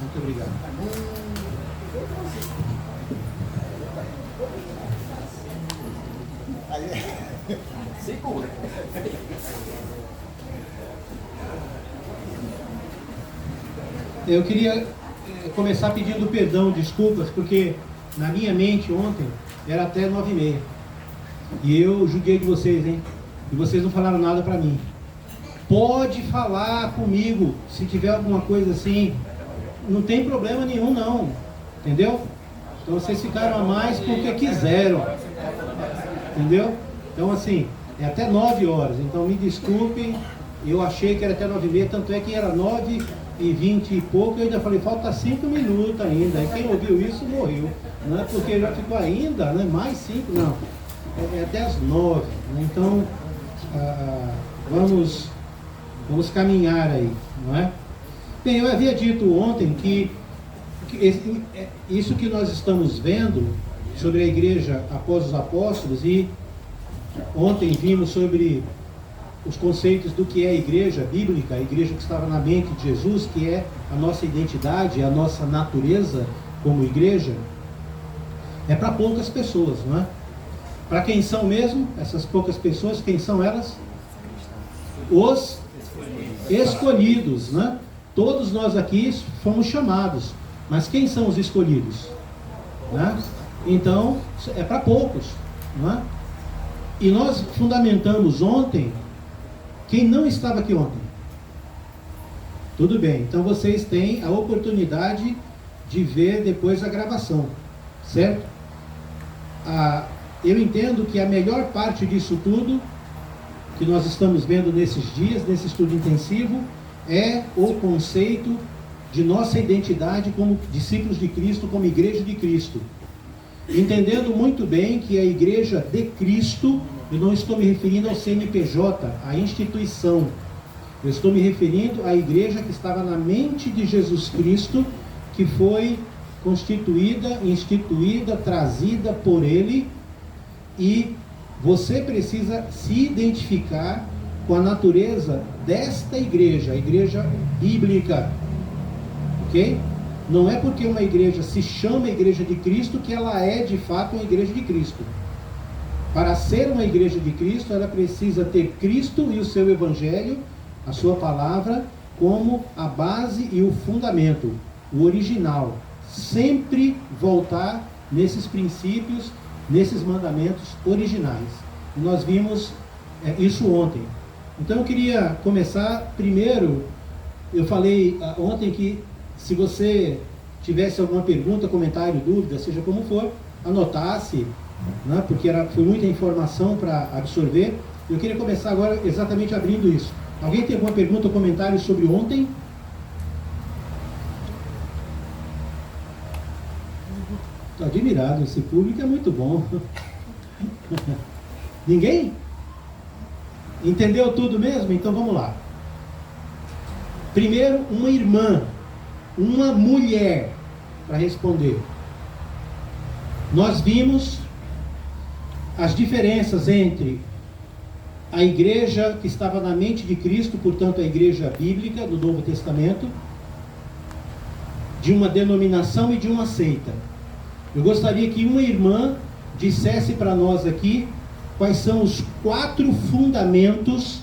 Muito obrigado. Segura. Eu queria começar pedindo perdão, desculpas, porque na minha mente ontem era até 9h30. E eu judiei de vocês, hein? E vocês não falaram nada pra mim. Pode falar comigo, se tiver alguma coisa assim, não tem problema nenhum não, entendeu? Então vocês ficaram a mais porque quiseram, entendeu? Então assim, é até 9 horas, então me desculpem, eu achei que era até 9h30, tanto é que era 9h20 e pouco, eu ainda falei, falta 5 minutos ainda, e quem ouviu isso morreu, não é porque já ficou ainda, né? Mais 5, não, é até as 9, né? Então vamos caminhar aí, não é? Bem, eu havia dito ontem que isso que nós estamos vendo sobre a igreja após os apóstolos, e ontem vimos sobre os conceitos do que é a igreja bíblica, a igreja que estava na mente de Jesus, que é a nossa identidade, a nossa natureza como igreja, é para poucas pessoas, não é? Para quem são mesmo essas poucas pessoas? Quem são elas? Os escolhidos, né? Todos nós aqui fomos chamados, mas quem são os escolhidos? Né? Então, é para poucos, né? E nós fundamentamos ontem quem não estava aqui ontem. Tudo bem, então vocês têm a oportunidade de ver depois a gravação, certo? Eu entendo que a melhor parte disso tudo que nós estamos vendo nesses dias, nesse estudo intensivo, é o conceito de nossa identidade como discípulos de Cristo, como igreja de Cristo. Entendendo muito bem que a igreja de Cristo, eu não estou me referindo ao CNPJ, à instituição. Eu estou me referindo à igreja que estava na mente de Jesus Cristo, que foi constituída, instituída, trazida por Ele, e você precisa se identificar com a natureza desta igreja, a igreja bíblica, ok? Não é porque uma igreja se chama Igreja de Cristo que ela é de fato uma igreja de Cristo. Para ser uma igreja de Cristo, ela precisa ter Cristo e o seu Evangelho, a sua palavra, como a base e o fundamento, o original. Sempre voltar nesses princípios, nesses mandamentos originais. Nós vimos isso ontem. Então eu queria começar primeiro, eu falei ontem que se você tivesse alguma pergunta, comentário, dúvida, seja como for, anotasse, né, porque foi muita informação para absorver. Eu queria começar agora exatamente abrindo isso. Alguém tem alguma pergunta ou comentário sobre ontem? Estou admirado, esse público é muito bom. Ninguém? Entendeu tudo mesmo? Então vamos lá. Primeiro, uma irmã, uma mulher, para responder. Nós vimos as diferenças entre a igreja que estava na mente de Cristo, portanto a igreja bíblica do Novo Testamento, de uma denominação e de uma seita. Eu gostaria que uma irmã dissesse para nós aqui quais são os 4 fundamentos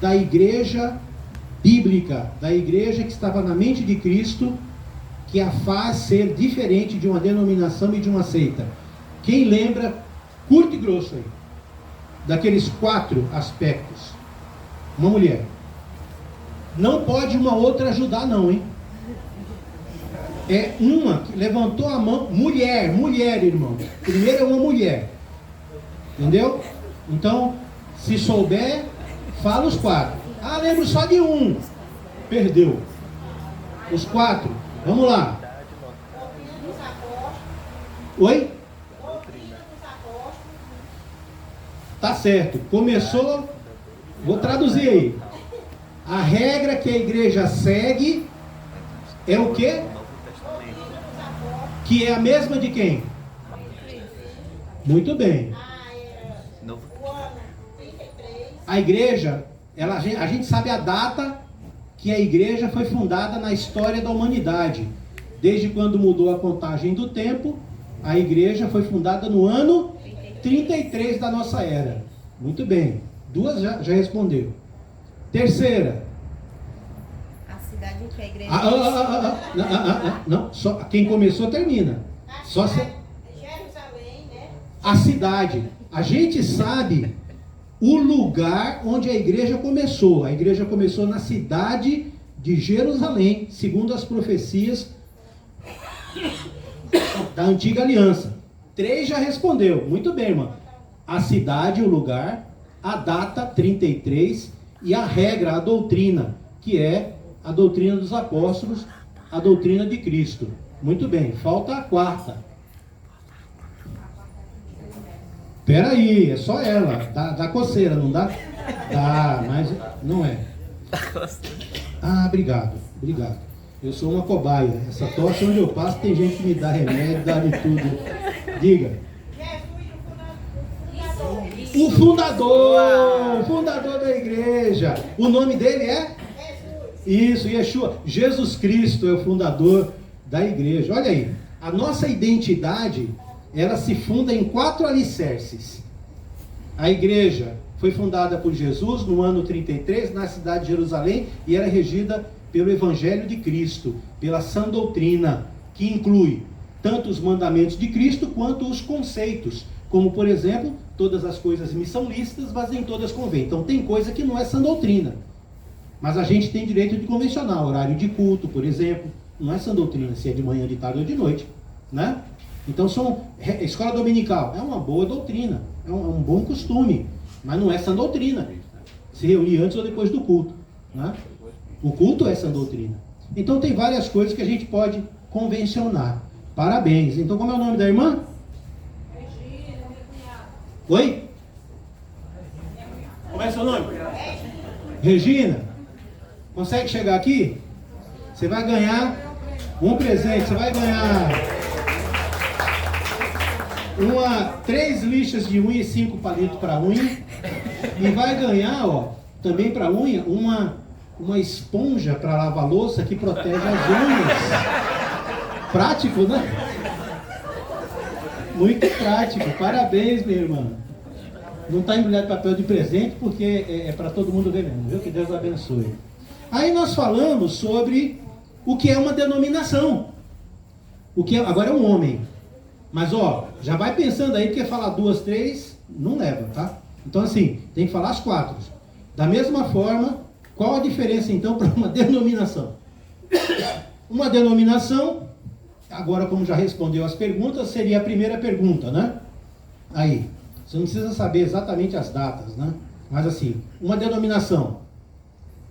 da igreja bíblica, da igreja que estava na mente de Cristo, que a faz ser diferente de uma denominação e de uma seita. Quem lembra, curto e grosso aí, daqueles 4 aspectos? Uma mulher. Não pode uma outra ajudar não, hein? É uma que levantou a mão, mulher, irmão. Primeiro é uma mulher. Entendeu? Então, se souber, fala os 4. Ah, lembro só de um. Perdeu. Os 4. Vamos lá. Oi? Tá certo. Começou. Vou traduzir aí. A regra que a igreja segue é o quê? Que é a mesma de quem? Muito bem. A igreja, a gente sabe a data que a igreja foi fundada na história da humanidade. Desde quando mudou a contagem do tempo, a igreja foi fundada no ano 33 da nossa era. Muito bem. Duas já respondeu. Terceira. A cidade em que a igreja... Não, só quem começou termina. Só se... Jerusalém, né? A cidade. A gente sabe o lugar onde a igreja começou. A igreja começou na cidade de Jerusalém, segundo as profecias da antiga aliança. 3 já respondeu. Muito bem, irmã. A cidade, o lugar, a data 33 e a regra, a doutrina, que é a doutrina dos apóstolos, a doutrina de Cristo. Muito bem. Falta a quarta. Peraí, é só ela. Dá coceira, não dá? Dá, mas não é. Ah, obrigado. Eu sou uma cobaia. Essa tosse, onde eu passo, tem gente que me dá remédio, dá de tudo. Diga. O fundador da igreja. O nome dele é? Isso, Yeshua. Jesus Cristo é o fundador da igreja. Olha aí, a nossa identidade, ela se funda em 4 alicerces. A igreja foi fundada por Jesus no ano 33, na cidade de Jerusalém, e era regida pelo Evangelho de Cristo, pela sã doutrina, que inclui tanto os mandamentos de Cristo, quanto os conceitos, como, por exemplo, todas as coisas me são lícitas, mas nem todas convêm. Então tem coisa que não é sã doutrina, mas a gente tem direito de convencionar, horário de culto, por exemplo, não é sã doutrina, se é de manhã, de tarde ou de noite, né? Então escola dominical, é uma boa doutrina, é um bom costume, mas não é sã doutrina, se reunir antes ou depois do culto, né? O culto é sã doutrina. Então tem várias coisas que a gente pode convencionar. Parabéns. Então como é o nome da irmã? Regina, minha cunhada. Oi? Como é seu nome? Regina. Consegue chegar aqui? Você vai ganhar um presente. Você vai ganhar 3 lixas de unha e 5 palitos para unha. E vai ganhar, também para unha, uma esponja para lavar louça que protege as unhas. Prático, né? Muito prático. Parabéns, minha irmã. Não está embrulhado papel de presente porque é para todo mundo ver mesmo, viu? Que Deus abençoe. Aí nós falamos sobre o que é uma denominação. Agora é um homem. Mas já vai pensando aí, porque falar 2, 3 não leva, tá? Então assim, tem que falar as 4. Da mesma forma, qual a diferença então para uma denominação? Uma denominação, agora como já respondeu as perguntas, seria a primeira pergunta, né? Aí, você não precisa saber exatamente as datas, né? Mas assim, uma denominação,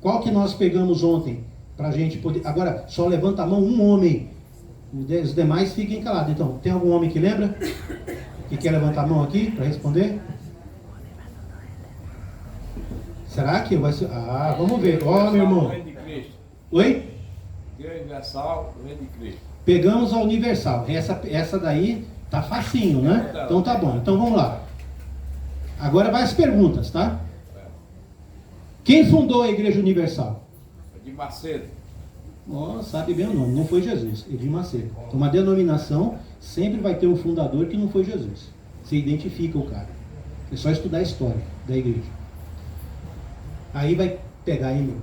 qual que nós pegamos ontem, para a gente poder... Agora, só levanta a mão um homem, os demais fiquem calados. Então, tem algum homem que lembra? Que quer levantar a mão aqui para responder? Será que vai ser... Ah, vamos ver. Meu irmão. Oi? Universal, reino de Cristo. Pegamos a universal. Essa daí tá facinho, né? Então tá bom. Então vamos lá. Agora vai as perguntas, tá? Quem fundou a Igreja Universal? Edir Macedo. Sabe bem o nome. Não foi Jesus. Edir Macedo. Então uma denominação sempre vai ter um fundador que não foi Jesus. Você identifica o cara. É só estudar a história da igreja. Aí vai pegar aí, meu.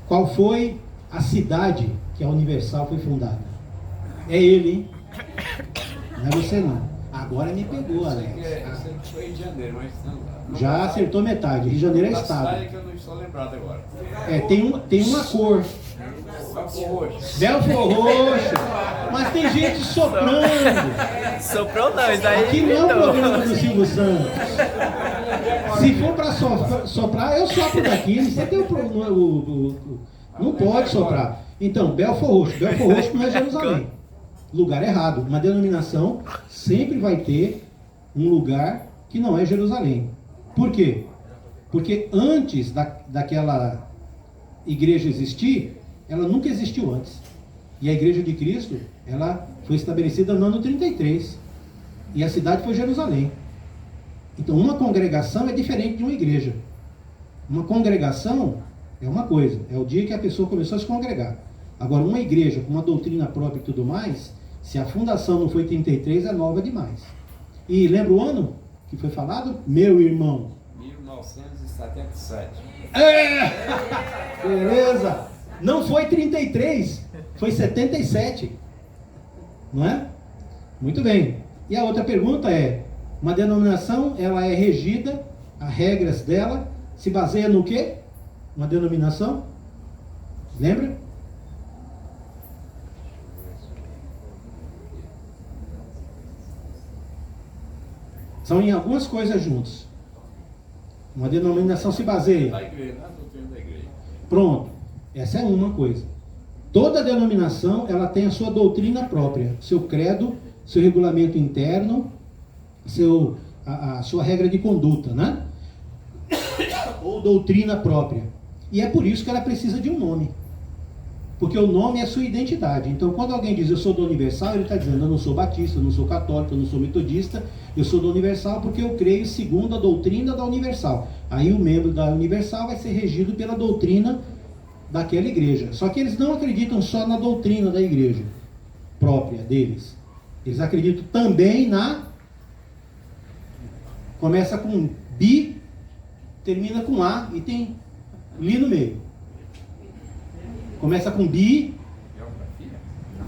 Qual foi a cidade que a Universal foi fundada? É ele, hein? Não é você não. Agora me pegou, Alex. Você foi Rio de Janeiro, mas não. Já acertou metade. Rio de Janeiro é estado. Cidade que eu não estou lembrado agora. Tem uma cor. Belfor Roxo. Mas tem gente soprando. Soprou não, isso aí. Aqui não é o programa do Silvio Santos. Se for para soprar, eu sopro daqui. Você tem não pode soprar. Então, Belfor Roxo. Belfor Roxo não é Jerusalém. Lugar errado. Uma denominação sempre vai ter um lugar que não é Jerusalém. Por quê? Porque antes daquela igreja existir, ela nunca existiu antes. E a igreja de Cristo, ela foi estabelecida no ano 33. E a cidade foi Jerusalém. Então uma congregação é diferente de uma igreja. Uma congregação é uma coisa, é o dia que a pessoa começou a se congregar. Agora, uma igreja com uma doutrina própria e tudo mais, se a fundação não foi 33, é nova demais. E lembra o ano que foi falado? Meu irmão. 1977. Beleza! Não foi 33, foi 77. Não é? Muito bem. E a outra pergunta é, uma denominação, ela é regida, as regras dela, se baseia no quê? Uma denominação? Lembra? São em algumas coisas juntos. Uma denominação se baseia. Da igreja, na doutrina da igreja. Pronto. Essa é uma coisa. Toda denominação, ela tem a sua doutrina própria, seu credo, seu regulamento interno, a sua regra de conduta, né? Ou doutrina própria. E é por isso que ela precisa de um nome. Porque o nome é a sua identidade. Então, quando alguém diz eu sou do Universal, ele está dizendo eu não sou batista, eu não sou católico, eu não sou metodista, eu sou do Universal porque eu creio segundo a doutrina da Universal. Aí o membro da Universal vai ser regido pela doutrina daquela igreja. Só que eles não acreditam só na doutrina da igreja própria deles. Eles acreditam também na... Começa com bi, termina com A e tem li no meio. Começa com bi.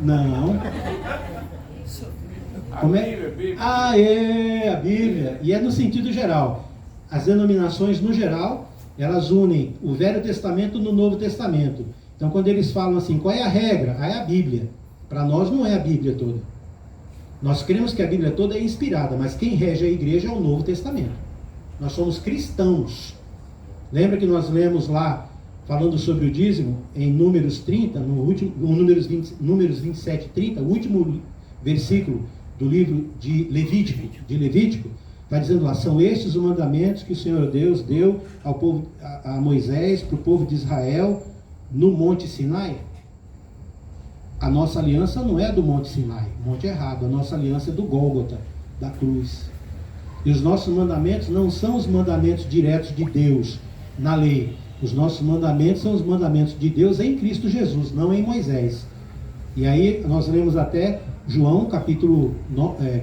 Não. A Bíblia. Ah, é, a Bíblia. E é no sentido geral. As denominações, no geral, elas unem o Velho Testamento no Novo Testamento. Então, quando eles falam assim, qual é a regra? Ah, é a Bíblia. Para nós não é a Bíblia toda. Nós cremos que a Bíblia toda é inspirada, mas quem rege a igreja é o Novo Testamento. Nós somos cristãos. Lembra que nós lemos lá, falando sobre o dízimo, em Números 30, Números 27 e 30, o último versículo do livro de Levítico, está dizendo lá, são estes os mandamentos que o Senhor Deus deu ao povo, a Moisés, para o povo de Israel, no Monte Sinai. A nossa aliança não é do Monte Sinai, monte errado, a nossa aliança é do Gólgota, da cruz. E os nossos mandamentos não são os mandamentos diretos de Deus na lei. Os nossos mandamentos são os mandamentos de Deus em Cristo Jesus, não em Moisés. E aí nós lemos até João capítulo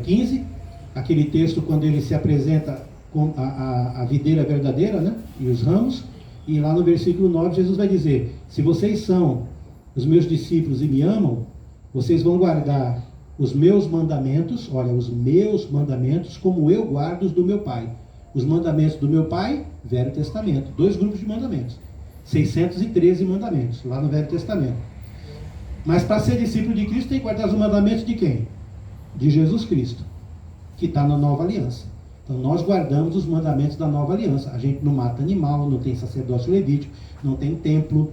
15, aquele texto quando ele se apresenta com a videira verdadeira, né? E os ramos. E lá no versículo 9 Jesus vai dizer, se vocês são os meus discípulos e me amam, vocês vão guardar os meus mandamentos, olha, os meus mandamentos, como eu guardo os do meu Pai. Os mandamentos do meu Pai, Velho Testamento. 2 grupos de mandamentos. 613 mandamentos, lá no Velho Testamento. Mas para ser discípulo de Cristo, tem que guardar os mandamentos de quem? De Jesus Cristo, que está na Nova Aliança. Então nós guardamos os mandamentos da Nova Aliança. A gente não mata animal, não tem sacerdócio levítico, não tem templo,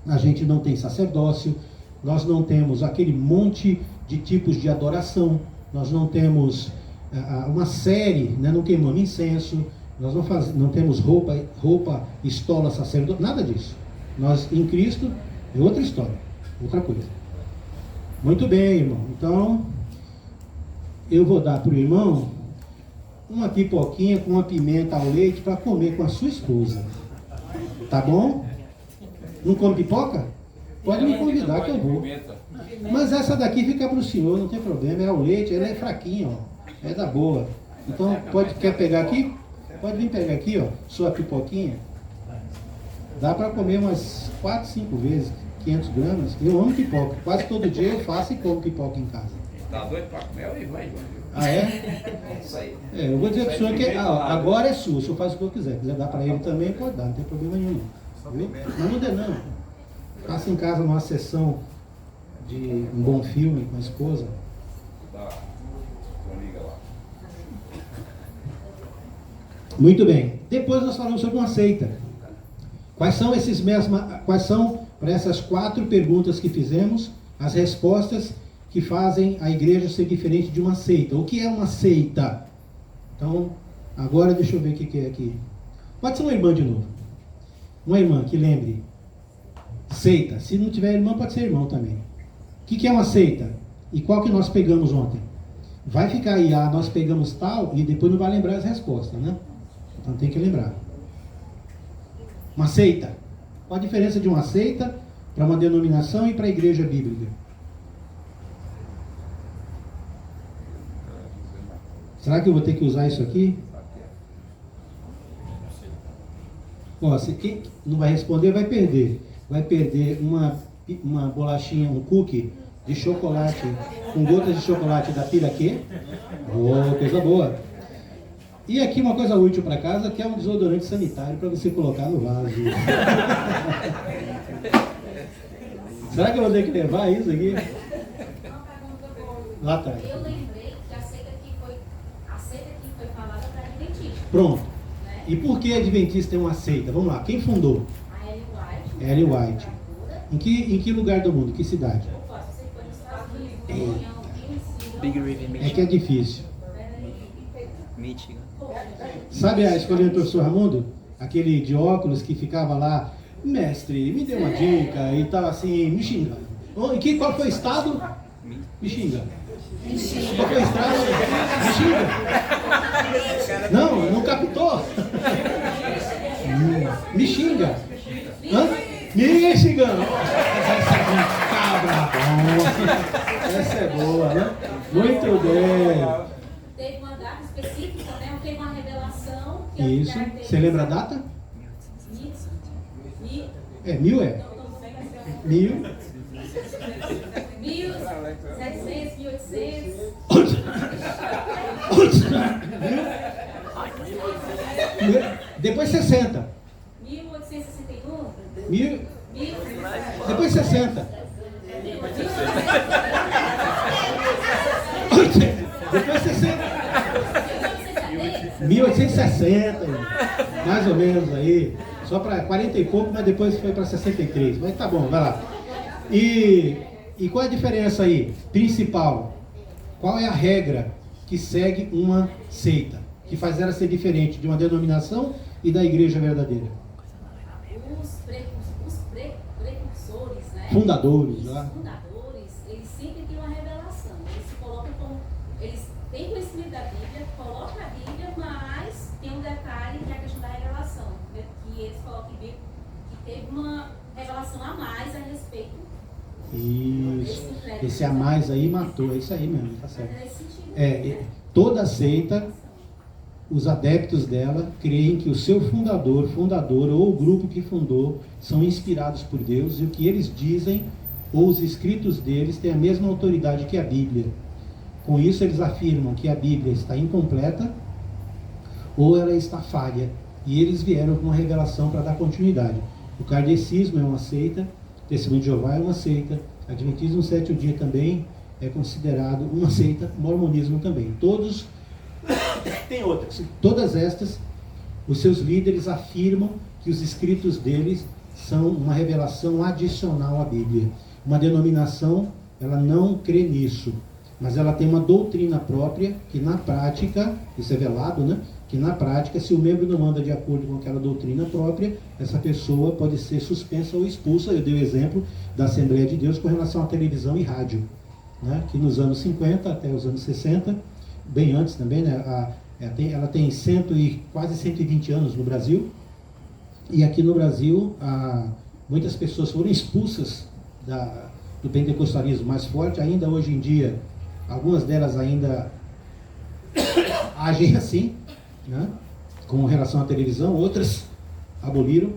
a gente não tem sacerdócio, nós não temos aquele monte de tipos de adoração, nós não temos uma série, né? Não queimamos incenso, nós não temos roupa, estola, sacerdote, nada disso. Nós em Cristo é outra história, outra coisa. Muito bem, irmão. Então eu vou dar para o irmão uma pipoquinha com uma pimenta ao leite para comer com a sua esposa. Tá bom? Não come pipoca? Pode me convidar que eu vou. Mas essa daqui fica para o senhor, não tem problema. É ao leite, ela é fraquinha, ó. É da boa. Então, quer pegar aqui? Pode vir pegar aqui, ó, sua pipoquinha. Dá para comer umas 4, 5 vezes, 500 gramas. Eu amo pipoca. Quase todo dia eu faço e como pipoca em casa. Tá doido para comer? E vai. Ah, é? É isso aí. É, eu vou dizer para o senhor que agora é sua. O senhor faz o que eu quiser. Quiser dar para ele também, pode dar. Não tem problema nenhum. Viu? Mas não dê não. Faça em casa uma sessão de um bom filme com a esposa. Muito bem. Depois nós falamos sobre uma seita. Quais são para essas 4 perguntas que fizemos, as respostas que fazem a igreja ser diferente de uma seita? O que é uma seita? Então, agora deixa eu ver o que é aqui. Pode ser uma irmã de novo. Uma irmã que lembre. Seita. Se não tiver irmã, pode ser irmão também. O que é uma seita? E qual que nós pegamos ontem? Vai ficar aí, nós pegamos tal, e depois não vai lembrar as respostas, né? Então tem que lembrar. Uma seita. Qual a diferença de uma seita para uma denominação e para a igreja bíblica? Será que eu vou ter que usar isso aqui? Ó, se quem não vai responder vai perder. Vai perder uma bolachinha, um cookie de chocolate, com gotas de chocolate da Piraquê. Oh, coisa boa. E aqui uma coisa útil para casa, que é um desodorante sanitário para você colocar no vaso. Será que eu vou ter que levar isso aqui? Lá atrás. Eu lembrei que a seita que foi falada para adventista. Pronto. E por que adventista é uma seita? Vamos lá, quem fundou? A Ellen White. Ellen White. Em que lugar do mundo? Que cidade? Opa, se você for nos Estados Unidos, Big River, É Michigan. que é difícil. Michigan. Sabe a escolinha do professor Ramundo? Aquele de óculos que ficava lá, mestre, me dê uma dica, e estava assim, me xingando. Qual foi o estado? Me xinga. Qual foi o estado? Me xinga. Não captou? Me xinga. Hã? Michigan. Cabra. Essa é boa, né? Muito bem. teve uma data específica, né? Teve uma revelação. Que Isso. Você lembra a data? Mil é? 1700, 1800. Depois 60. 1861. Depois 60. Depois 60. 1860, mais ou menos aí. Só para 40 e pouco, mas depois foi para 63. Mas tá bom, vai lá. E qual é a diferença aí? Principal. Qual é a regra que segue uma seita? Que faz ela ser diferente de uma denominação e da igreja verdadeira? Os precursores, né? Fundadores, Os lá. fundadores, eles sempre têm uma revelação. Eles se colocam como. Eles têm conhecimento da Bíblia, colocam a Bíblia, mas tem um detalhe que é a questão da revelação. Né? Que eles colocam em Bíblia que teve uma revelação a mais a respeito. Isso. Esse a mais aí matou. É isso aí mesmo, tá certo. Nesse sentido. Toda seita, os adeptos dela creem que o seu fundador ou o grupo que fundou são inspirados por Deus e o que eles dizem ou os escritos deles têm a mesma autoridade que a Bíblia. Com isso eles afirmam que a Bíblia está incompleta ou ela está falha e eles vieram com uma revelação para dar continuidade. O kardecismo é uma seita, o Testemunho de Jeová é uma seita, o Adventismo no sétimo dia também é considerado uma seita, o mormonismo também. Tem outras. Todas estas, os seus líderes afirmam que os escritos deles são uma revelação adicional à Bíblia. Uma denominação, ela não crê nisso, mas ela tem uma doutrina própria que na prática, isso é velado, né? Que na prática, se o membro não anda de acordo com aquela doutrina própria, essa pessoa pode ser suspensa ou expulsa. Eu dei o exemplo da Assembleia de Deus com relação à televisão e rádio, né? Que nos anos 50 até os anos 60, bem antes também, né? Ela tem quase 120 anos no Brasil, e aqui no Brasil muitas pessoas foram expulsas do pentecostalismo mais forte. Ainda hoje em dia, algumas delas ainda agem assim, né? Com relação à televisão, outras aboliram.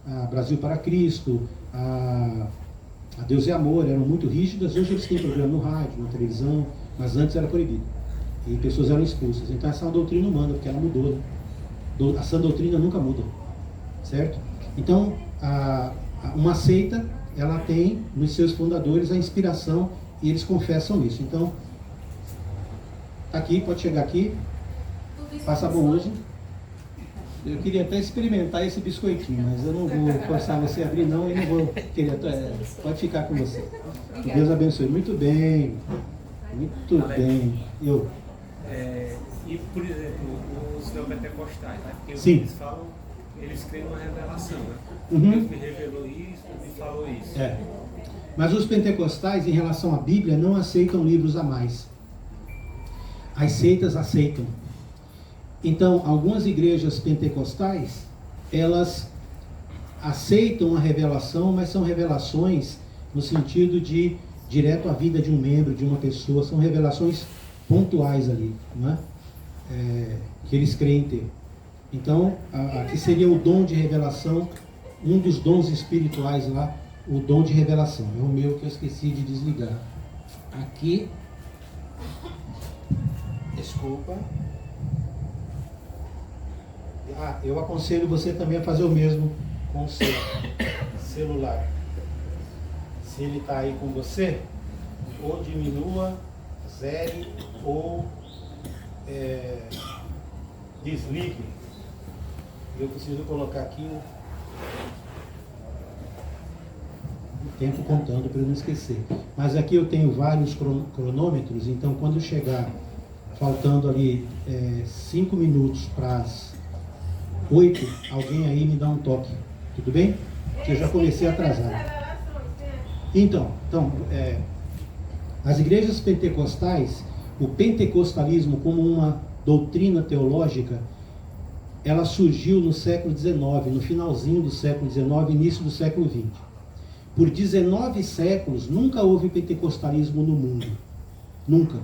A Brasil para Cristo, a Deus e Amor eram muito rígidas. Hoje eles têm programa no rádio, na televisão, mas antes era proibido. E pessoas eram expulsas. Então essa doutrina humana, porque ela mudou, né? Essa doutrina nunca muda, certo? Então, uma seita, ela tem nos seus fundadores a inspiração e eles confessam isso. Então, tá aqui, pode chegar aqui, faça bom uso. Eu queria até experimentar esse biscoitinho, mas eu não vou forçar você a abrir não, e não vou querer. Pode ficar com você. Que Deus abençoe. Muito bem. Muito bem. E, por exemplo, os neopentecostais, né? Porque Sim. eles falam, eles creem numa revelação, né? Uhum. Deus me revelou isso, me falou isso. Mas os pentecostais, em relação à Bíblia, não aceitam livros a mais. As seitas aceitam. Então, algumas igrejas pentecostais, elas aceitam a revelação, mas são revelações no sentido de direto à vida de um membro, de uma pessoa, são revelações pontuais ali, não é? Que eles creem ter. Então, aqui seria o dom de revelação, um dos dons espirituais lá, o dom de revelação. É o meu que eu esqueci de desligar. Aqui, desculpa. Eu aconselho você também a fazer o mesmo com o seu celular. Se ele está aí com você, ou diminua, zere, ou desligue. Eu preciso colocar aqui o tempo contando para eu não esquecer. Mas aqui eu tenho vários cronômetros, então quando chegar faltando ali 5 minutos para as 8, alguém aí me dá um toque. Tudo bem? Que eu já comecei atrasado. Então, as igrejas pentecostais, o pentecostalismo como uma doutrina teológica, ela surgiu no século XIX, no finalzinho do século XIX, início do século XX. Por 19 séculos, nunca houve pentecostalismo no mundo. Nunca.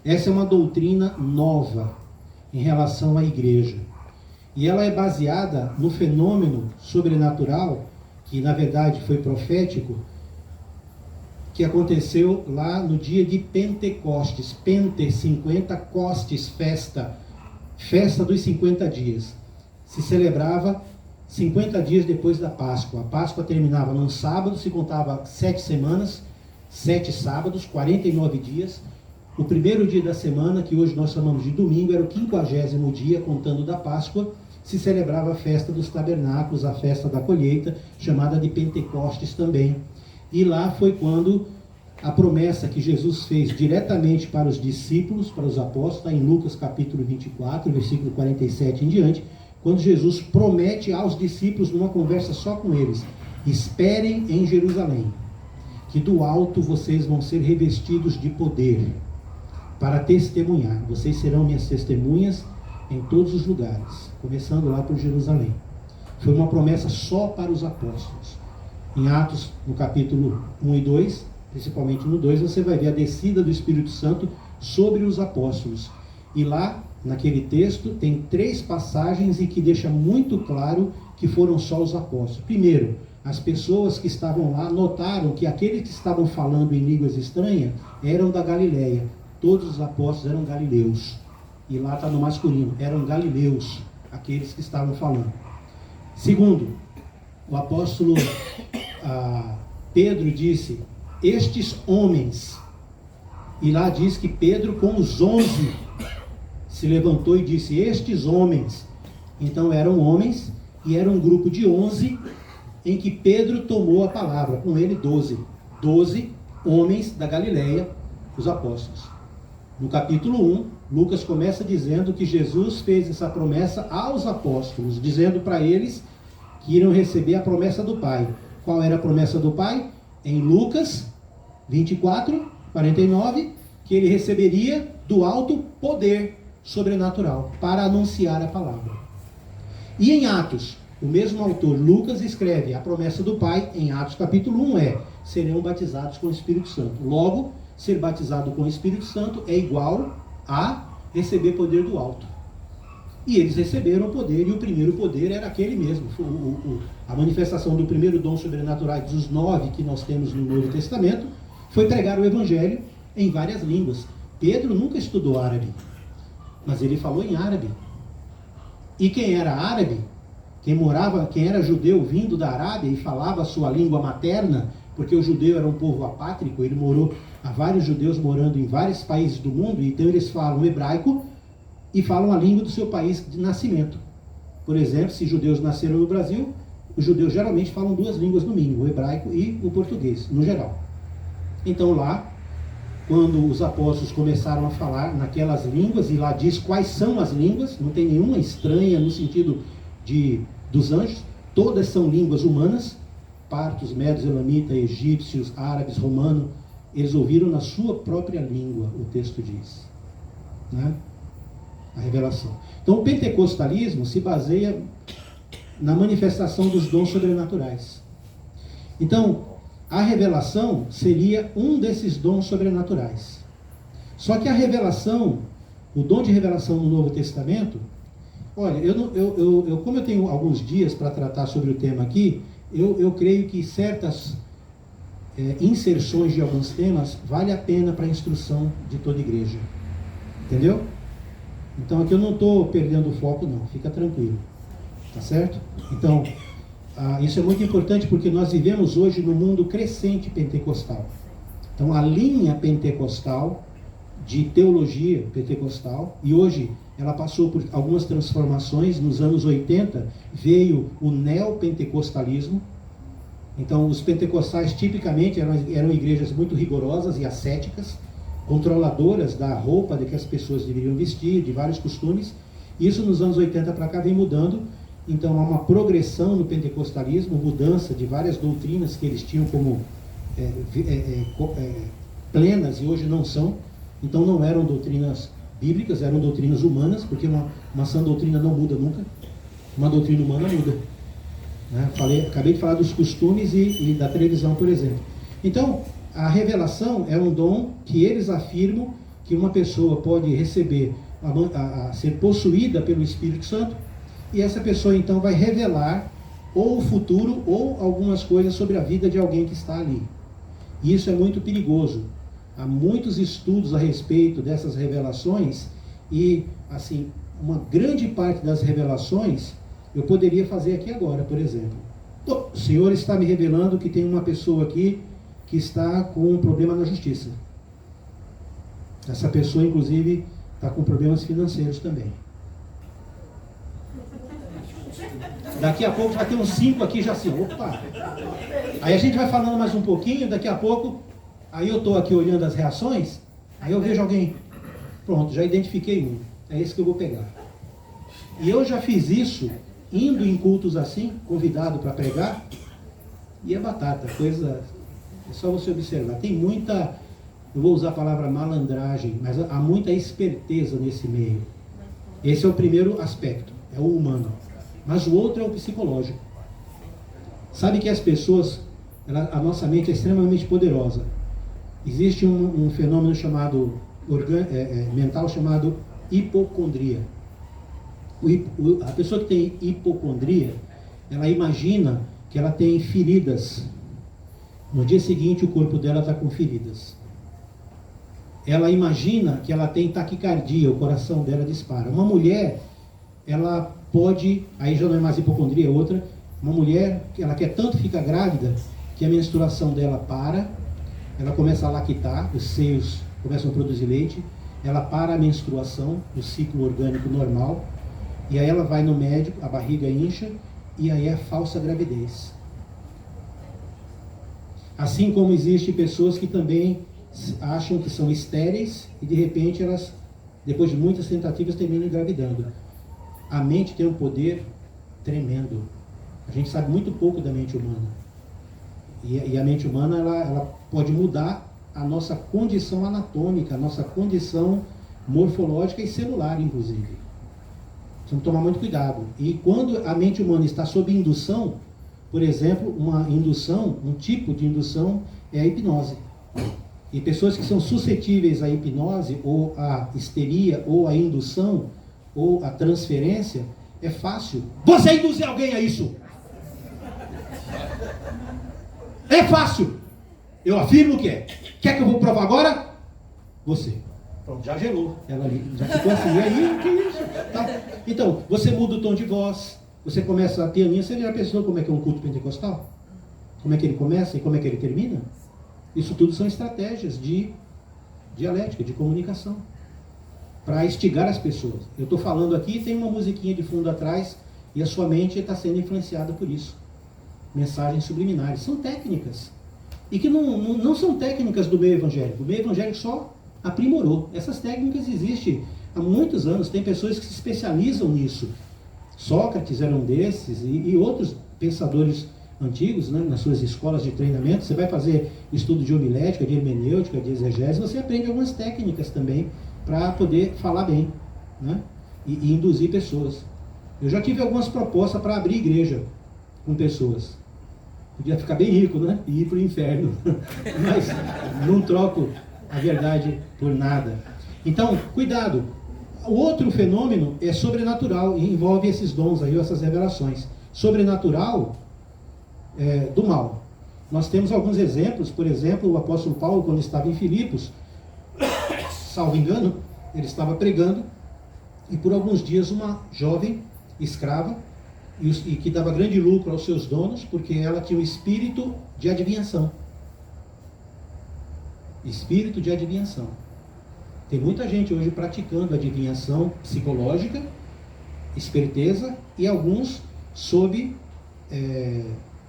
Essa é uma doutrina nova em relação à igreja. E ela é baseada no fenômeno sobrenatural, que na verdade foi profético, que aconteceu lá no dia de Pentecostes. Pente, 50, Costes, festa dos 50 dias. Se celebrava 50 dias depois da Páscoa. A Páscoa terminava num sábado, se contava 7 semanas, 7 sábados, 49 dias. O primeiro dia da semana, que hoje nós chamamos de domingo, era o 50º dia, contando da Páscoa, se celebrava a festa dos tabernáculos, a festa da colheita, chamada de Pentecostes também. E lá foi quando a promessa que Jesus fez diretamente para os discípulos, para os apóstolos, está em Lucas capítulo 24, versículo 47 em diante, quando Jesus promete aos discípulos, numa conversa só com eles: esperem em Jerusalém, que do alto vocês vão ser revestidos de poder, para testemunhar. Vocês serão minhas testemunhas em todos os lugares, começando lá por Jerusalém. Foi uma promessa só para os apóstolos. Em Atos, no capítulo 1 e 2, principalmente no 2, você vai ver a descida do Espírito Santo sobre os apóstolos. E lá, naquele texto, tem 3 passagens em que deixa muito claro que foram só os apóstolos. Primeiro, as pessoas que estavam lá notaram que aqueles que estavam falando em línguas estranhas eram da Galileia. Todos os apóstolos eram galileus. E lá está no masculino, eram galileus, aqueles que estavam falando. Segundo, o apóstolo Pedro disse: estes homens, e lá diz que Pedro com os 11 se levantou e disse: estes homens. Então eram homens, e era um grupo de 11 em que Pedro tomou a palavra, com ele 12 homens da Galileia, os apóstolos. No capítulo 1, Lucas começa dizendo que Jesus fez essa promessa aos apóstolos, dizendo para eles que iriam receber a promessa do Pai. Qual era a promessa do Pai? Em Lucas 24, 49, que ele receberia do alto poder sobrenatural para anunciar a palavra. E em Atos, o mesmo autor, Lucas, escreve a promessa do Pai em Atos capítulo 1 serão batizados com o Espírito Santo. Logo, ser batizado com o Espírito Santo é igual a receber poder do alto. E eles receberam o poder, e o primeiro poder era aquele mesmo. A manifestação do primeiro dom sobrenatural dos 9 que nós temos no Novo Testamento foi pregar o Evangelho em várias línguas. Pedro nunca estudou árabe, mas ele falou em árabe. E quem era árabe, quem era judeu vindo da Arábia e falava a sua língua materna, porque o judeu era um povo apátrico, há vários judeus morando em vários países do mundo, então eles falam hebraico e falam a língua do seu país de nascimento. Por exemplo, se judeus nasceram no Brasil, os judeus geralmente falam 2 línguas no mínimo, o hebraico e o português, no geral. Então lá, quando os apóstolos começaram a falar naquelas línguas, e lá diz quais são as línguas, não tem nenhuma estranha no sentido dos anjos, todas são línguas humanas, partos, medos, elamitas, egípcios, árabes, romanos, eles ouviram na sua própria língua, o texto diz, né? A revelação. Então o pentecostalismo se baseia na manifestação dos dons sobrenaturais. Então, a revelação seria um desses dons sobrenaturais. Só que a revelação, o dom de revelação no Novo Testamento, olha, como eu tenho alguns dias para tratar sobre o tema aqui, eu creio que certas inserções de alguns temas vale a pena para a instrução de toda igreja. Entendeu? Então aqui eu não estou perdendo o foco não, fica tranquilo. Tá certo? Então, isso é muito importante porque nós vivemos hoje num mundo crescente pentecostal. Então a linha pentecostal, de teologia pentecostal, e hoje ela passou por algumas transformações. Nos anos 80 veio o neopentecostalismo. Então os pentecostais tipicamente eram igrejas muito rigorosas e ascéticas, controladoras da roupa de que as pessoas deveriam vestir, de vários costumes. Isso nos anos 80 para cá vem mudando. Então há uma progressão no pentecostalismo, mudança de várias doutrinas que eles tinham como plenas e hoje não são. Então não eram doutrinas bíblicas, eram doutrinas humanas, porque uma sã doutrina não muda nunca. Uma doutrina humana muda. Né? Acabei de falar dos costumes e da televisão, por exemplo. Então, a revelação é um dom que eles afirmam que uma pessoa pode receber, a ser possuída pelo Espírito Santo, e essa pessoa então vai revelar ou o futuro ou algumas coisas sobre a vida de alguém que está ali. E isso é muito perigoso. Há muitos estudos a respeito dessas revelações e, assim, uma grande parte das revelações eu poderia fazer aqui agora, por exemplo. O Senhor está me revelando que tem uma pessoa aqui que está com um problema na justiça. Essa pessoa, inclusive, está com problemas financeiros também. Daqui a pouco vai ter uns 5 aqui já assim, opa! Aí a gente vai falando mais um pouquinho, daqui a pouco, aí eu estou aqui olhando as reações, aí eu vejo alguém, pronto, já identifiquei um, é esse que eu vou pegar. E eu já fiz isso, indo em cultos assim, convidado para pregar, e é batata, coisa, é só você observar. Tem muita, eu vou usar a palavra malandragem, mas há muita esperteza nesse meio. Esse é o primeiro aspecto, é o humano. Mas o outro é o psicológico. Sabe que as pessoas, a nossa mente é extremamente poderosa. Existe um fenômeno chamado mental chamado hipocondria. A pessoa que tem hipocondria, ela imagina que ela tem feridas. No dia seguinte o corpo dela está com feridas. Ela imagina que ela tem taquicardia, o coração dela dispara. Uma mulher, ela pode, aí já não é mais hipocondria, é outra. Uma mulher, ela quer tanto ficar grávida que a menstruação dela para, ela começa a lactar, os seios começam a produzir leite, ela para a menstruação, o ciclo orgânico normal, e aí ela vai no médico, a barriga incha, e aí é falsa gravidez. Assim como existem pessoas que também acham que são estéreis e de repente elas, depois de muitas tentativas, terminam engravidando. A mente tem um poder tremendo. A gente sabe muito pouco da mente humana. E a mente humana, ela pode mudar a nossa condição anatômica, a nossa condição morfológica e celular, inclusive. Precisamos tomar muito cuidado. E quando a mente humana está sob indução, por exemplo, um tipo de indução é a hipnose. E pessoas que são suscetíveis à hipnose, ou à histeria, ou à indução, ou à transferência, é fácil. Você induzir alguém a isso? É fácil. Eu afirmo que é. Quer que eu vou provar agora? Você. Pronto, já gelou. Ela ali, já ficou assim. E aí, que isso? Tá. Então, você muda o tom de voz. Você começa a pianinha. Você já pensou como é que é um culto pentecostal? Como é que ele começa e como é que ele termina? Isso tudo são estratégias de dialética, de comunicação, para instigar as pessoas. Eu estou falando aqui, tem uma musiquinha de fundo atrás, e a sua mente está sendo influenciada por isso. Mensagens subliminares. São técnicas. E que não são técnicas do meio evangélico. O meio evangélico só aprimorou. Essas técnicas existem há muitos anos. Tem pessoas que se especializam nisso. Sócrates era um desses, e outros pensadores antigos, né, nas suas escolas de treinamento. Você vai fazer estudo de homilética, de hermenêutica, de exegese, você aprende algumas técnicas também para poder falar bem, né, e induzir pessoas. Eu já tive algumas propostas para abrir igreja com pessoas. Podia ficar bem rico, né? E ir para o inferno. Mas não troco a verdade por nada. Então, cuidado. O outro fenômeno é sobrenatural e envolve esses dons aí, essas revelações. Sobrenatural do mal. Nós temos alguns exemplos. Por exemplo, o apóstolo Paulo, quando estava em Filipos, salvo engano, ele estava pregando e por alguns dias uma jovem escrava e que dava grande lucro aos seus donos, porque ela tinha o espírito de adivinhação. Espírito de adivinhação. Tem muita gente hoje praticando adivinhação psicológica, esperteza, e alguns sob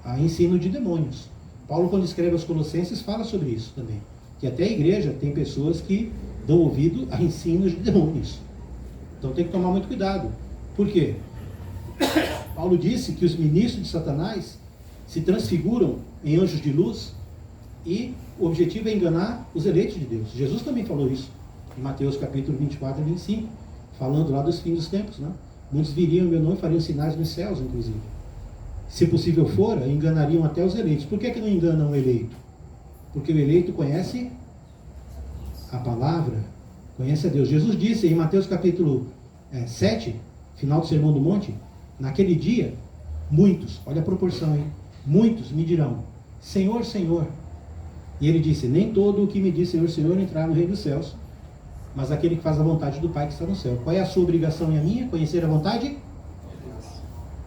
a ensino de demônios. Paulo, quando escreve aos Colossenses, fala sobre isso também. Que até a igreja tem pessoas que dão ouvido a ensinos de demônios. Então tem que tomar muito cuidado. Por quê? Paulo disse que os ministros de Satanás se transfiguram em anjos de luz e o objetivo é enganar os eleitos de Deus. Jesus também falou isso em Mateus capítulo 24 e 25, falando lá dos fins dos tempos, né? Muitos viriam em meu nome e fariam sinais nos céus, inclusive. Se possível for, enganariam até os eleitos. Por que não enganam o eleito? Porque o eleito conhece a palavra, conhece a Deus. Jesus disse em Mateus capítulo 7, final do Sermão do Monte, naquele dia, muitos, olha a proporção aí, muitos me dirão, Senhor, Senhor. E ele disse, nem todo o que me diz Senhor, Senhor entrará no reino dos céus, mas aquele que faz a vontade do Pai que está no céu. Qual é a sua obrigação e a minha? Conhecer a vontade?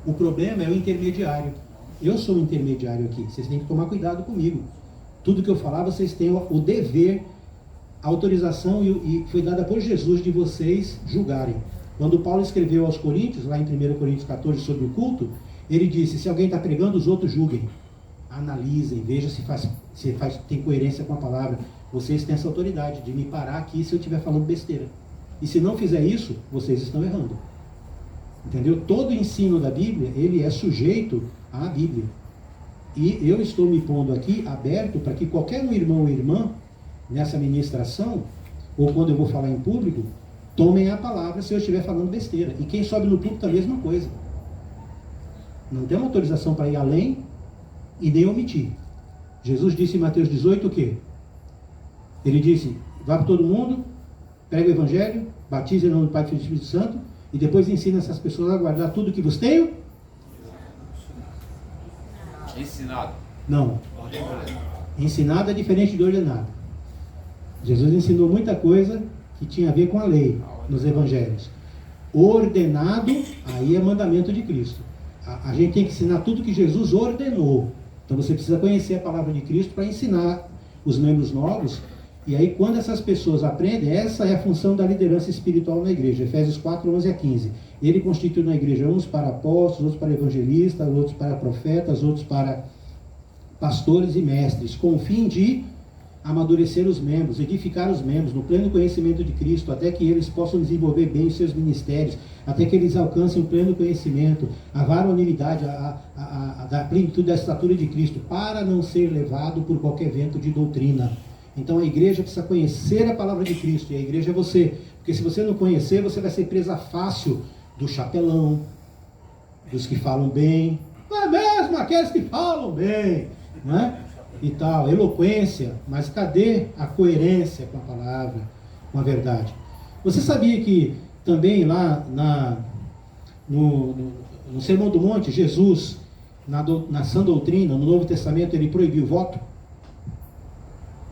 O problema é o intermediário. Eu sou o intermediário aqui, vocês têm que tomar cuidado comigo. Tudo que eu falar, vocês têm o dever, a autorização e foi dada por Jesus de vocês julgarem. Quando Paulo escreveu aos Coríntios, lá em 1 Coríntios 14, sobre o culto, ele disse, se alguém está pregando, os outros julguem. Analisem, vejam se tem coerência com a palavra. Vocês têm essa autoridade de me parar aqui se eu estiver falando besteira. E se não fizer isso, vocês estão errando. Entendeu? Todo o ensino da Bíblia, ele é sujeito à Bíblia. E eu estou me pondo aqui aberto para que qualquer um irmão ou irmã, nessa ministração, ou quando eu vou falar em público, tomem a palavra se eu estiver falando besteira. E quem sobe no púlpito, a mesma coisa. Não tem uma autorização para ir além e nem omitir. Jesus disse em Mateus 18 o quê? Ele disse, vá para todo mundo, prega o Evangelho, batize em nome do Pai, do Filho e do Espírito Santo, e depois ensina essas pessoas a guardar tudo que vos tenho. Ensinado. Não. Ensinado é diferente de ordenado. Jesus ensinou muita coisa que tinha a ver com a lei nos evangelhos. Ordenado, aí é mandamento de Cristo. A gente tem que ensinar tudo que Jesus ordenou. Então você precisa conhecer a palavra de Cristo para ensinar os membros novos. E aí quando essas pessoas aprendem, essa é a função da liderança espiritual na igreja. Efésios 4, 11 a 15. Ele constituiu na igreja uns para apóstolos, outros para evangelistas, outros para profetas, outros para pastores e mestres, com o fim de amadurecer os membros, edificar os membros no pleno conhecimento de Cristo, até que eles possam desenvolver bem os seus ministérios, até que eles alcancem o pleno conhecimento, a varonilidade, da plenitude da estatura de Cristo, para não ser levado por qualquer vento de doutrina. Então a igreja precisa conhecer a palavra de Cristo, e a igreja é você, porque se você não conhecer, você vai ser presa fácil do chapelão, dos que falam bem, não é mesmo aqueles que falam bem, não é? E tal, eloquência, mas cadê a coerência com a palavra, com a verdade? Você sabia que também lá no Sermão do Monte, Jesus, na sã doutrina, no Novo Testamento, ele proibiu o voto?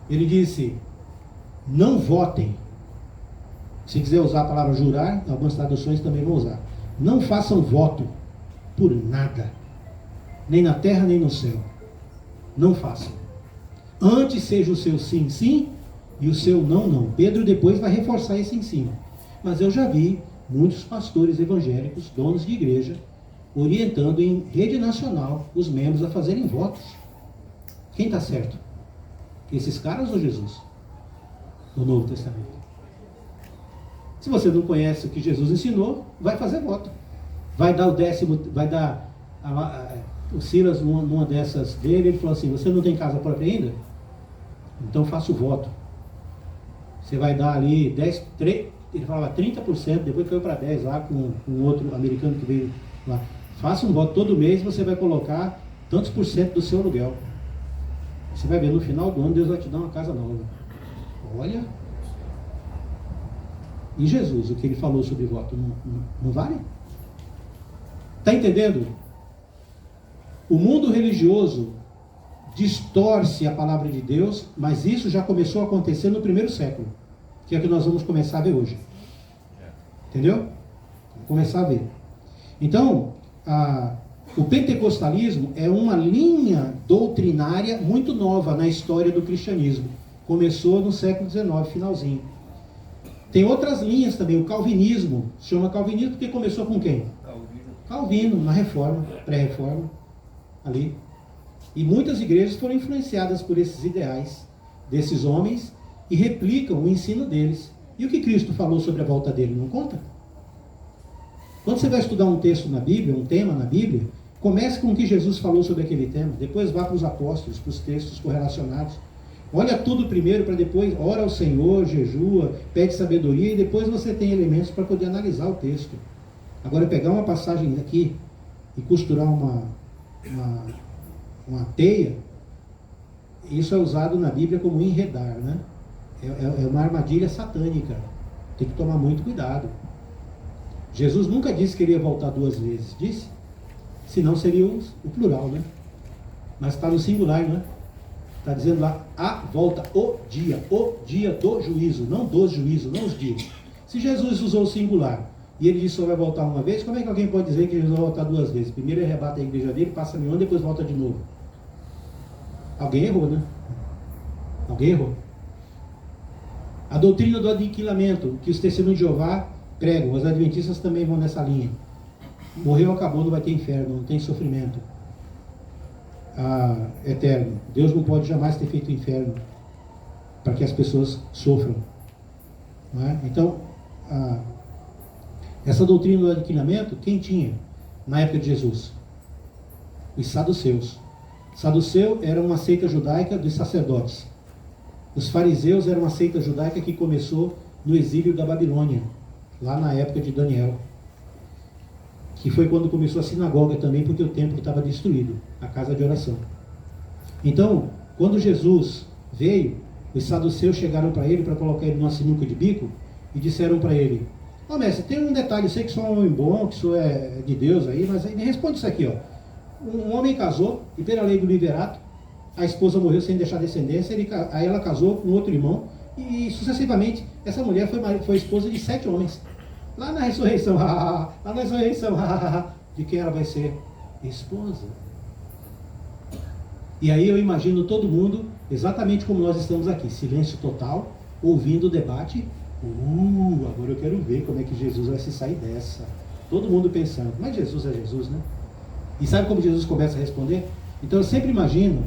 Ele disse, não votem. Se quiser usar a palavra jurar, algumas traduções também vão usar. Não façam voto por nada, nem na terra, nem no céu. Não façam. Antes seja o seu sim, sim, e o seu não, não. Pedro depois vai reforçar esse ensino. Mas eu já vi muitos pastores evangélicos, donos de igreja, orientando em rede nacional os membros a fazerem votos. Quem está certo? Esses caras ou Jesus? No Novo Testamento. Se você não conhece o que Jesus ensinou, vai fazer voto. Vai dar o 10º, vai dar... O Silas, numa dessas dele, ele falou assim, você não tem casa própria ainda? Então faça o voto. Você vai dar ali ele falava 30%, depois caiu para 10% lá com outro americano que veio Lá. Faça um voto todo mês, você vai colocar tantos por cento do seu aluguel. Você vai ver, no final do ano, Deus vai te dar uma casa nova. Olha. E Jesus, o que ele falou sobre voto, não vale? Está entendendo? O mundo religioso distorce a palavra de Deus, mas isso já começou a acontecer no primeiro século, que é o que nós vamos começar a ver hoje. Entendeu? Vamos começar a ver. Então, o pentecostalismo é uma linha doutrinária muito nova na história do cristianismo. Começou no século XIX, finalzinho. Tem outras linhas também. O calvinismo, se chama calvinismo porque começou com quem? Calvino, na reforma, pré-reforma, ali. E muitas igrejas foram influenciadas por esses ideais desses homens e replicam o ensino deles. E o que Cristo falou sobre a volta dele, não conta? Quando você vai estudar um texto na Bíblia, um tema na Bíblia, comece com o que Jesus falou sobre aquele tema, depois vá para os apóstolos, para os textos correlacionados. Olha tudo primeiro para depois, ora ao Senhor, jejua, pede sabedoria e depois você tem elementos para poder analisar o texto. Agora, pegar uma passagem aqui e costurar uma teia, isso é usado na Bíblia como enredar, né? É uma armadilha satânica. Tem que tomar muito cuidado. Jesus nunca disse que ele ia voltar 2 vezes. Disse? Senão seria o plural, né? Mas está no singular, né? Está dizendo lá, a volta, o dia do juízo, não dos juízos, não os dias. Se Jesus usou o singular e ele disse que só vai voltar uma vez, como é que alguém pode dizer que Jesus vai voltar 2 vezes? Primeiro ele arrebata a igreja dele, passa 1000 anos, depois volta de novo. Alguém errou, né? Alguém errou. A doutrina do aniquilamento, que os testemunhos de Jeová pregam, os adventistas também vão nessa linha. Morreu, acabou, não vai ter inferno, não tem sofrimento eterno. Deus não pode jamais ter feito inferno para que as pessoas sofram. Não é? Então, essa doutrina do aniquilamento, quem tinha na época de Jesus? Os saduceus. Saduceu era uma seita judaica dos sacerdotes. Os fariseus eram uma seita judaica que começou no exílio da Babilônia, lá na época de Daniel, que foi quando começou a sinagoga também, porque o templo estava destruído, a casa de oração. Então, quando Jesus veio, os saduceus chegaram para ele para colocar ele numa sinuca de bico e disseram para ele: ó, mestre, tem um detalhe, eu sei que sou um homem bom, que sou de Deus aí, mas me responde isso aqui, ó. Um homem casou, e pela lei do liverato, a esposa morreu sem deixar descendência, aí ela casou com outro irmão, e sucessivamente, essa mulher foi esposa de 7 homens. Lá na ressurreição, de quem ela vai ser? Esposa. E aí eu imagino todo mundo, exatamente como nós estamos aqui, silêncio total, ouvindo o debate. Agora eu quero ver como é que Jesus vai se sair dessa. Todo mundo pensando, mas Jesus é Jesus, né? E sabe como Jesus começa a responder? Então eu sempre imagino,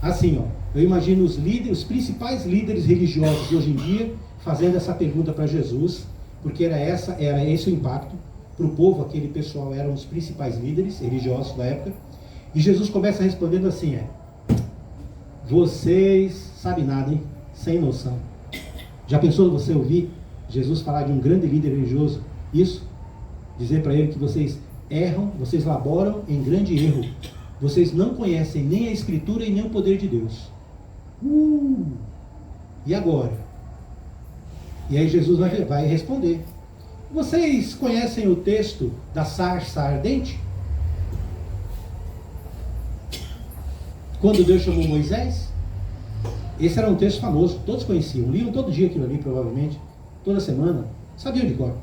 assim, ó, eu imagino os líderes, os principais líderes religiosos de hoje em dia, fazendo essa pergunta para Jesus, porque era esse o impacto. Para o povo, aquele pessoal eram os principais líderes religiosos da época. E Jesus começa respondendo assim, vocês sabem nada, hein? Sem noção. Já pensou você ouvir Jesus falar de um grande líder religioso? Isso? Dizer para ele que vocês erram, vocês laboram em grande erro. Vocês não conhecem nem a Escritura e nem o poder de Deus. E agora? E aí Jesus vai responder. Vocês conhecem o texto da sarça ardente? Quando Deus chamou Moisés? Esse era um texto famoso, todos conheciam, liam todo dia aquilo ali, provavelmente, toda semana, sabiam de cor.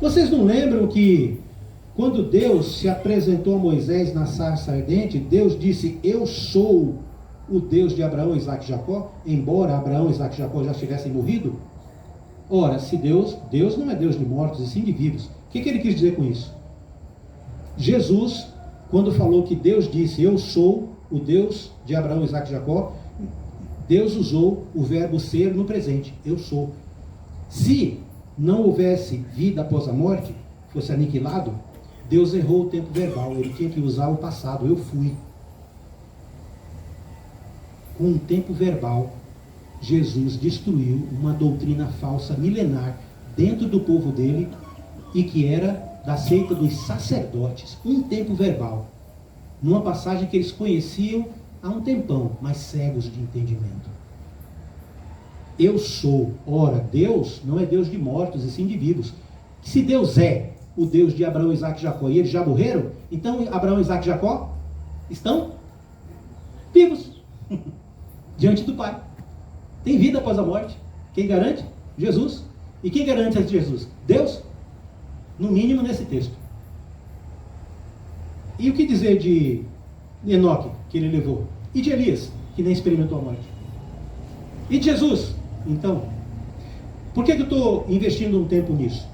Vocês não lembram que quando Deus se apresentou a Moisés na sarça ardente, Deus disse: eu sou o Deus de Abraão, Isaque e Jacó, embora Abraão, Isaque e Jacó já tivessem morrido? Ora, se Deus não é Deus de mortos e sim de vivos. O que ele quis dizer com isso? Jesus, quando falou que Deus disse: eu sou o Deus de Abraão, Isaque e Jacó, Deus usou o verbo ser no presente, eu sou. Se não houvesse vida após a morte, fosse aniquilado, Deus errou o tempo verbal, ele tinha que usar o passado, eu fui. Com o tempo verbal, Jesus destruiu uma doutrina falsa milenar dentro do povo dele e que era da seita dos sacerdotes, um tempo verbal, numa passagem que eles conheciam há um tempão, mas cegos de entendimento. Eu sou. Ora, Deus não é Deus de mortos e sim de vivos. Se Deus é o Deus de Abraão, Isaac e Jacó, e eles já morreram, então Abraão, Isaac e Jacó estão vivos diante do Pai. Tem vida após a morte. Quem garante? Jesus. E quem garante a Jesus? Deus. No mínimo nesse texto. E o que dizer de Enoque, que ele levou? E de Elias, que nem experimentou a morte? E de Jesus? Então, por que eu estou investindo um tempo nisso?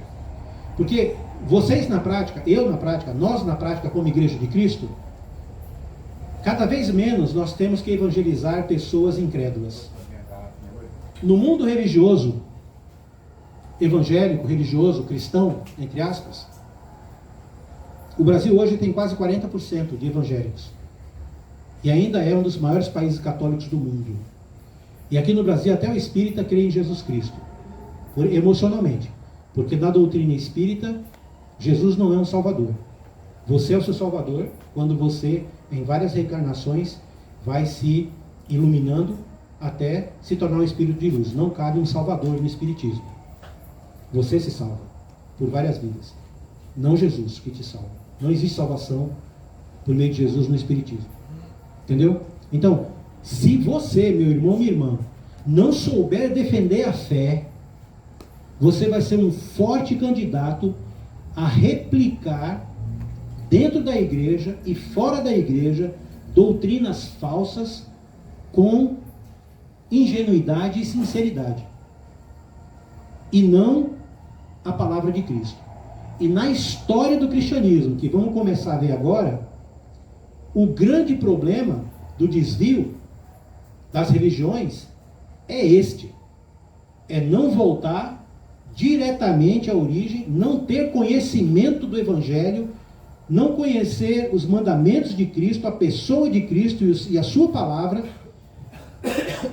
Porque vocês na prática, eu na prática, nós na prática como Igreja de Cristo, cada vez menos nós temos que evangelizar pessoas incrédulas. No mundo religioso, evangélico, religioso, cristão, entre aspas, o Brasil hoje tem quase 40% de evangélicos. E ainda é um dos maiores países católicos do mundo. E aqui no Brasil até o espírita crê em Jesus Cristo, emocionalmente. Porque na doutrina espírita, Jesus não é um salvador. Você é o seu salvador quando você, em várias reencarnações, vai se iluminando até se tornar um espírito de luz. Não cabe um salvador no espiritismo. Você se salva por várias vidas. Não Jesus que te salva. Não existe salvação por meio de Jesus no espiritismo. Entendeu? Então, se você, meu irmão, minha irmã, não souber defender a fé, você vai ser um forte candidato a replicar dentro da igreja e fora da igreja doutrinas falsas com ingenuidade e sinceridade. E não a palavra de Cristo. E na história do cristianismo, que vamos começar a ver agora, o grande problema do desvio das religiões é este: é não voltar diretamente à origem, não ter conhecimento do Evangelho, não conhecer os mandamentos de Cristo, a pessoa de Cristo e a sua palavra.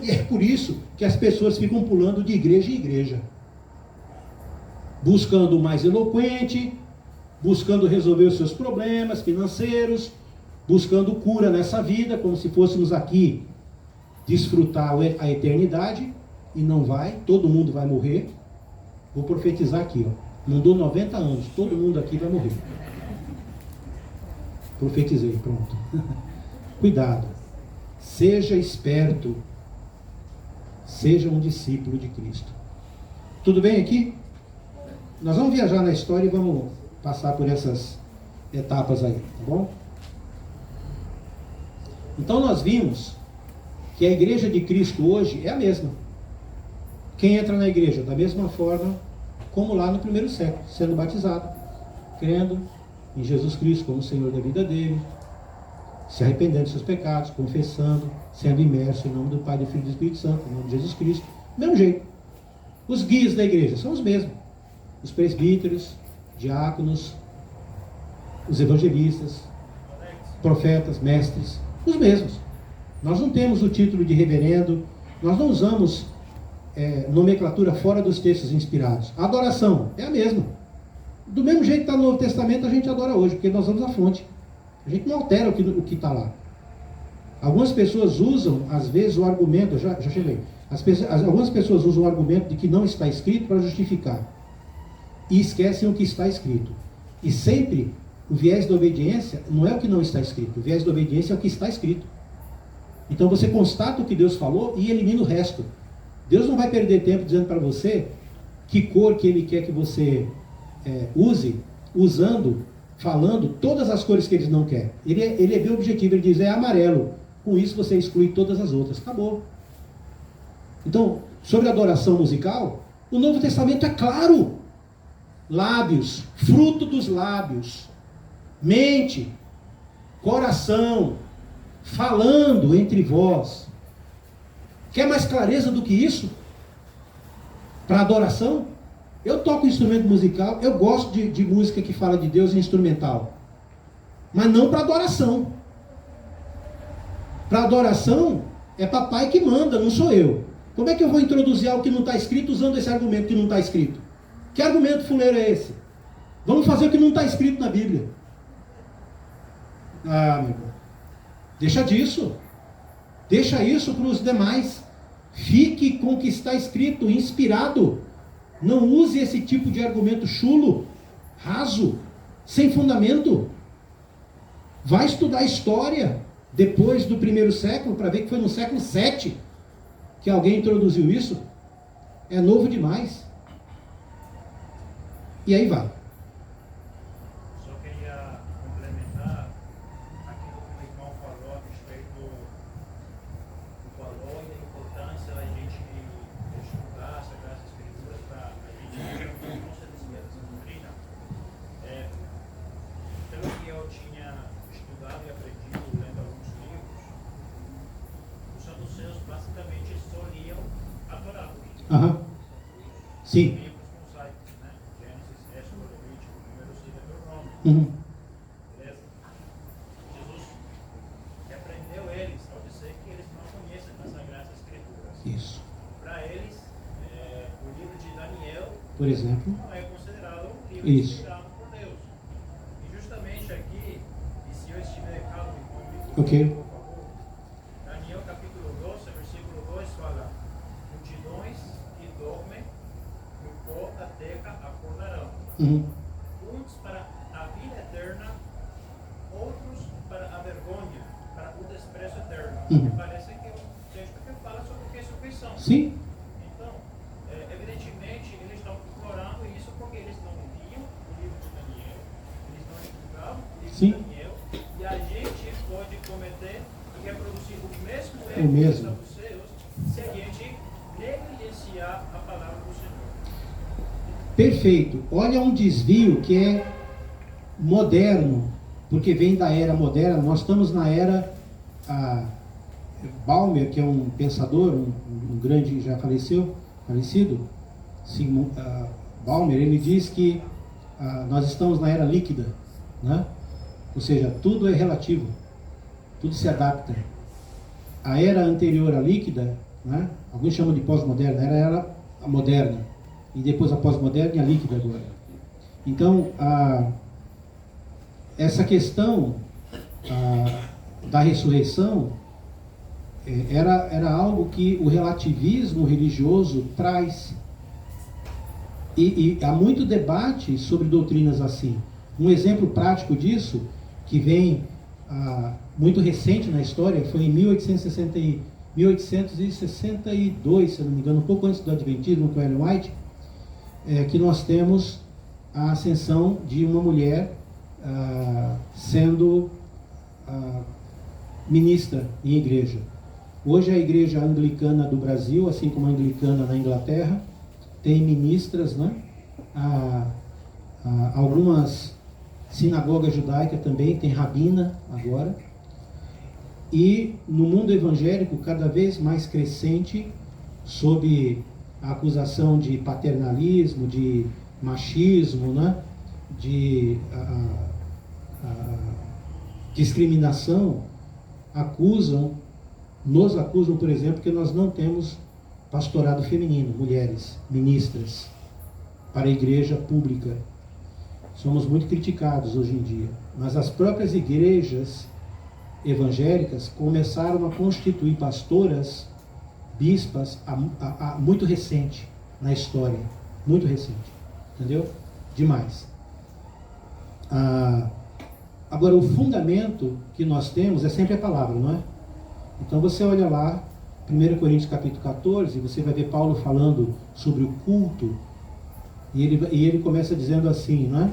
E é por isso que as pessoas ficam pulando de igreja em igreja, buscando o mais eloquente, buscando resolver os seus problemas financeiros, buscando cura nessa vida, como se fôssemos aqui desfrutar a eternidade, e não vai, todo mundo vai morrer. Vou profetizar aqui, ó. Não dou 90 anos, todo mundo aqui vai morrer. Profetizei, pronto. Cuidado, seja esperto, seja um discípulo de Cristo. Tudo bem aqui? Nós vamos viajar na história e vamos passar por essas etapas aí, tá bom? Então nós vimos que a igreja de Cristo hoje é a mesma. Quem entra na igreja da mesma forma como lá no primeiro século, sendo batizado, crendo em Jesus Cristo como Senhor da vida dele, se arrependendo dos seus pecados, confessando, sendo imerso em nome do Pai, do Filho e do Espírito Santo, em nome de Jesus Cristo. Mesmo jeito. Os guias da igreja são os mesmos. Os presbíteros, diáconos, os evangelistas, profetas, mestres, os mesmos. Nós não temos o título de reverendo, nós não usamos nomenclatura fora dos textos inspirados. A adoração é a mesma. Do mesmo jeito que está no Novo Testamento, a gente adora hoje, porque nós vamos à fonte. A gente não altera o que está lá. Algumas pessoas usam, às vezes, o argumento, já cheguei. Algumas pessoas usam o argumento de que não está escrito para justificar. E esquecem o que está escrito. E sempre o viés da obediência não é o que não está escrito. O viés da obediência é o que está escrito. Então você constata o que Deus falou e elimina o resto. Deus não vai perder tempo dizendo para você que cor que Ele quer que você use, falando todas as cores que Ele não quer. Ele é bem objetivo, Ele diz, é amarelo. Com isso você exclui todas as outras. Acabou. Então, sobre adoração musical, o Novo Testamento é claro. Lábios, fruto dos lábios, mente, coração, falando entre vós. Quer mais clareza do que isso? Para adoração? Eu toco instrumento musical, eu gosto de música que fala de Deus instrumental, mas não para adoração. Para adoração é papai que manda, não sou eu. Como é que eu vou introduzir algo que não está escrito usando esse argumento que não está escrito? Que argumento fuleiro é esse? Vamos fazer o que não está escrito na Bíblia. Ah, meu irmão. Deixa disso. Deixa isso para os demais. Fique com o que está escrito, inspirado. Não use esse tipo de argumento chulo, raso, sem fundamento. Vai estudar história depois do primeiro século para ver que foi no século VII que alguém introduziu isso. É novo demais. E aí vai. Só queria complementar aquilo que o irmão falou a respeito do valor e da importância da gente estudar as Sagradas Escrituras para a gente não ser desviado dessa doutrina. Pelo que eu tinha estudado e aprendido lendo alguns livros, os saduceus basicamente só liam a Torá. Aham. Sim. Livros mosaicos, né? Gênesis, Êxodo, Levítico, Números e Deuteronômio. Uhum. Beleza? Jesus repreendeu eles ao dizer que eles não conhecem as Sagradas Escrituras. Isso. Para eles, o livro de Daniel Por exemplo. não é considerado um livro Isso. inspirado por Deus. E justamente aqui, e se eu estiver errado, me corrija, Ok. por favor. Daniel capítulo 12, versículo 2 fala: multidões que dormem no pó da terra acordarão. Uhum. Uns para a vida eterna, outros para a vergonha, para o desprezo eterno. Uhum. Me parece que é um texto que fala sobre ressurreição. Sim. Então, evidentemente, eles estão implorando isso porque eles não liam o livro de Daniel, eles não estudavam o livro Sim. de Daniel, e a gente pode cometer e reproduzir o mesmo O erro mesmo. dos saduceus se a gente negligenciar a palavra do Senhor. Perfeito. Olha um desvio que é moderno, porque vem da era moderna. Nós estamos na era Balmer, que é um pensador, um grande, já falecido, Balmer, ele diz que nós estamos na era líquida, né? Ou seja, tudo é relativo, tudo se adapta. A era anterior à líquida, né? Alguns chamam de pós-moderna, era a moderna, e depois a pós-moderna e a líquida agora. Então, essa questão da ressurreição era algo que o relativismo religioso traz. E há muito debate sobre doutrinas assim. Um exemplo prático disso, que vem muito recente na história, foi em 1862, se não me engano, um pouco antes do Adventismo, com Ellen White, que nós temos a ascensão de uma mulher sendo ministra em igreja. Hoje a igreja anglicana do Brasil, assim como a anglicana na Inglaterra, tem ministras, né? Algumas sinagogas judaicas também tem rabina agora. E no mundo evangélico, cada vez mais crescente, sob a acusação de paternalismo, de machismo, né? De discriminação, nos acusam, por exemplo, que nós não temos pastorado feminino, mulheres, ministras, para a igreja pública. Somos muito criticados hoje em dia. Mas as próprias igrejas evangélicas começaram a constituir pastoras, bispas, muito recente na história. Muito recente. Entendeu? Demais. Agora, o fundamento que nós temos é sempre a palavra, não é? Então você olha lá, 1 Coríntios capítulo 14, você vai ver Paulo falando sobre o culto, e ele começa dizendo assim, não é?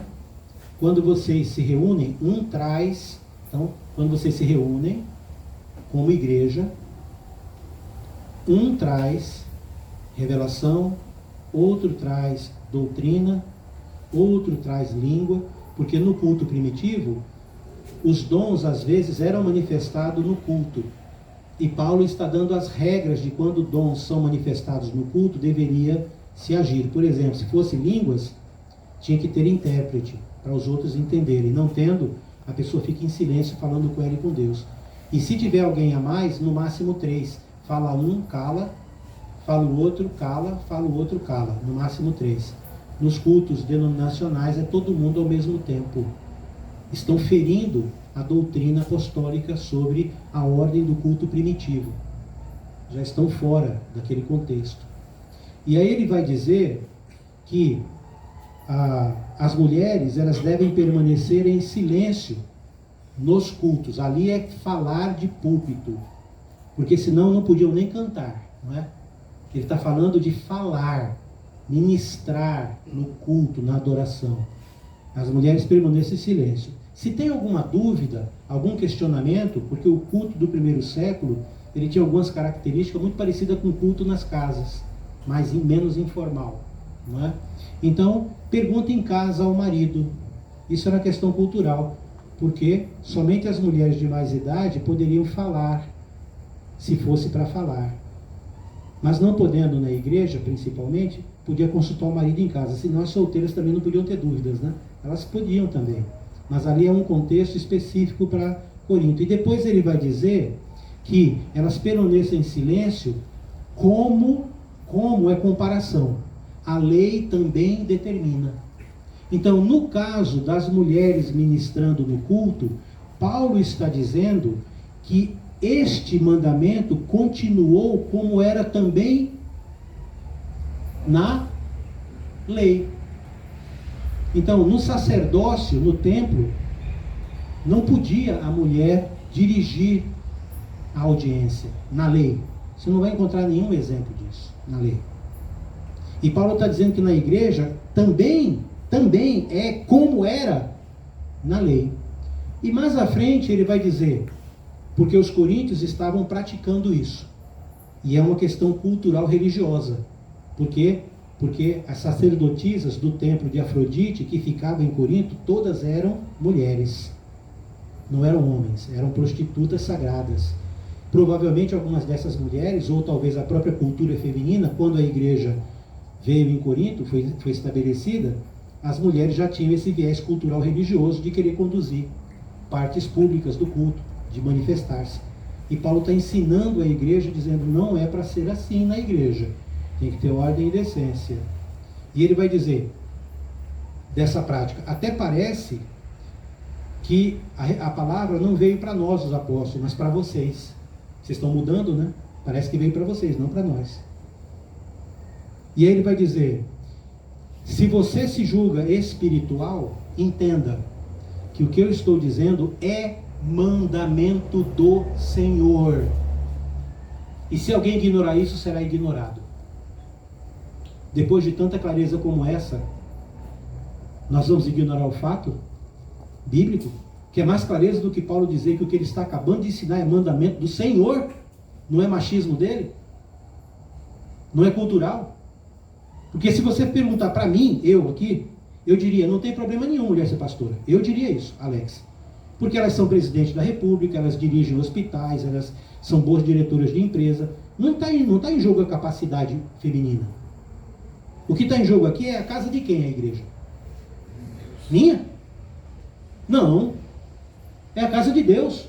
Quando vocês se reúnem, então, quando vocês se reúnem como igreja, um traz revelação, outro traz doutrina, outro traz língua, porque no culto primitivo, os dons às vezes eram manifestados no culto. E Paulo está dando as regras de quando dons são manifestados no culto, deveria se agir. Por exemplo, se fosse línguas, tinha que ter intérprete, para os outros entenderem. Não tendo, a pessoa fica em silêncio, falando com ele e com Deus. E se tiver alguém a mais, no máximo 3. Fala um, cala. Fala o outro, cala. Fala o outro, cala. No máximo 3. nos cultos denominacionais é todo mundo ao mesmo tempo. Estão ferindo a doutrina apostólica sobre a ordem do culto primitivo. Já estão fora daquele contexto. E aí ele vai dizer que as mulheres, elas devem permanecer em silêncio nos cultos. Ali é falar de púlpito, porque senão não podiam nem cantar, não é? Ele está falando de falar, ministrar no culto, na adoração. As mulheres permanecem em silêncio. Se tem alguma dúvida, algum questionamento, porque o culto do primeiro século, ele tinha algumas características muito parecidas com o culto nas casas, mas menos informal, não é? Então, pergunta em casa ao marido. Isso era questão cultural, porque somente as mulheres de mais idade poderiam falar, se fosse para falar. Mas não podendo na igreja, principalmente, podia consultar o marido em casa. Senão as solteiras também não podiam ter dúvidas, né? Elas podiam também. Mas ali é um contexto específico para Corinto. E depois ele vai dizer que elas permanecem em silêncio como é comparação. A lei também determina. Então, no caso das mulheres ministrando no culto, Paulo está dizendo que este mandamento continuou como era também na lei. Então, no sacerdócio, no templo, não podia a mulher dirigir a audiência, na lei. Você não vai encontrar nenhum exemplo disso, na lei. E Paulo está dizendo que na igreja também é como era na lei. E mais à frente ele vai dizer, porque os coríntios estavam praticando isso. E é uma questão cultural religiosa. Por quê? Porque as sacerdotisas do templo de Afrodite, que ficavam em Corinto, todas eram mulheres. Não eram homens, eram prostitutas sagradas. Provavelmente algumas dessas mulheres, ou talvez a própria cultura feminina, quando a igreja veio em Corinto, foi estabelecida, as mulheres já tinham esse viés cultural religioso de querer conduzir partes públicas do culto, de manifestar-se. E Paulo está ensinando a igreja, dizendo, não é para ser assim na igreja. Tem que ter ordem e decência. E ele vai dizer, dessa prática, até parece que a palavra não veio para nós, os apóstolos, mas para vocês. Vocês estão mudando, né? Parece que veio para vocês, não para nós. E aí ele vai dizer, se você se julga espiritual, entenda que o que eu estou dizendo é mandamento do Senhor. E se alguém ignorar isso, será ignorado. Depois de tanta clareza como essa, nós vamos ignorar o fato bíblico, que é mais clareza do que Paulo dizer que o que ele está acabando de ensinar é mandamento do Senhor, não é machismo dele, não é cultural. Porque se você perguntar para mim, eu aqui, eu diria, não tem problema nenhum mulher ser pastora. Eu diria isso, Alex. Porque elas são presidentes da república, elas dirigem hospitais, elas são boas diretoras de empresa. Não está em jogo a capacidade feminina. O que está em jogo aqui é a casa de quem, a igreja? Minha? Não. É a casa de Deus.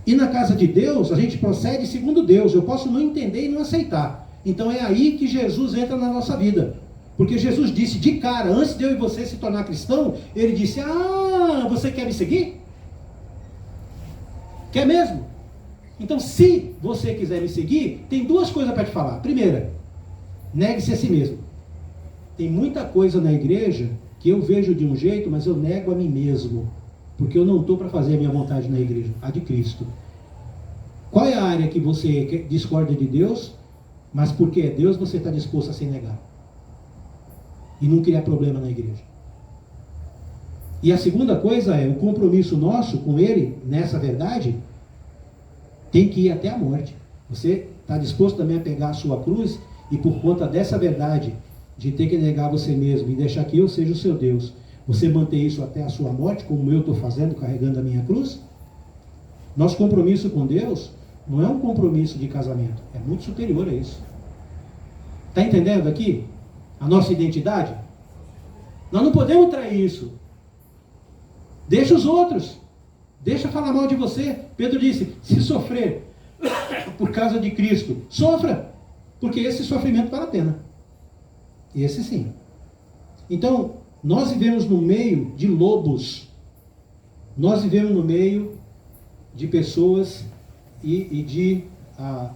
E na casa de Deus, a gente procede segundo Deus. Eu posso não entender e não aceitar. Então é aí que Jesus entra na nossa vida. Porque Jesus disse de cara, antes de eu e você se tornar cristão, ele disse, você quer me seguir? Quer mesmo? Então se você quiser me seguir, tem duas coisas para te falar. Primeira, negue-se a si mesmo. Tem muita coisa na igreja que eu vejo de um jeito, mas eu nego a mim mesmo. Porque eu não estou para fazer a minha vontade na igreja, a de Cristo. Qual é a área que você discorda de Deus, mas porque é Deus você está disposto a se negar? E não criar problema na igreja. E a segunda coisa é, o compromisso nosso com Ele, nessa verdade, tem que ir até a morte. Você está disposto também a pegar a sua cruz e por conta dessa verdade, de ter que negar você mesmo e deixar que eu seja o seu Deus, você manter isso até a sua morte, como eu estou fazendo, carregando a minha cruz? Nosso compromisso com Deus não é um compromisso de casamento, é muito superior a isso. Está entendendo aqui? A nossa identidade? Nós não podemos trair isso. Deixa os outros. Deixa falar mal de você. Pedro disse, se sofrer por causa de Cristo, sofra, porque esse sofrimento vale a pena. Esse sim. Então, nós vivemos no meio de lobos. Nós vivemos no meio de pessoas e de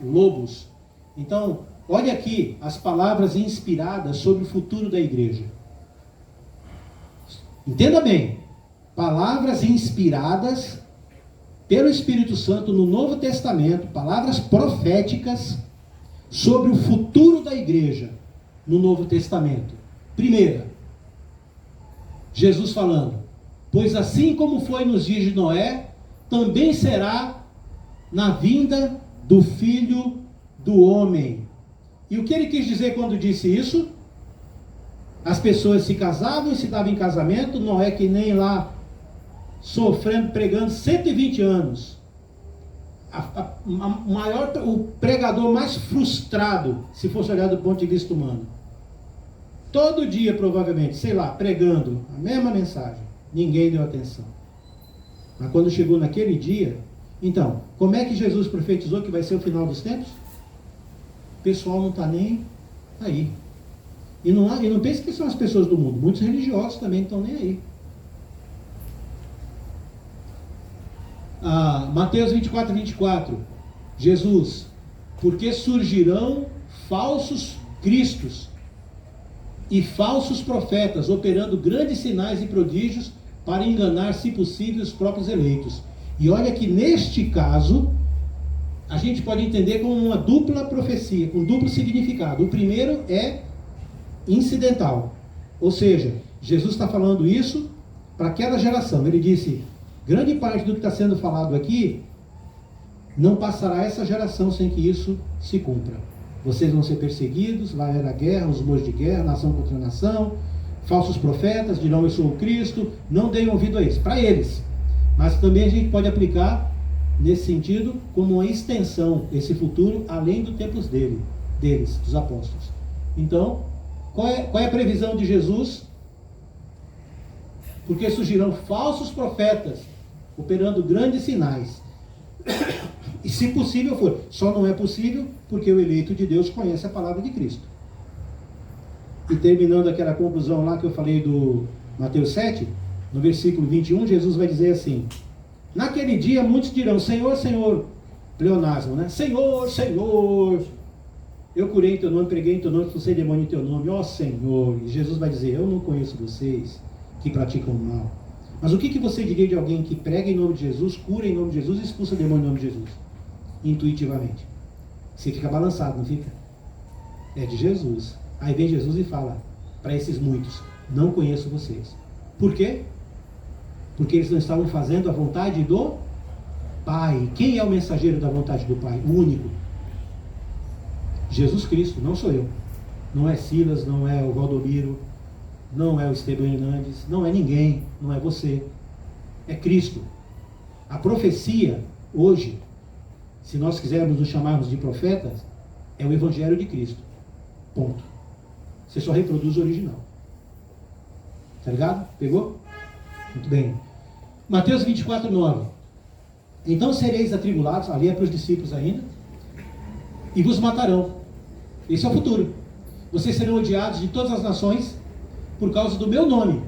lobos. Então, olha aqui as palavras inspiradas sobre o futuro da igreja. Entenda bem. Palavras inspiradas pelo Espírito Santo no Novo Testamento, palavras proféticas sobre o futuro da igreja no Novo Testamento. Primeira, Jesus falando: pois assim como foi nos dias de Noé, também será na vinda do Filho do Homem. E o que ele quis dizer quando disse isso? As pessoas se casavam e se davam em casamento, Noé que nem lá sofrendo, pregando 120 anos. O pregador mais frustrado, se fosse olhar do ponto de vista humano. Todo dia, provavelmente, sei lá, pregando a mesma mensagem. Ninguém deu atenção. Mas quando chegou naquele dia, então, como é que Jesus profetizou que vai ser o final dos tempos? O pessoal não está nem aí. E não pense que são as pessoas do mundo. Muitos religiosos também não estão nem aí. Mateus 24, 24. Jesus: porque surgirão falsos cristos e falsos profetas, operando grandes sinais e prodígios para enganar, se possível, os próprios eleitos. E olha que neste caso, a gente pode entender como uma dupla profecia, com duplo significado. O primeiro é incidental, ou seja, Jesus está falando isso para aquela geração. Ele disse: grande parte do que está sendo falado aqui, não passará essa geração sem que isso se cumpra. Vocês vão ser perseguidos, vai haver a guerra, os rumores de guerra, nação contra nação, falsos profetas dirão eu sou o Cristo, não deem ouvido a isso, para eles. Mas também a gente pode aplicar nesse sentido como uma extensão, esse futuro, além do tempos deles, dos apóstolos. Então, qual é a previsão de Jesus? Porque surgirão falsos profetas, operando grandes sinais. E se possível for, só não é possível porque o eleito de Deus conhece a palavra de Cristo. E terminando aquela conclusão lá que eu falei do Mateus 7, no versículo 21, Jesus vai dizer assim: naquele dia muitos dirão: Senhor, Senhor, pleonasmo, né? Senhor, Senhor, eu curei em teu nome, preguei em teu nome, expulsei demônio em teu nome, ó Senhor. E Jesus vai dizer: eu não conheço vocês que praticam o mal. Mas o que você diria de alguém que prega em nome de Jesus, cura em nome de Jesus e expulsa demônio em nome de Jesus? Intuitivamente. Você fica balançado, não fica? É de Jesus. Aí vem Jesus e fala para esses muitos: não conheço vocês. Por quê? Porque eles não estavam fazendo a vontade do Pai. Quem é o mensageiro da vontade do Pai? O único. Jesus Cristo, não sou eu. Não é Silas, não é o Valdomiro, não é o Esteban Hernandes, não é ninguém, não é você. É Cristo. A profecia, hoje, se nós quisermos nos chamarmos de profetas, é o Evangelho de Cristo. Ponto. Você só reproduz o original. Tá ligado? Pegou? Muito bem. Mateus 24, 9. Então sereis atribulados, ali é para os discípulos ainda, e vos matarão. Esse é o futuro. Vocês serão odiados de todas as nações por causa do meu nome.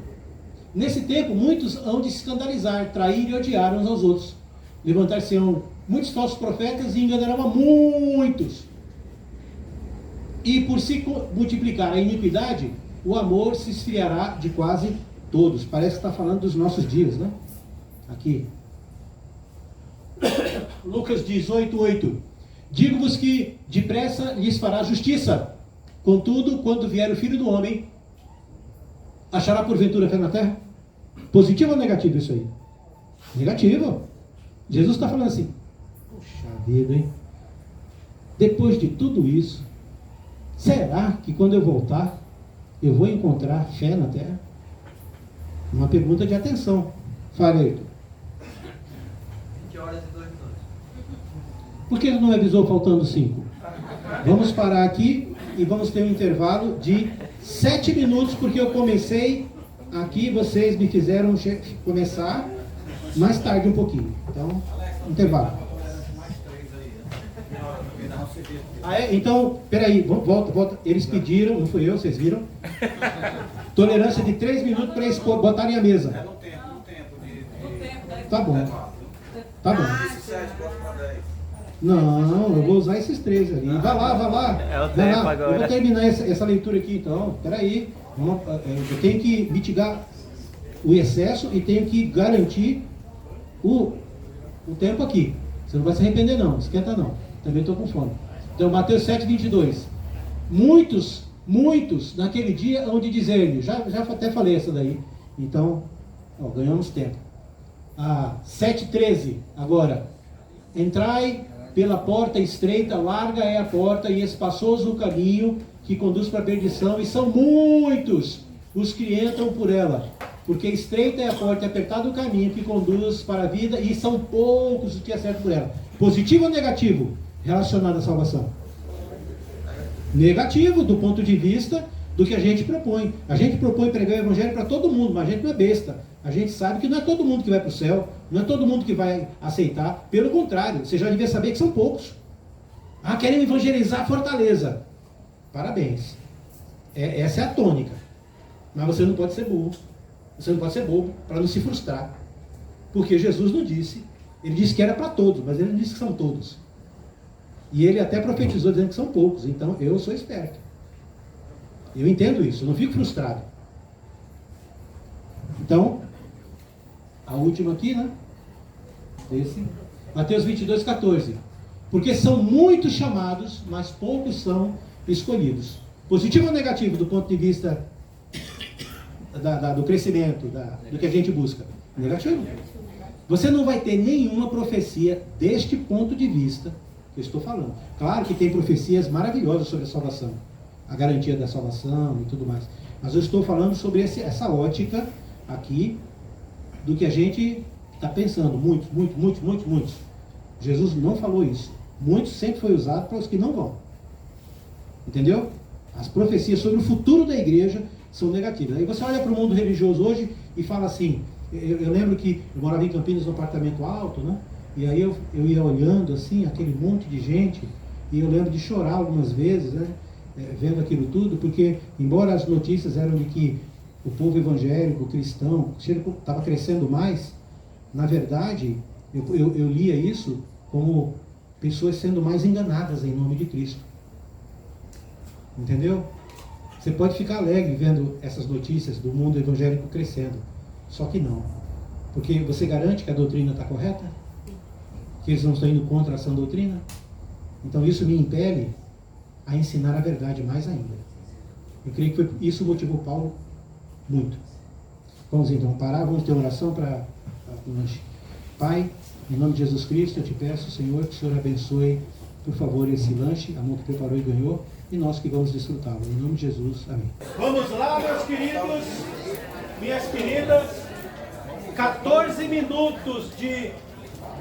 Nesse tempo, muitos hão de se escandalizar, trair e odiar uns aos outros. Levantar-se-ão muitos falsos profetas e enganarão a muitos. E por se multiplicar a iniquidade, o amor se esfriará de quase todos. Parece que está falando dos nossos dias, né? Aqui. Lucas 18, 8. Digo-vos que depressa lhes fará justiça. Contudo, quando vier o Filho do Homem, achará porventura fé na terra? Positivo ou negativo isso aí? Negativo. Jesus está falando assim: puxa vida, hein? Depois de tudo isso, será que quando eu voltar, eu vou encontrar fé na terra? Uma pergunta de atenção. Fale aí. 20 horas e 2 minutos. Por que ele não avisou faltando 5? Vamos parar aqui e vamos ter um intervalo de 7 minutos, porque eu comecei aqui, vocês me fizeram começar mais tarde um pouquinho. Então, intervalo. Então, peraí, volta. Eles pediram, não fui eu, vocês viram? Tolerância de 3 minutos para eles botarem a mesa. No tempo. Tá bom. Tá bom. Esse 7, próximo a 10. Não, eu vou usar esses 3 ali. Vai lá. É o Vai tempo lá. agora. Eu vou terminar essa leitura aqui então. Peraí. Eu tenho que mitigar o excesso e tenho que garantir o tempo aqui. Você não vai se arrepender não, esquenta não. Também estou com fome. Então, Mateus 7, 22. Muitos naquele dia hão de dizer-lhe, já até falei essa daí. Então, ganhamos tempo. 7:13 agora. Entrai pela porta estreita, larga é a porta e espaçoso o caminho que conduz para a perdição, e são muitos os que entram por ela. Porque estreita é a porta e apertado o caminho que conduz para a vida, e são poucos os que acertam por ela. Positivo ou negativo relacionado à salvação? Negativo, do ponto de vista do que a gente propõe. A gente propõe pregar o evangelho para todo mundo, mas a gente não é besta. A gente sabe que não é todo mundo que vai para o céu, não é todo mundo que vai aceitar. Pelo contrário, você já devia saber que são poucos. Querem evangelizar Fortaleza. Parabéns. Essa é a tônica. Mas você não pode ser burro. Você não pode ser bobo para não se frustrar. Porque Jesus não disse. Ele disse que era para todos, mas ele não disse que são todos. E ele até profetizou dizendo que são poucos. Então eu sou esperto. Eu entendo isso, eu não fico frustrado. Então, a última aqui, né? Mateus 22, 14. Porque são muitos chamados, mas poucos são escolhidos. Positivo ou negativo do ponto de vista do crescimento, do que a gente busca? Negativo. Você não vai ter nenhuma profecia deste ponto de vista que eu estou falando. Claro que tem profecias maravilhosas sobre a salvação, a garantia da salvação e tudo mais. Mas eu estou falando sobre essa ótica aqui do que a gente está pensando. Muitos. Jesus não falou isso. Muitos sempre foi usado para os que não vão. Entendeu? As profecias sobre o futuro da igreja são negativas. Aí você olha para o mundo religioso hoje e fala assim, eu lembro que eu morava em Campinas num apartamento alto, né? E aí eu ia olhando assim, aquele monte de gente, e eu lembro de chorar algumas vezes, né? Vendo aquilo tudo, porque embora as notícias eram de que o povo evangélico, cristão, estava crescendo mais, na verdade, eu lia isso como pessoas sendo mais enganadas em nome de Cristo. Entendeu? Você pode ficar alegre vendo essas notícias do mundo evangélico crescendo, só que não. Porque você garante que a doutrina está correta? Que eles não estão indo contra a sã doutrina? Então isso me impele a ensinar a verdade mais ainda. Eu creio que isso motivou Paulo muito. Vamos então parar, vamos ter oração para o lanche. Pai, em nome de Jesus Cristo, eu te peço, Senhor, que o Senhor abençoe, por favor, esse lanche, a mão que preparou e ganhou, e nós que vamos desfrutá-lo. Em nome de Jesus, amém. Vamos lá, meus queridos, minhas queridas, 14 minutos de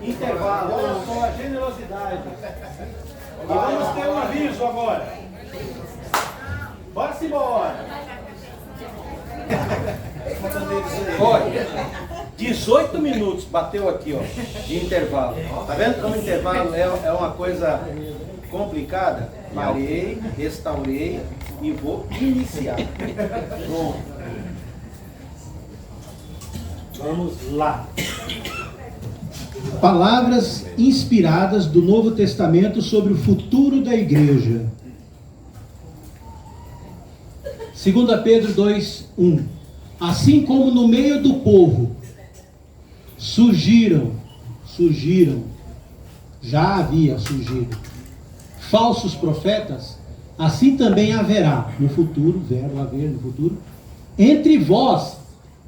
intervalo, olha só a generosidade. E vamos ter um aviso agora. Bora-se embora. Olha, 18 minutos bateu aqui, ó, de intervalo. Tá vendo como intervalo é uma coisa complicada? Parei, restaurei e vou iniciar. Pronto. Vamos lá. Palavras inspiradas do Novo Testamento sobre o futuro da igreja. 2 Pedro 2:1. Assim como no meio do povo surgiram, já havia surgido falsos profetas, assim também haverá no futuro, verbo haver no futuro, entre vós,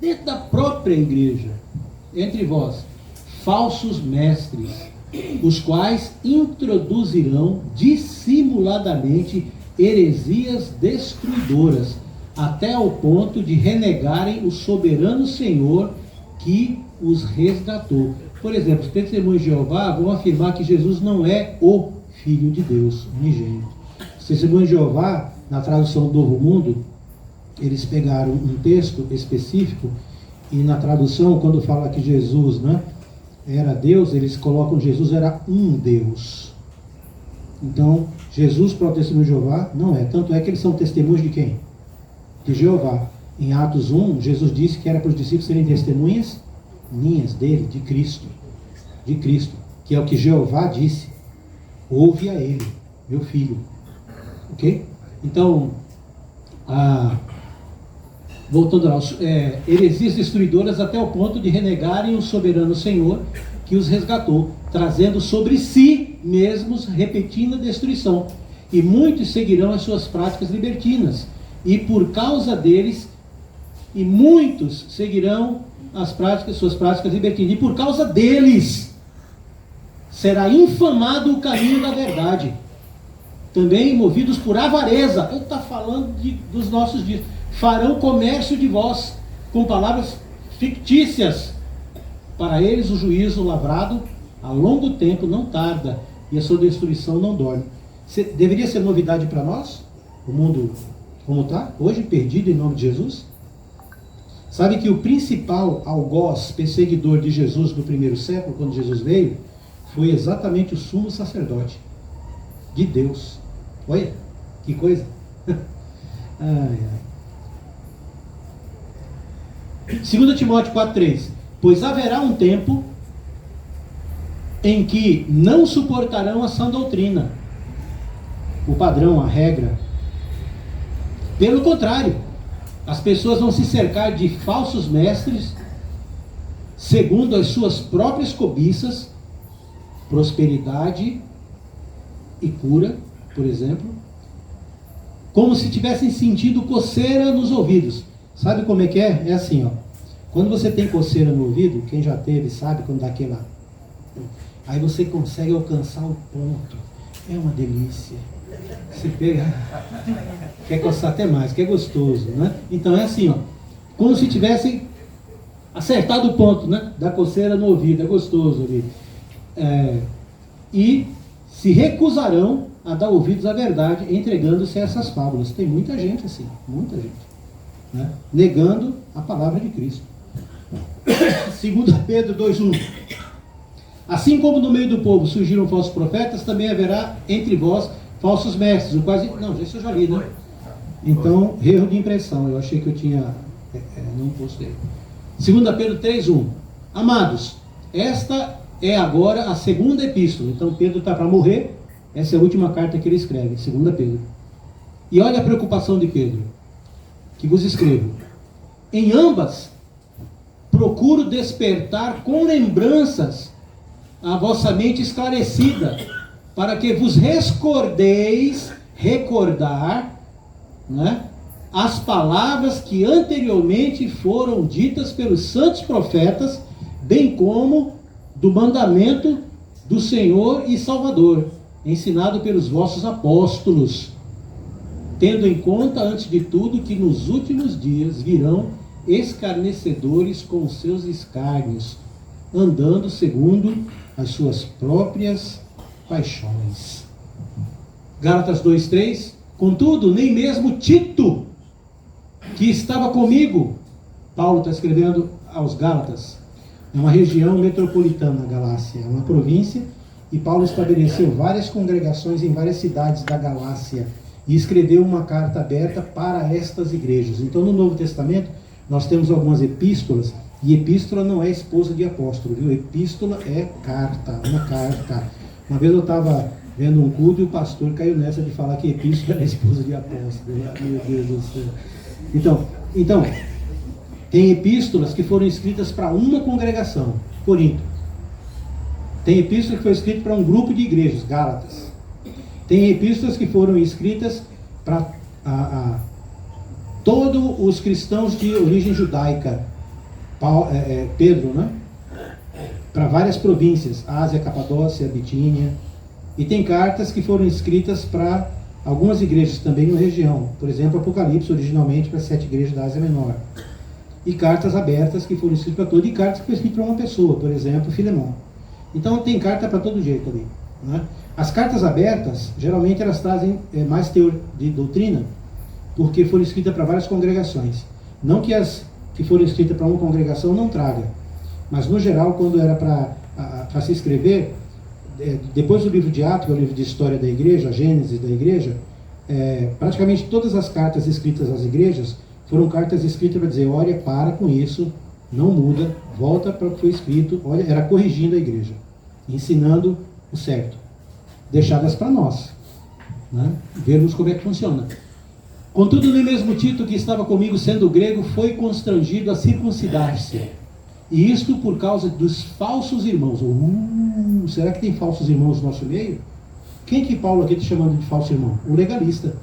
dentro da própria igreja, entre vós, falsos mestres, os quais introduzirão dissimuladamente heresias destruidoras, até ao ponto de renegarem o soberano Senhor que os resgatou. Por exemplo, os testemunhos de Jeová vão afirmar que Jesus não é o Filho de Deus, unigênito. Os testemunhos de Jeová, na tradução do Novo Mundo, eles pegaram um texto específico e na tradução, quando fala que Jesus, né, era Deus, eles colocam Jesus era um Deus. Então, Jesus para o testemunho de Jeová não é. Tanto é que eles são testemunhos de quem? De Jeová. Em Atos 1, Jesus disse que era para os discípulos serem testemunhas minhas, dele, de Cristo. De Cristo. Que é o que Jeová disse. Ouve a ele, meu filho. Ok? Então, voltando lá, heresias destruidoras até o ponto de renegarem o soberano Senhor que os resgatou, trazendo sobre si mesmos repetida destruição. E muitos seguirão as suas práticas libertinas. E por causa deles, e muitos seguirão suas práticas libertinas. E por causa deles, será infamado o caminho da verdade. Também movidos por avareza. Ele está falando dos nossos dias. Farão comércio de vós, com palavras fictícias. Para eles o juízo lavrado a longo tempo não tarda, e a sua destruição não dorme. Deveria ser novidade para nós? O mundo como está? Hoje perdido em nome de Jesus? Sabe que o principal algoz, perseguidor de Jesus no primeiro século, quando Jesus veio, foi exatamente o sumo sacerdote de Deus. Olha, que coisa. Ai, ai. 2 Timóteo 4,3. Pois haverá um tempo em que não suportarão a sã doutrina, o padrão, a regra. Pelo contrário, as pessoas vão se cercar de falsos mestres, segundo as suas próprias cobiças, prosperidade e cura, por exemplo, como se tivessem sentido coceira nos ouvidos. Sabe como é que é? É assim, ó. Quando você tem coceira no ouvido, quem já teve sabe quando dá aquela... Aí você consegue alcançar o ponto. É uma delícia. Você pega... Quer coçar até mais, que é gostoso, né? Então é assim, ó. Como se tivessem acertado o ponto, né? Da coceira no ouvido. É gostoso ali. E se recusarão a dar ouvidos à verdade, entregando-se a essas fábulas. Tem muita gente assim, muita gente, né? Negando a palavra de Cristo. 2 Pedro 2,1. Assim como no meio do povo surgiram falsos profetas, também haverá entre vós falsos mestres. O quase... Não, isso eu já li, né? Então, erro de impressão. Eu achei que eu tinha... não postei. 2 Pedro 3,1. Amados, esta é agora a segunda epístola. Então Pedro está para morrer. Essa é a última carta que ele escreve, 2 Pedro. E olha a preocupação de Pedro, que vos escrevo. Em ambas, procuro despertar com lembranças a vossa mente esclarecida, para que vos recordar, né, as palavras que anteriormente foram ditas pelos santos profetas, bem como do mandamento do Senhor e Salvador, ensinado pelos vossos apóstolos, tendo em conta, antes de tudo, que nos últimos dias virão escarnecedores com seus escárnios, andando segundo as suas próprias paixões. Gálatas 2,3. Contudo, nem mesmo Tito, que estava comigo, Paulo está escrevendo aos Gálatas, é uma região metropolitana, a Galácia, é uma província, e Paulo estabeleceu várias congregações em várias cidades da Galácia, e escreveu uma carta aberta para estas igrejas. Então, no Novo Testamento, nós temos algumas epístolas, e epístola não é esposa de apóstolo, viu? Epístola é carta, uma carta. Uma vez eu estava vendo um culto e o pastor caiu nessa de falar que epístola é esposa de apóstolo. Meu Deus do céu. Então, tem epístolas que foram escritas para uma congregação, Corinto. Tem epístolas que foram escritas para um grupo de igrejas, Gálatas. Tem epístolas que foram escritas para todos os cristãos de origem judaica, Pedro, né? Para várias províncias, Ásia, Capadócia, Bitínia. E tem cartas que foram escritas para algumas igrejas também na região. Por exemplo, Apocalipse, originalmente para 7 igrejas da Ásia Menor. E cartas abertas que foram escritas para todos, e cartas que foram escritas para uma pessoa, por exemplo, Filemão. Então tem carta para todo jeito ali, né? As cartas abertas, geralmente elas trazem mais teor de doutrina, porque foram escritas para várias congregações. Não que as que foram escritas para uma congregação não traga, mas no geral, quando era para se escrever, depois do livro de Atos, que é o livro de história da igreja, a Gênesis da igreja, praticamente todas as cartas escritas às igrejas foram cartas escritas para dizer, olha, para com isso, não muda, volta para o que foi escrito, olha, era corrigindo a igreja, ensinando o certo, deixadas para nós, né? Vermos como é que funciona. Contudo, no mesmo Tito, que estava comigo sendo grego, foi constrangido a circuncidar-se, e isto por causa dos falsos irmãos. Será que tem falsos irmãos no nosso meio? Quem que Paulo aqui está chamando de falso irmão? O legalista.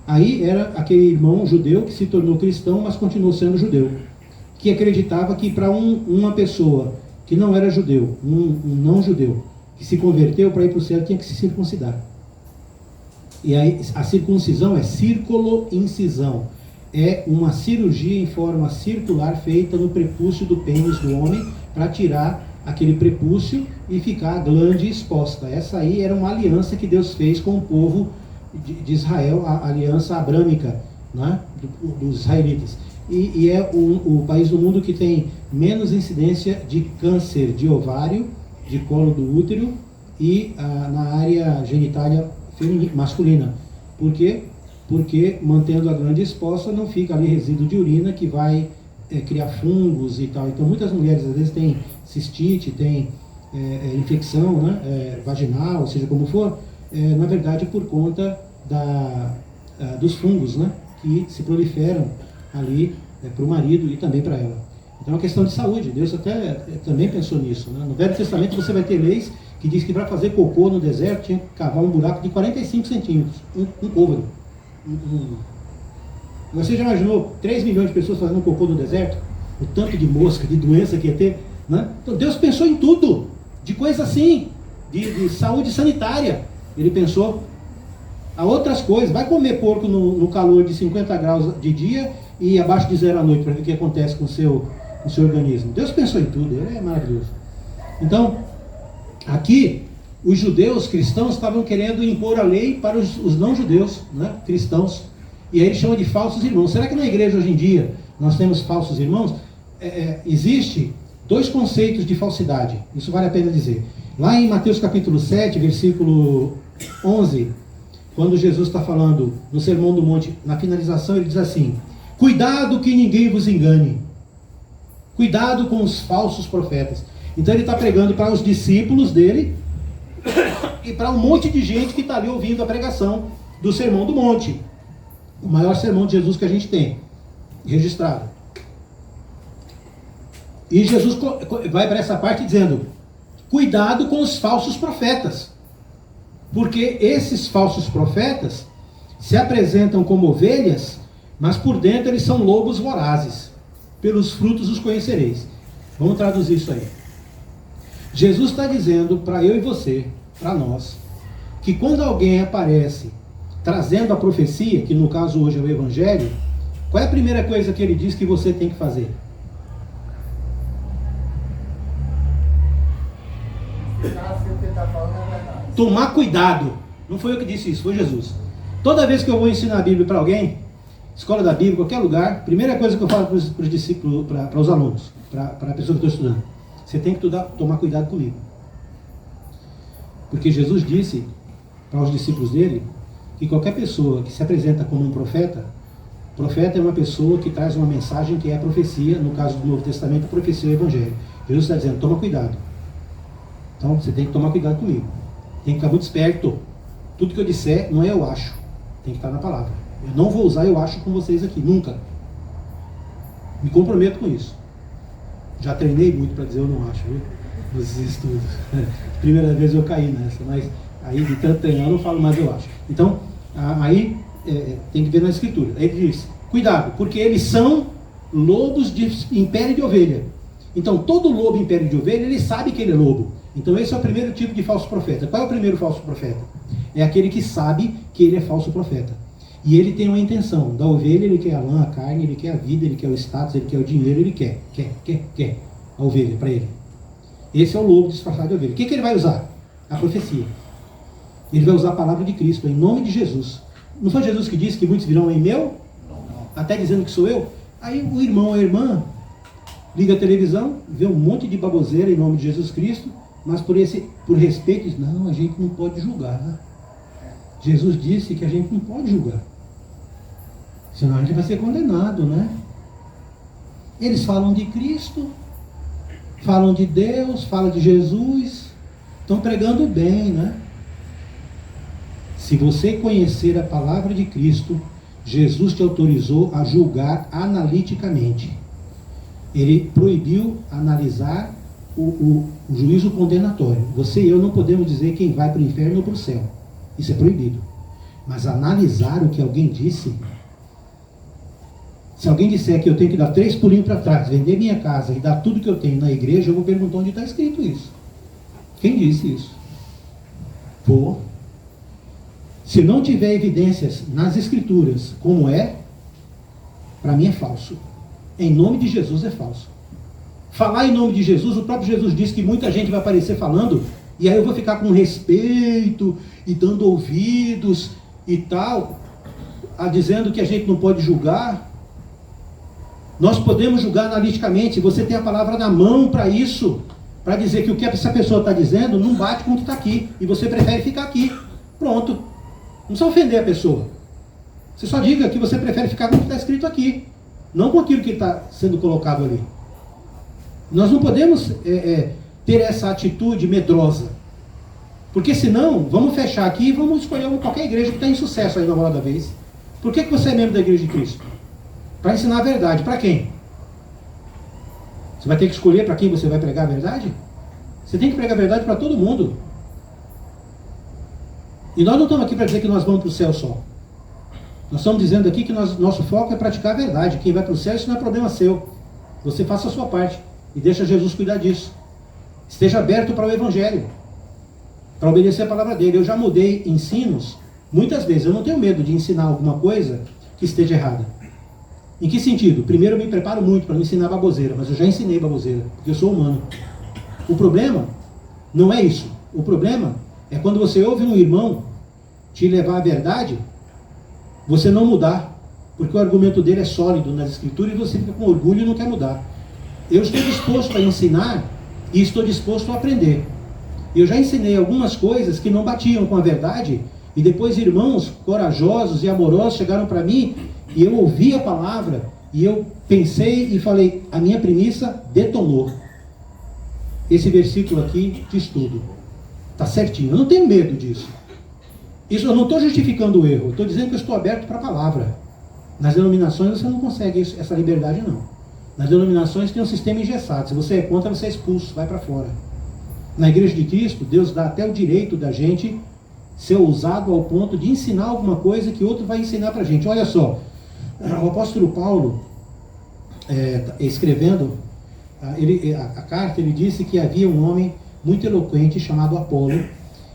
Aí era aquele irmão judeu que se tornou cristão, mas continuou sendo judeu, que acreditava que para uma pessoa que não era judeu, um não judeu, que se converteu para ir para o céu, tinha que se circuncidar. E aí a circuncisão é círculo-incisão. É uma cirurgia em forma circular feita no prepúcio do pênis do homem para tirar aquele prepúcio e ficar a glande exposta. Essa aí era uma aliança que Deus fez com o povo de Israel, a aliança abrâmica, né, dos israelitas. E é o país do mundo que tem menos incidência de câncer de ovário, de colo do útero e na área genitália masculina. Por quê? Porque mantendo a glande exposta não fica ali resíduo de urina que vai criar fungos e tal. Então muitas mulheres às vezes têm cistite, têm infecção, né, vaginal, ou seja, como for, na verdade por conta dos fungos, né, que se proliferam ali para o marido e também para ela. Então é uma questão de saúde. Deus também pensou nisso, né? No Velho Testamento você vai ter leis que diz que para fazer cocô no deserto tinha que cavar um buraco de 45 centímetros, um côvado. Você já imaginou 3 milhões de pessoas fazendo cocô no deserto? O tanto de mosca, de doença que ia ter, né? Então Deus pensou em tudo, de coisa assim, de saúde sanitária. Ele pensou a outras coisas. Vai comer porco no calor de 50 graus de dia e abaixo de 0 à noite, para ver o que acontece com o seu organismo. Deus pensou em tudo, ele é maravilhoso. Então, aqui, os judeus cristãos estavam querendo impor a lei para os não-judeus, né, cristãos. E aí ele chama de falsos irmãos. Será que na igreja hoje em dia nós temos falsos irmãos? Existe 2 conceitos de falsidade. Isso vale a pena dizer. Lá em Mateus capítulo 7, versículo 11, quando Jesus está falando no Sermão do Monte, na finalização ele diz assim: cuidado que ninguém vos engane. Cuidado com os falsos profetas. Então ele está pregando para os discípulos dele e para um monte de gente que está ali ouvindo a pregação do Sermão do Monte. O maior sermão de Jesus que a gente tem registrado. E Jesus vai para essa parte dizendo: cuidado com os falsos profetas. Porque esses falsos profetas se apresentam como ovelhas, mas por dentro eles são lobos vorazes. Pelos frutos os conhecereis. Vamos traduzir isso aí. Jesus está dizendo para eu e você, para nós, que quando alguém aparece trazendo a profecia, que no caso hoje é o Evangelho, qual é a primeira coisa que ele diz que você tem que fazer? Tomar cuidado. Não foi eu que disse isso, foi Jesus. Toda vez que eu vou ensinar a Bíblia para alguém, escola da Bíblia, qualquer lugar, primeira coisa que eu falo para os discípulos, para os alunos, para a pessoa que estou estudando: você tem que tomar cuidado comigo. Porque Jesus disse para os discípulos dele que qualquer pessoa que se apresenta como um profeta é uma pessoa que traz uma mensagem que é a profecia. No caso do Novo Testamento, a profecia é o Evangelho. Jesus está dizendo: toma cuidado. Então você tem que tomar cuidado comigo. Tem que ficar muito esperto. Tudo que eu disser não é eu acho, tem que estar na palavra. Eu não vou usar eu acho com vocês aqui, nunca. Me comprometo com isso. Já treinei muito para dizer eu não acho, viu? Nos estudos. Primeira vez eu caí nessa, mas aí de tanto treinar eu não falo mais eu acho. Então, aí tem que ver na escritura. Aí ele diz: cuidado, porque eles são lobos em pele de ovelha. Então todo lobo em pele de ovelha, ele sabe que ele é lobo. Então esse é o primeiro tipo de falso profeta. Qual é o primeiro falso profeta? É aquele que sabe que ele é falso profeta. E ele tem uma intenção. Da ovelha ele quer a lã, a carne, ele quer a vida, ele quer o status, ele quer o dinheiro, ele quer a ovelha para ele. Esse é o lobo disfarçado de ovelha. O que ele vai usar? A profecia. Ele vai usar a palavra de Cristo, em nome de Jesus. Não foi Jesus que disse que muitos virão em meu? Não. Até dizendo que sou eu? Aí o irmão ou a irmã liga a televisão, vê um monte de baboseira em nome de Jesus Cristo, mas por respeito, não, a gente não pode julgar. Jesus disse que a gente não pode julgar. Senão a gente vai ser condenado, né? Eles falam de Cristo, falam de Deus, falam de Jesus, estão pregando bem, né? Se você conhecer a palavra de Cristo, Jesus te autorizou a julgar analiticamente. Ele proibiu analisar o juízo condenatório. Você e eu não podemos dizer quem vai para o inferno ou para o céu. Isso é proibido. Mas analisar o que alguém disse. Se alguém disser que eu tenho que dar 3 pulinhos para trás, vender minha casa e dar tudo que eu tenho na igreja, eu vou perguntar onde está escrito isso. Quem disse isso? Vou. Se não tiver evidências nas escrituras, como é, para mim é falso. Em nome de Jesus é falso. Falar em nome de Jesus, o próprio Jesus disse que muita gente vai aparecer falando, e aí eu vou ficar com respeito e dando ouvidos e tal, dizendo que a gente não pode julgar. Nós podemos julgar analiticamente. Você tem a palavra na mão para isso, para dizer que o que essa pessoa está dizendo não bate com o que está aqui, e você prefere ficar aqui. Pronto. Não precisa ofender a pessoa. Você só diga que você prefere ficar com o que está escrito aqui, não com aquilo que está sendo colocado ali. Nós não podemos ter essa atitude medrosa, porque senão vamos fechar aqui e vamos escolher qualquer igreja que está em sucesso aí na hora da vez. Por que você é membro da Igreja de Cristo? Para ensinar a verdade. Para quem? Você vai ter que escolher para quem você vai pregar a verdade? Você tem que pregar a verdade para todo mundo. E nós não estamos aqui para dizer que nós vamos para o céu só. Nós estamos dizendo aqui que nosso foco é praticar a verdade. Quem vai para o céu, isso não é problema seu. Você faça a sua parte e deixa Jesus cuidar disso. Esteja aberto para o Evangelho, para obedecer a palavra dele. Eu já mudei ensinos muitas vezes. Eu não tenho medo de ensinar alguma coisa que esteja errada. Em que sentido? Primeiro, eu me preparo muito para não ensinar baboseira, mas eu já ensinei baboseira, porque eu sou humano. O problema não é isso. O problema é quando você ouve um irmão te levar à verdade, você não mudar, porque o argumento dele é sólido nas escrituras e você fica com orgulho e não quer mudar. Eu estou disposto a ensinar e estou disposto a aprender. Eu já ensinei algumas coisas que não batiam com a verdade, e depois irmãos corajosos e amorosos chegaram para mim, e eu ouvi a palavra, e eu pensei e falei, a minha premissa detonou. Esse versículo aqui diz tudo. Está certinho, eu não tenho medo disso. Isso, eu não estou justificando o erro, eu estou dizendo que eu estou aberto para a palavra. Nas denominações você não consegue essa liberdade, não. Nas denominações tem um sistema engessado. Se você é contra, você é expulso, vai para fora. Na Igreja de Cristo, Deus dá até o direito da gente ser ousado ao ponto de ensinar alguma coisa que outro vai ensinar para a gente. Olha só, o apóstolo Paulo, escrevendo a carta, ele disse que havia um homem muito eloquente chamado Apolo,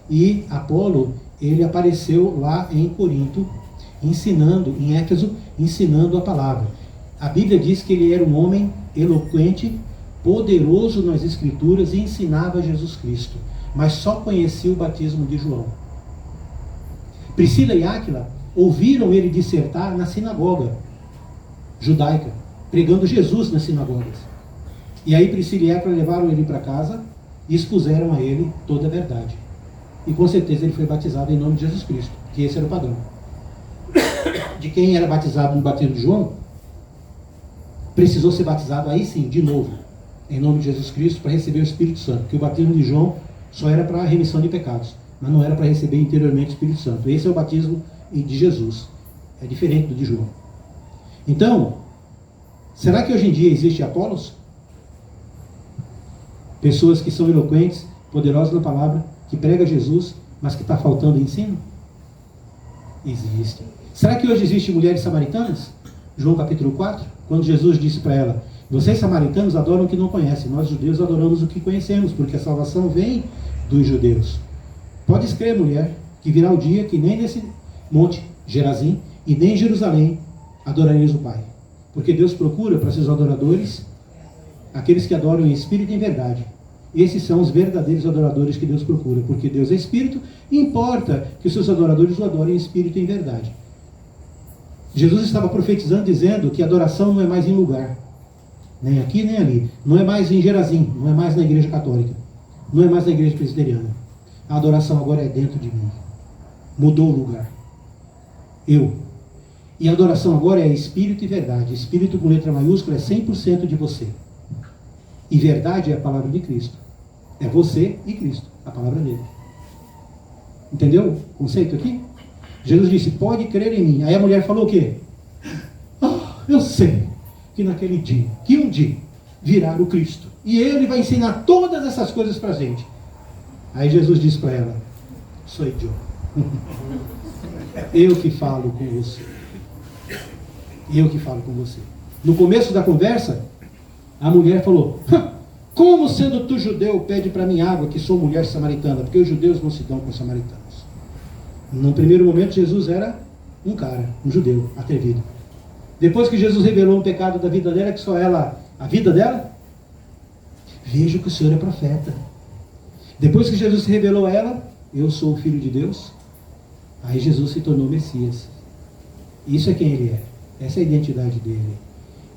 e Apolo, ele apareceu lá em Corinto, ensinando, em Éfeso, ensinando a palavra. A Bíblia diz que ele era um homem eloquente, poderoso nas Escrituras e ensinava Jesus Cristo, mas só conhecia o batismo de João. Priscila e Áquila ouviram ele dissertar na sinagoga judaica, pregando Jesus nas sinagogas. E aí Priscila e Áquila levaram ele para casa e expuseram a ele toda a verdade. E com certeza ele foi batizado em nome de Jesus Cristo, que esse era o padrão. De quem era batizado no batismo de João, precisou ser batizado aí sim, de novo, em nome de Jesus Cristo, para receber o Espírito Santo. Porque o batismo de João só era para a remissão de pecados, mas não era para receber interiormente o Espírito Santo. Esse é o batismo de Jesus. É diferente do de João. Então, será que hoje em dia existe Apolos? Pessoas que são eloquentes, poderosas na palavra, que prega Jesus, mas que está faltando ensino? Existe. Será que hoje existem mulheres samaritanas? João capítulo 4, quando Jesus disse para ela, vocês samaritanos adoram o que não conhecem, nós judeus adoramos o que conhecemos, porque a salvação vem dos judeus. Pode escrever, mulher, que virá o dia que nem nesse monte Gerazim e nem em Jerusalém adorareis o Pai. Porque Deus procura para seus adoradores aqueles que adoram em espírito e em verdade. Esses são os verdadeiros adoradores que Deus procura, porque Deus é espírito e importa que os seus adoradores o adorem em espírito e em verdade. Jesus estava profetizando, dizendo que a adoração não é mais em lugar, nem aqui nem ali, não é mais em Gerazim, não é mais na igreja católica, Não é mais na igreja presbiteriana. A adoração agora é dentro de mim. Mudou o lugar. Eu. E a adoração agora é espírito e verdade. Espírito com letra maiúscula é 100% de você. E verdade é a palavra de Cristo. É você e Cristo, a palavra dele. Entendeu o conceito aqui? Jesus disse, pode crer em mim. Aí a mulher falou o quê? Eu sei que naquele dia, que um dia, virá o Cristo. E ele vai ensinar todas essas coisas para a gente. Aí Jesus disse para ela, sou eu. Eu que falo com você. Eu que falo com você. No começo da conversa, a mulher falou, como sendo tu judeu, pede para mim água, que sou mulher samaritana, porque os judeus não se dão com os samaritanos. No primeiro momento, Jesus era um cara, um judeu, atrevido. Depois que Jesus revelou um pecado da vida dela, que só ela, a vida dela, vejo que o Senhor é profeta. Depois que Jesus revelou a ela, eu sou o Filho de Deus, aí Jesus se tornou Messias. Isso é quem ele é. Essa é a identidade dele.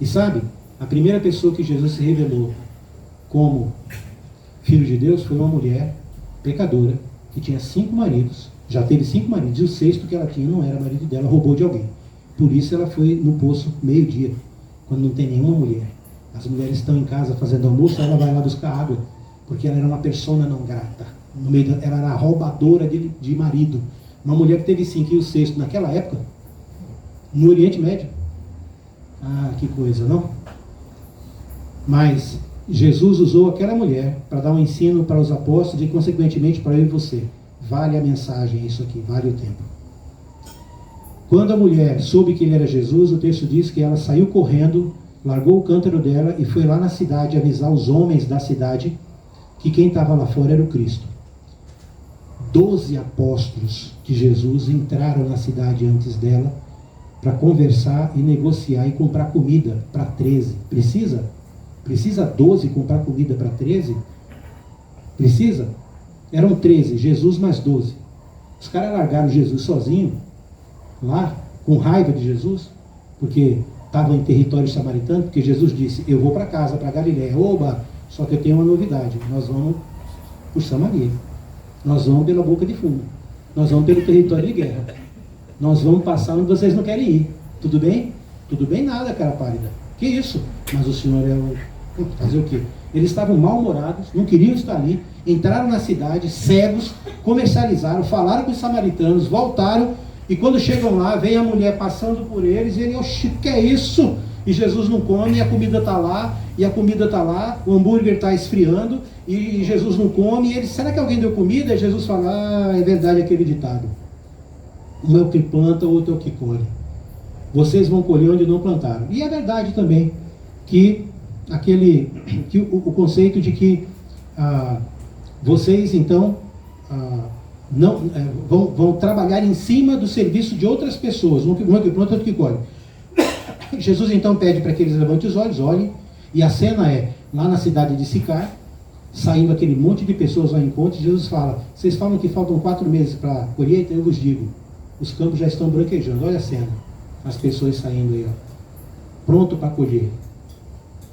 E sabe, a primeira pessoa que Jesus se revelou como Filho de Deus foi uma mulher pecadora, que tinha 5 maridos, já teve 5 maridos, e o 6º que ela tinha não era marido dela, roubou de alguém. Por isso ela foi no poço meio-dia, quando não tem nenhuma mulher. As mulheres estão em casa fazendo almoço, ela vai lá buscar água, porque ela era uma persona não grata. Ela era a roubadora de marido. Uma mulher que teve 5 e o 6º naquela época, no Oriente Médio. Ah, que coisa, não? Mas Jesus usou aquela mulher para dar um ensino para os apóstolos e, consequentemente, para eu e você. Vale a mensagem isso aqui, vale o tempo. Quando a mulher soube que ele era Jesus, o texto diz que ela saiu correndo, largou o cântaro dela e foi lá na cidade avisar os homens da cidade que quem estava lá fora era o Cristo. 12 apóstolos de Jesus entraram na cidade antes dela para conversar e negociar e comprar comida para 13. Precisa? Precisa 12 comprar comida para 13? Precisa? Eram 13, Jesus mais 12. Os caras largaram Jesus sozinho, lá, com raiva de Jesus, porque estavam em território samaritano, porque Jesus disse, eu vou para casa, para Galiléia. Oba, só que eu tenho uma novidade, nós vamos por Samaria. Nós vamos pela boca de fundo. Nós vamos pelo território de guerra. Nós vamos passar onde vocês não querem ir. Tudo bem? Tudo bem nada, cara pálida. Que isso? Mas o Senhor é o... Fazer o quê? Eles estavam mal-humorados, não queriam estar ali, entraram na cidade, cegos, comercializaram, falaram com os samaritanos, voltaram, e quando chegam lá, vem a mulher passando por eles, e ele, oxi, que é isso? E Jesus não come, e a comida está lá, e a comida está lá, o hambúrguer está esfriando, e Jesus não come, e ele, será que alguém deu comida? E Jesus fala, é verdade aquele ditado. Um é o que planta, o outro é o que colhe. Vocês vão colher onde não plantaram. E é verdade também que o conceito de que vocês então vão trabalhar em cima do serviço de outras pessoas, um é que planta, outro que colhe. Jesus então pede para que eles levantem os olhos, olhem, e a cena é lá na cidade de Sicar, saindo aquele monte de pessoas ao encontro. Jesus fala, vocês falam que faltam 4 meses para a colheita, eu vos digo, os campos já estão branquejando. Olha a cena, as pessoas saindo aí, ó, pronto para colher.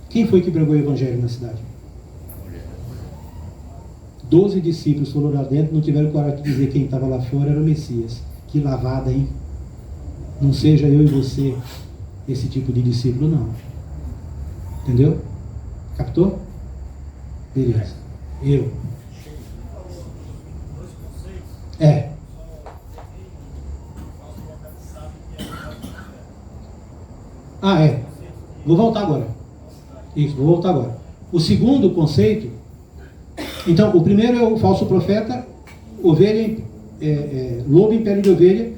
Quem foi que pregou o evangelho na cidade? 12 discípulos foram lá dentro, não tiveram coragem de dizer quem estava lá fora era o Messias. Que lavada, hein? Não seja eu e você esse tipo de discípulo, não. Entendeu? Captou? Beleza. Eu. É. Ah, é. Vou voltar agora. Isso, vou voltar agora. O segundo conceito, então, o primeiro é o falso profeta, ovelha, lobo em pele de ovelha,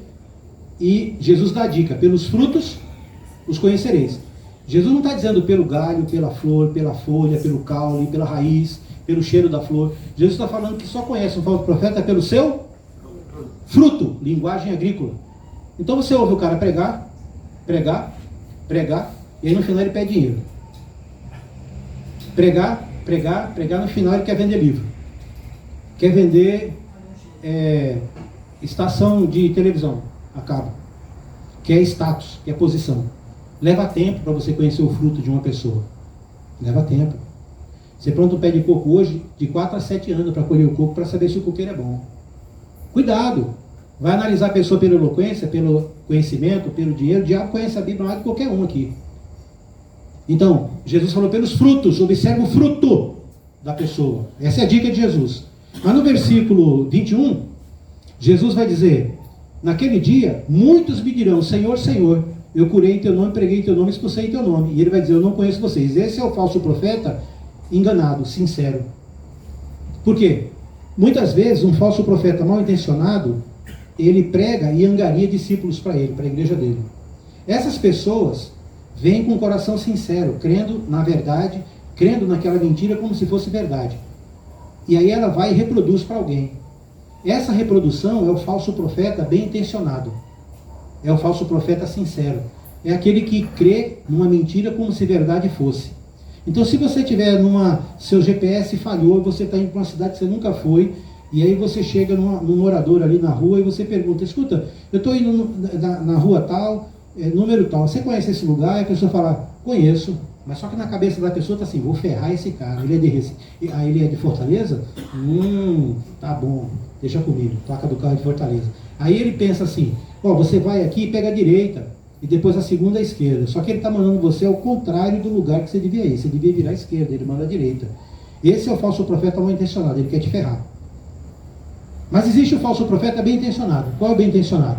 e Jesus dá a dica, pelos frutos os conhecereis. Jesus não está dizendo pelo galho, pela flor, pela folha, pelo caule, pela raiz, pelo cheiro da flor. Jesus está falando que só conhece um falso profeta pelo seu fruto, linguagem agrícola. Então você ouve o cara pregar, e aí no final ele pede dinheiro. Pregar, no final ele quer vender livro. Quer vender estação de televisão, acaba. Quer status, quer posição. Leva tempo para você conhecer o fruto de uma pessoa. Leva tempo. Você planta um pé de coco hoje, de 4 a 7 anos para colher o coco, para saber se o coqueiro é bom. Cuidado! Vai analisar a pessoa pela eloquência, pelo conhecimento, pelo dinheiro. O diabo conhece a Bíblia mais do que qualquer um aqui. Então, Jesus falou pelos frutos. Observa o fruto da pessoa. Essa é a dica de Jesus. Mas no versículo 21, Jesus vai dizer: naquele dia, muitos me dirão, Senhor, Senhor, eu curei em teu nome, preguei em teu nome, expulsei em teu nome. E ele vai dizer, eu não conheço vocês. Esse é o falso profeta enganado, sincero. Por quê? Muitas vezes, um falso profeta mal intencionado, ele prega e angaria discípulos para ele, para a igreja dele. Essas pessoas vêm com o coração sincero, crendo na verdade, crendo naquela mentira como se fosse verdade. E aí ela vai e reproduz para alguém. Essa reprodução é o falso profeta bem intencionado. É o falso profeta sincero. É aquele que crê numa mentira como se verdade fosse. Então, se você tiver seu GPS falhou, você está indo para uma cidade que você nunca foi, e aí você chega num morador ali na rua e você pergunta, escuta, eu estou indo na rua tal, número tal, você conhece esse lugar? E a pessoa fala, conheço, mas só que na cabeça da pessoa está assim, vou ferrar esse cara, ele é de Recife, ele é de Fortaleza? Tá bom, deixa comigo, placa do carro de Fortaleza. Aí ele pensa assim, você vai aqui e pega a direita, e depois a segunda à esquerda. Só que ele está mandando você ao contrário do lugar que você devia ir. Você devia virar à esquerda, ele manda à direita. Esse é o falso profeta mal intencionado, ele quer te ferrar. Mas existe o falso profeta bem intencionado. Qual é o bem intencionado?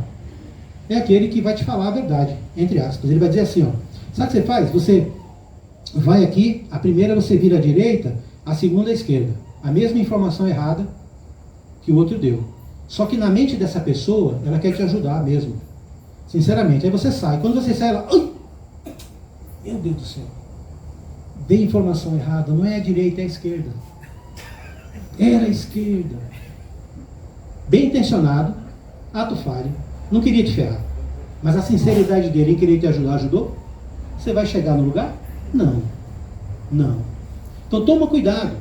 É aquele que vai te falar a verdade, entre aspas. Ele vai dizer assim, sabe o que você faz? Você vai aqui, a primeira você vira à direita, a segunda à esquerda. A mesma informação errada que o outro deu. Só que na mente dessa pessoa, ela quer te ajudar mesmo. Sinceramente, aí você sai. Quando você sai, ela... Ai! Meu Deus do céu. Dei informação errada. Não é a direita, é a esquerda. Era a esquerda. Bem intencionado, ato falho. Não queria te ferrar. Mas a sinceridade dele em querer te ajudar, ajudou? Você vai chegar no lugar? Não. Não. Então toma cuidado.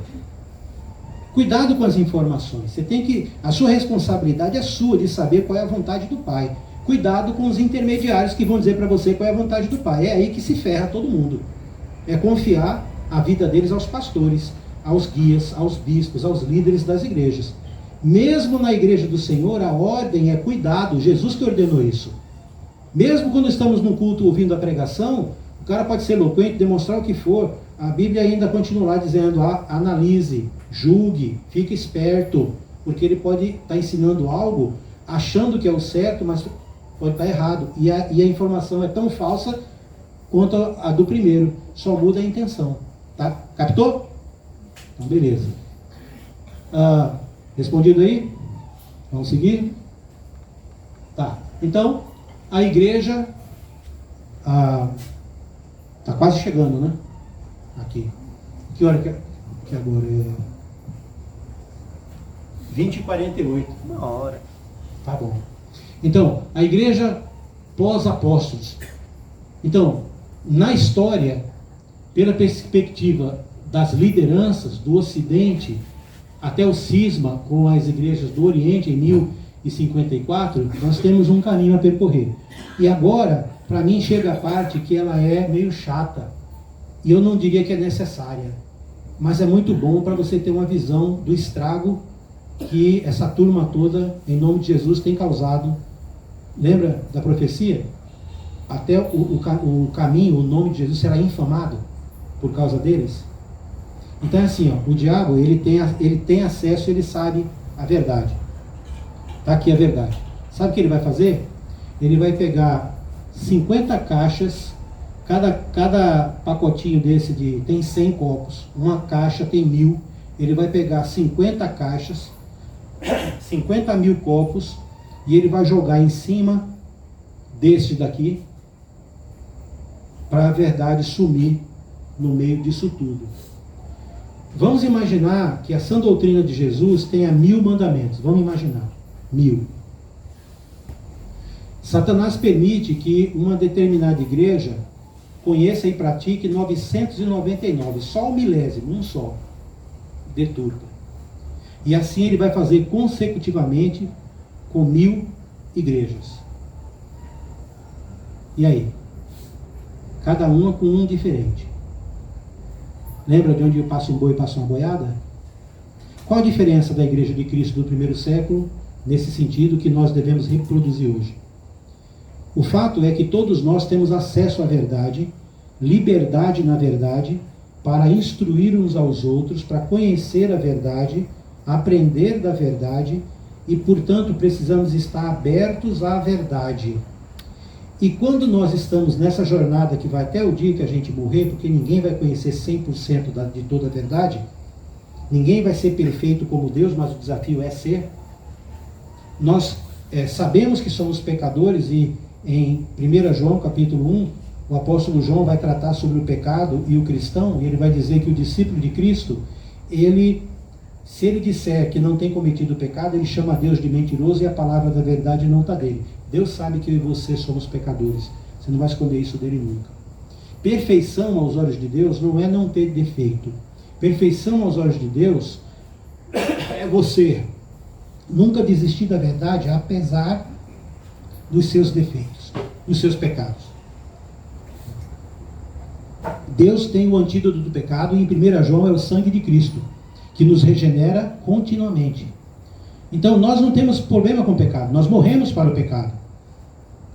Cuidado com as informações. Você tem que... A sua responsabilidade é sua de saber qual é a vontade do Pai. Cuidado com os intermediários que vão dizer para você qual é a vontade do Pai. É aí que se ferra todo mundo. É confiar a vida deles aos pastores, aos guias, aos bispos, aos líderes das igrejas. Mesmo na igreja do Senhor, a ordem é cuidado. Jesus que ordenou isso. Mesmo quando estamos no culto ouvindo a pregação, o cara pode ser eloquente, demonstrar o que for. A Bíblia ainda continua lá dizendo, analise, julgue, fique esperto, porque ele pode estar ensinando algo achando que é o certo, mas pode estar errado. E a informação é tão falsa quanto a do primeiro. Só muda a intenção. Tá? Captou? Então, beleza. Respondido aí? Vamos seguir? Tá. Então, a igreja está quase chegando, né? Aqui. Que hora que agora é? 20h48. Uma hora. Tá bom. Então, a igreja pós-apóstolos. Então, na história, pela perspectiva das lideranças do Ocidente, até o cisma com as igrejas do Oriente em 1054, nós temos um caminho a percorrer. E agora, para mim, chega a parte que ela é meio chata. E eu não diria que é necessária. Mas é muito bom para você ter uma visão do estrago que essa turma toda, em nome de Jesus, tem causado. Lembra da profecia? Até o caminho, o nome de Jesus será infamado por causa deles. Então é assim, o diabo, ele tem acesso, ele sabe a verdade. Está aqui a verdade. Sabe o que ele vai fazer? Ele vai pegar 50 caixas, cada pacotinho desse tem 100 copos, uma caixa tem 1000, ele vai pegar 50 caixas, 50 mil copos, e ele vai jogar em cima deste daqui, para a verdade sumir no meio disso tudo. Vamos imaginar que a sã doutrina de Jesus tenha 1000 mandamentos. Vamos imaginar. 1000. Satanás permite que uma determinada igreja conheça e pratique 999. Só o milésimo, um só. Deturpa. E assim ele vai fazer consecutivamente com 1000 igrejas. E aí? Cada uma com um diferente. Lembra de onde passa um boi e passa uma boiada? Qual a diferença da Igreja de Cristo do primeiro século, nesse sentido, que nós devemos reproduzir hoje? O fato é que todos nós temos acesso à verdade, liberdade na verdade, para instruir uns aos outros, para conhecer a verdade, aprender da verdade, e, portanto, precisamos estar abertos à verdade. E quando nós estamos nessa jornada que vai até o dia que a gente morrer, porque ninguém vai conhecer 100% de toda a verdade, ninguém vai ser perfeito como Deus, mas o desafio é ser. Nós sabemos que somos pecadores, e em 1 João capítulo 1, o apóstolo João vai tratar sobre o pecado e o cristão, e ele vai dizer que o discípulo de Cristo, se ele disser que não tem cometido pecado, ele chama Deus de mentiroso e a palavra da verdade não está dele. Deus sabe que eu e você somos pecadores. Você não vai esconder isso dele nunca. Perfeição aos olhos de Deus não é não ter defeito. Perfeição aos olhos de Deus é você nunca desistir da verdade, apesar dos seus defeitos, dos seus pecados. Deus tem o antídoto do pecado, e em 1 João é o sangue de Cristo, que nos regenera continuamente. Então nós não temos problema com o pecado, nós morremos para o pecado.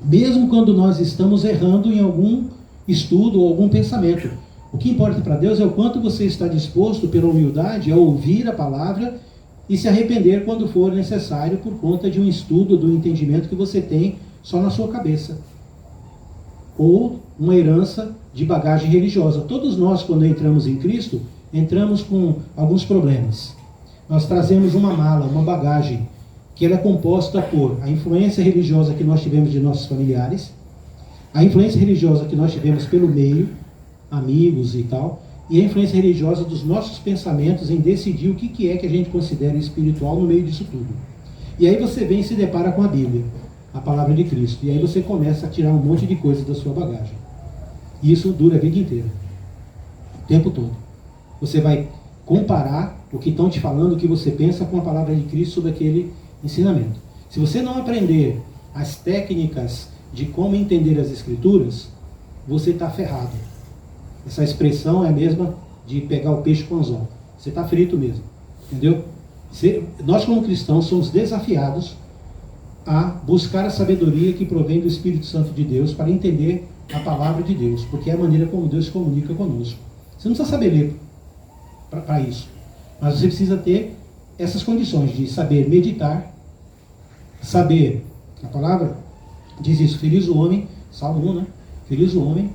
Mesmo quando nós estamos errando em algum estudo ou algum pensamento. O que importa para Deus é o quanto você está disposto, pela humildade, a ouvir a palavra e se arrepender quando for necessário, por conta de um estudo, do entendimento que você tem só na sua cabeça. Ou uma herança de bagagem religiosa. Todos nós, quando entramos em Cristo, entramos com alguns problemas. Nós trazemos uma mala, uma bagagem, que ela é composta por a influência religiosa que nós tivemos de nossos familiares, a influência religiosa que nós tivemos pelo meio, amigos e tal, e a influência religiosa dos nossos pensamentos em decidir o que é que a gente considera espiritual no meio disso tudo. E aí você vem e se depara com a Bíblia, a palavra de Cristo, e aí você começa a tirar um monte de coisas da sua bagagem. E isso dura a vida inteira, o tempo todo. Você vai comparar o que estão te falando, o que você pensa, com a palavra de Cristo sobre aquele ensinamento. Se você não aprender as técnicas de como entender as Escrituras, você está ferrado. Essa expressão é a mesma de pegar o peixe com anzol. Você está frito mesmo. Entendeu? Nós, como cristãos, somos desafiados a buscar a sabedoria que provém do Espírito Santo de Deus para entender a palavra de Deus, porque é a maneira como Deus se comunica conosco. Você não precisa saber ler para isso, mas você precisa ter essas condições de saber meditar, saber, a palavra diz isso, feliz o homem, Salmo 1, né? Feliz o homem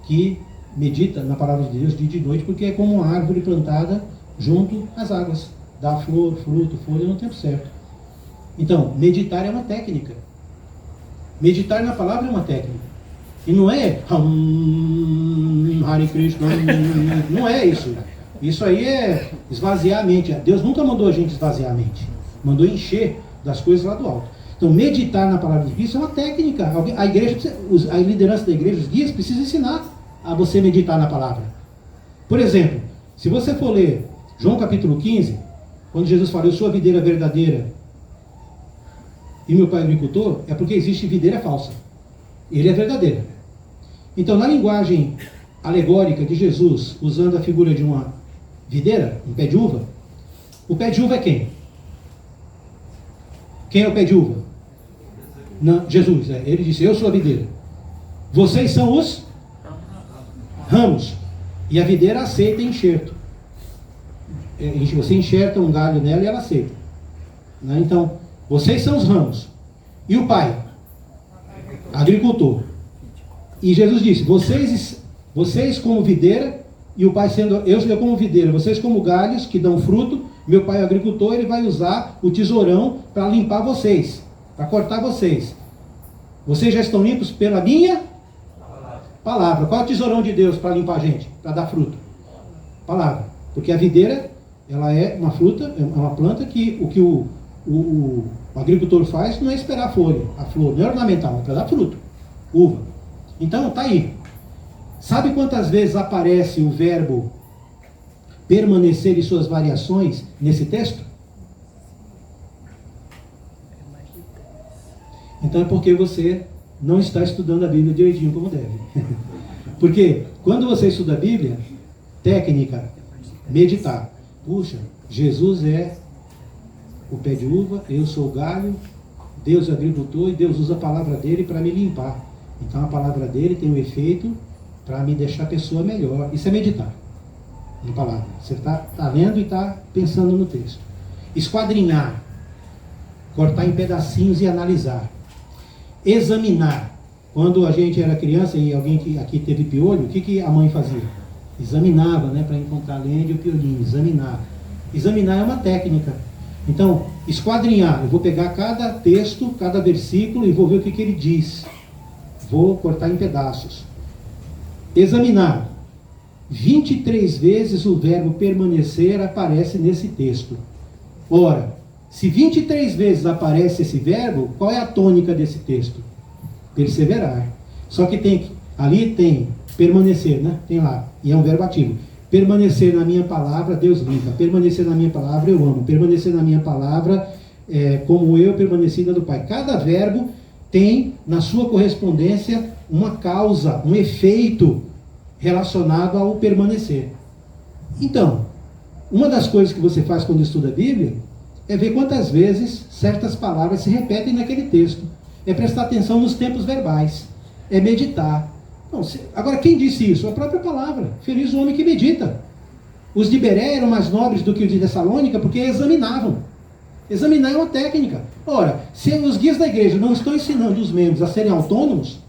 que medita na palavra de Deus dia e de noite, porque é como uma árvore plantada junto às águas, dá flor, fruto, folha no tempo certo. Então, meditar é uma técnica. Meditar na palavra é uma técnica. E não é Hare Krishna, não é isso. Isso aí é esvaziar a mente. Deus nunca mandou a gente esvaziar a mente. Mandou encher das coisas lá do alto. Então, meditar na palavra de Cristo é uma técnica. A igreja, a liderança da igreja, os guias, precisam ensinar a você meditar na palavra. Por exemplo, se você for ler João capítulo 15, quando Jesus fala, eu sou a videira verdadeira e meu pai é agricultor, é porque existe videira falsa. Ele é verdadeiro. Então, na linguagem alegórica de Jesus, usando a figura de uma videira, um pé de uva, o pé de uva é quem? Quem é o pé de uva? Não, Jesus. Ele disse, eu sou a videira. Vocês são os ramos. E a videira aceita enxerto. Você enxerta um galho nela e ela aceita. Então, vocês são os ramos. E o pai? Agricultor. E Jesus disse, vocês como videira, e o pai sendo, eu como videira, vocês como galhos que dão fruto, meu pai é agricultor, ele vai usar o tesourão para limpar vocês, para cortar vocês. Vocês já estão limpos pela minha palavra. Qual é o tesourão de Deus para limpar a gente? Para dar fruto? Palavra. Porque a videira, ela é uma fruta, é uma planta que o agricultor faz não é esperar a folha, a flor, não é ornamental, é para dar fruto, uva. Então, tá aí. Sabe quantas vezes aparece o verbo permanecer e suas variações nesse texto? Então é porque você não está estudando a Bíblia direitinho como deve. Porque quando você estuda a Bíblia, técnica, Meditar. Puxa, Jesus é o pé de uva, eu sou o galho, Deus é o agricultor e Deus usa a palavra dele para me limpar. Então a palavra dele tem um efeito para me deixar a pessoa melhor. Isso é meditar na palavra. Você está lendo e está pensando no texto. Esquadrinhar. Cortar em pedacinhos e analisar. Examinar. Quando a gente era criança e alguém que aqui teve piolho, o que a mãe fazia? Examinava, né, para encontrar a lente e o piolinho. Examinar. Examinar é uma técnica. Então, esquadrinhar. Eu vou pegar cada texto, cada versículo e vou ver o que ele diz. Vou cortar em pedaços. Examinar. 23 vezes o verbo permanecer aparece nesse texto. Ora, se 23 vezes aparece esse verbo, qual é a tônica desse texto? Perseverar. Só que ali tem permanecer, né? Tem lá, e é um verbo ativo. Permanecer na minha palavra, Deus limpa. Permanecer na minha palavra, eu amo. Permanecer na minha palavra, como eu permaneci na do Pai. Cada verbo tem na sua correspondência uma causa, um efeito relacionado ao permanecer. Então, uma das coisas que você faz quando estuda a Bíblia é ver quantas vezes certas palavras se repetem naquele texto. É prestar atenção nos tempos verbais. É meditar. Não, agora, quem disse isso? A própria palavra. Feliz o homem que medita. Os de Beré eram mais nobres do que os de Tessalônica porque examinavam. Examinar é uma técnica. Ora, se os guias da igreja não estão ensinando os membros a serem autônomos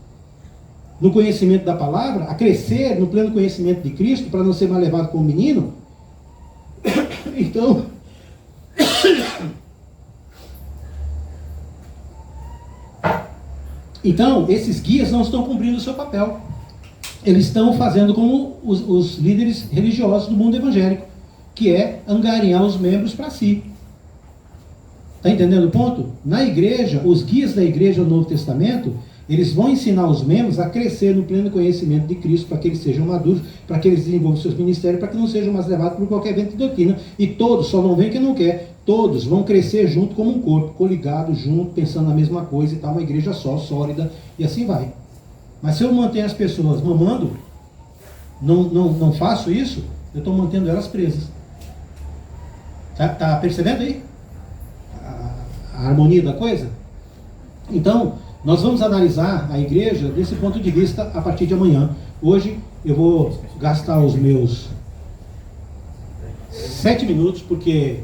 no conhecimento da palavra, a crescer no pleno conhecimento de Cristo, para não ser mais levado como menino, então, esses guias não estão cumprindo o seu papel. Eles estão fazendo como os líderes religiosos do mundo evangélico, que é angariar os membros para si. Está entendendo o ponto? Na igreja, os guias da igreja do Novo Testamento, eles vão ensinar os membros a crescer no pleno conhecimento de Cristo, para que eles sejam maduros, para que eles desenvolvam seus ministérios, para que não sejam mais levados por qualquer vento de doutrina. E todos, só não vem quem não quer, todos vão crescer junto como um corpo, coligados junto, pensando na mesma coisa e tal, uma igreja só, sólida, e assim vai. Mas se eu mantenho as pessoas mamando, não faço isso, eu estou mantendo elas presas. Tá percebendo aí? A harmonia da coisa? Então, nós vamos analisar a igreja desse ponto de vista a partir de amanhã. Hoje eu vou gastar os meus 7 minutos, porque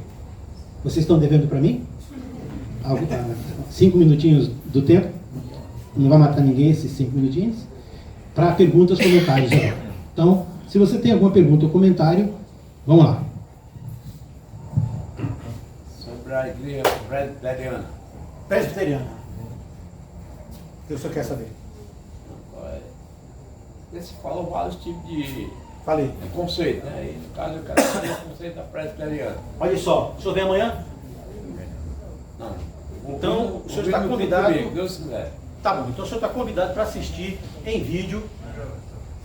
vocês estão devendo para mim 5 minutinhos do tempo. Não vai matar ninguém esses 5 minutinhos. Para perguntas, comentários. Então, se você tem alguma pergunta ou comentário, vamos lá. Sobre a igreja presbiteriana. Presbiteriana. O que o senhor quer saber? Você falou vários tipos de Falei. conceito, né? E no caso eu quero saber o conceito da presbiteriana. Olha só, o senhor vem amanhã? Não. Então, o senhor está convidado. Comigo, Deus quiser. Tá bom, então o senhor está convidado para assistir em vídeo,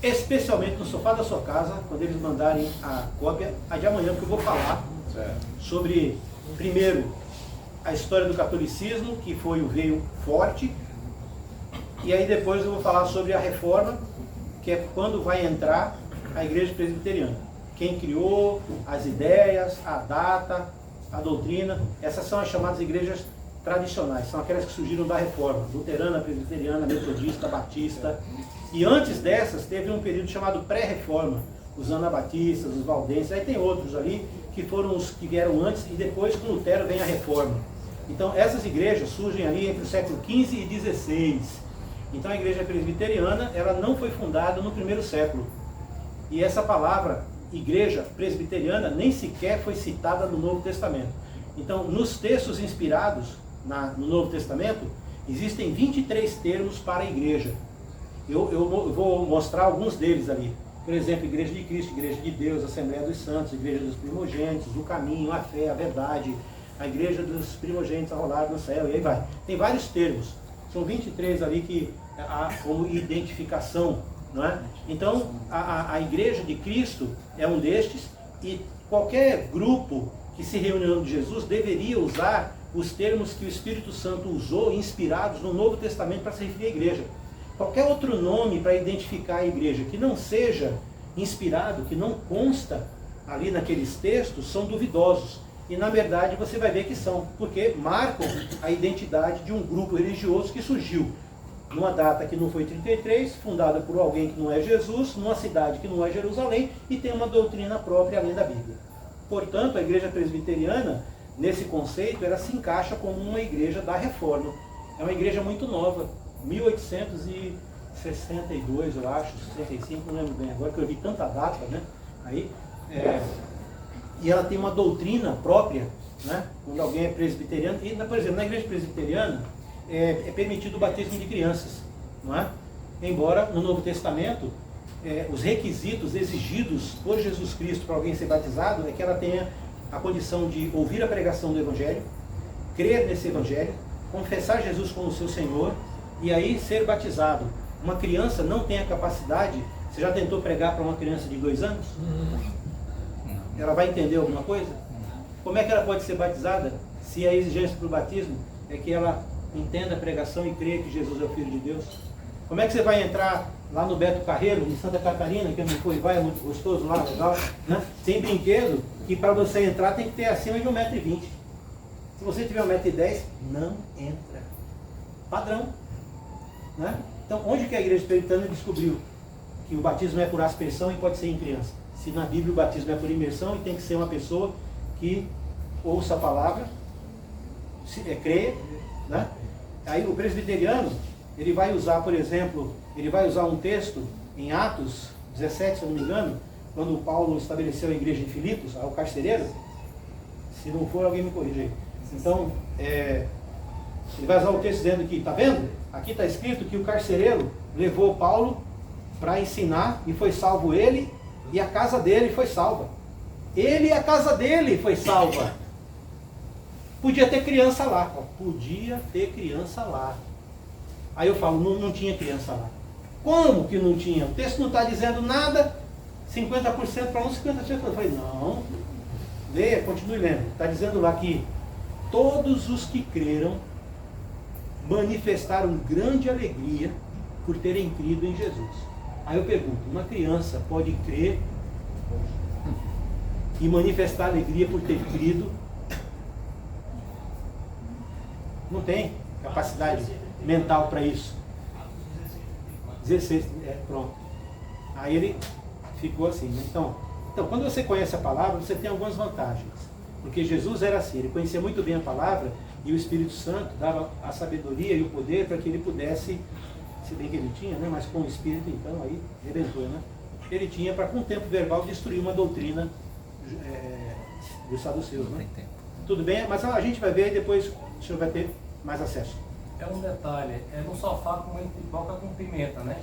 especialmente no sofá da sua casa, quando eles mandarem a cópia, a de amanhã, porque eu vou falar sobre, primeiro, a história do catolicismo, que foi o veio forte, e aí depois eu vou falar sobre a reforma, que é quando vai entrar a igreja presbiteriana. Quem criou, as ideias, a data, a doutrina, essas são as chamadas igrejas tradicionais, são aquelas que surgiram da reforma, luterana, presbiteriana, metodista, batista. E antes dessas teve um período chamado pré-reforma, os anabatistas, os valdenses, aí tem outros ali que foram os que vieram antes, e depois com Lutero vem a reforma. Então essas igrejas surgem ali entre o século XV e XVI. Então a igreja presbiteriana, ela não foi fundada no primeiro século. E essa palavra, igreja presbiteriana, nem sequer foi citada no Novo Testamento. Então, nos textos inspirados no Novo Testamento, existem 23 termos para a igreja. Eu vou mostrar alguns deles ali. Por exemplo, Igreja de Cristo, Igreja de Deus, Assembleia dos Santos, Igreja dos Primogênitos, o Caminho, a Fé, a Verdade, a Igreja dos Primogênitos arrolados no céu, e aí vai. Tem vários termos. São 23 ali que há como identificação, não é? Então, a Igreja de Cristo é um destes, e qualquer grupo que se reuniu de Jesus deveria usar os termos que o Espírito Santo usou, inspirados no Novo Testamento, para se referir à igreja. Qualquer outro nome para identificar a igreja que não seja inspirado, que não consta ali naqueles textos são duvidosos. E na verdade você vai ver que são, porque marcam a identidade de um grupo religioso que surgiu numa data que não foi 33, fundada por alguém que não é Jesus, numa cidade que não é Jerusalém, e tem uma doutrina própria além da Bíblia. Portanto, a igreja presbiteriana, nesse conceito, ela se encaixa como uma igreja da Reforma. É uma igreja muito nova, 1862, eu acho, 65, não lembro bem agora, que eu vi tanta data, né? Aí, e ela tem uma doutrina própria, né? Quando alguém é presbiteriano, e, por exemplo, na igreja presbiteriana, é permitido o batismo de crianças, não é? Embora no Novo Testamento, os requisitos exigidos por Jesus Cristo para alguém ser batizado é que ela tenha a condição de ouvir a pregação do Evangelho, crer nesse Evangelho, confessar Jesus como seu Senhor e aí ser batizado. Uma criança não tem a capacidade. Você já tentou pregar para uma criança de 2 anos? Ela vai entender alguma coisa? Como é que ela pode ser batizada se a exigência para o batismo é que ela entenda a pregação e creia que Jesus é o Filho de Deus? Como é que você vai entrar lá no Beto Carreiro, em Santa Catarina, que eu não fui, vai, é muito gostoso lá, legal, né? Sem brinquedo, que para você entrar tem que ter acima de 1,20 m. Se você tiver 1,10 m, não entra. Padrão. Né? Então, onde que a igreja presbiteriana descobriu que o batismo é por aspersão e pode ser em criança? Se na Bíblia o batismo é por imersão e tem que ser uma pessoa que ouça a palavra, creia, né? Aí o presbiteriano, ele vai usar, por exemplo, ele vai usar um texto em Atos 17, se eu não me engano, quando Paulo estabeleceu a igreja em Filipos, ao carcereiro. Se não for, alguém me corrija aí. Então, ele vai usar o texto dizendo que, tá vendo? Aqui está escrito que o carcereiro levou Paulo para ensinar e foi salvo ele e a casa dele foi salva. Ele e a casa dele foi salva. Podia ter criança lá. Podia ter criança lá. Aí eu falo, não tinha criança lá. Como que não tinha? O texto não está dizendo nada, 50% para um, 50% para outro. Eu falei, não. Leia, continue lendo. Está dizendo lá que todos os que creram manifestaram grande alegria por terem crido em Jesus. Aí eu pergunto, uma criança pode crer e manifestar alegria por ter crido? Não tem capacidade mental para isso. 16, pronto. Aí ele ficou assim, né? Então, quando você conhece a palavra, você tem algumas vantagens. Porque Jesus era assim, ele conhecia muito bem a palavra e o Espírito Santo dava a sabedoria e o poder para que ele pudesse, se bem que ele tinha, né? Mas com o Espírito, então, aí rebentou, né? Ele tinha para, com o tempo verbal, destruir uma doutrina dos saduceus, né? Tudo bem? Mas a gente vai ver e depois o senhor vai ter mais acesso. É um detalhe, é no sofá comendo pipoca com pimenta, né?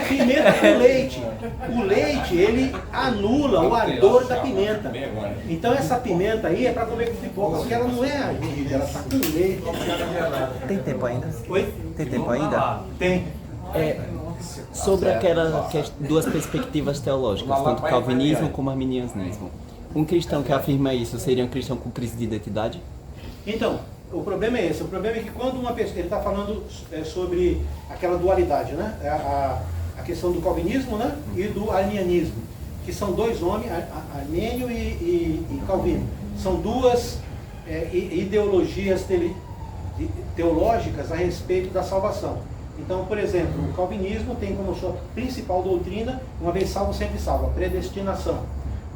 Pimenta com leite. O leite, ele anula o ardor da pimenta. Então essa pimenta aí é para comer com pipoca, porque ela não é ardida, ela está com leite. Tem tempo ainda? Oi? Tem tempo ainda? Tem. Sobre aquelas duas perspectivas teológicas, tanto calvinismo como arminianismo. Um cristão que afirma isso seria um cristão com crise de identidade? Então, o problema é esse. O problema é que quando uma pessoa... Ele está falando sobre aquela dualidade, né? A questão do calvinismo, né? E do arminianismo, que são dois homens, Armênio e Calvino. São duas ideologias teológicas a respeito da salvação. Então, por exemplo, o calvinismo tem como sua principal doutrina, uma vez salvo, sempre salvo, a predestinação.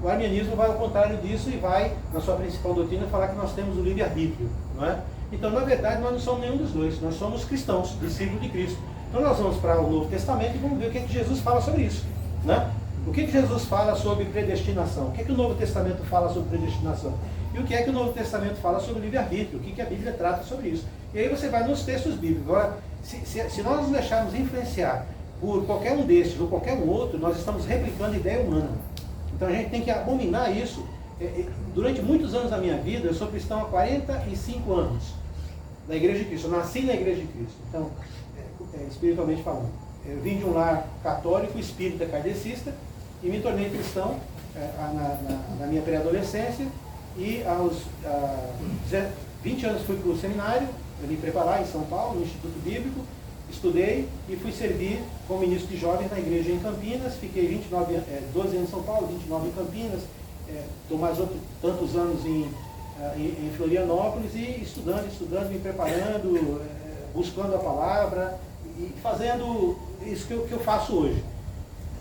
O arminianismo vai ao contrário disso e vai, na sua principal doutrina, falar que nós temos o livre-arbítrio, não é? Então, na verdade, nós não somos nenhum dos dois, nós somos cristãos, discípulos de Cristo. Então, nós vamos para o Novo Testamento e vamos ver o que Jesus fala sobre isso, né? O que Jesus fala sobre predestinação? O que o Novo Testamento fala sobre predestinação? E o que é que o Novo Testamento fala sobre livre-arbítrio? O que a Bíblia trata sobre isso? E aí você vai nos textos bíblicos. Agora, se nós nos deixarmos influenciar por qualquer um desses ou qualquer um outro, nós estamos replicando a ideia humana. Então a gente tem que abominar isso. Durante muitos anos da minha vida, eu sou cristão há 45 anos, da Igreja de Cristo. Eu nasci na Igreja de Cristo. Então, espiritualmente falando. Eu vim de um lar católico, espírita, kardecista, e me tornei cristão na minha pré-adolescência. E aos 20 anos fui para o seminário, eu me preparar em São Paulo, no Instituto Bíblico, estudei e fui servir como ministro de jovens na igreja em Campinas. Fiquei 12 anos em São Paulo, 29 em Campinas. Estou mais tantos anos em Florianópolis e estudando, me preparando, buscando a palavra e fazendo isso que eu faço hoje.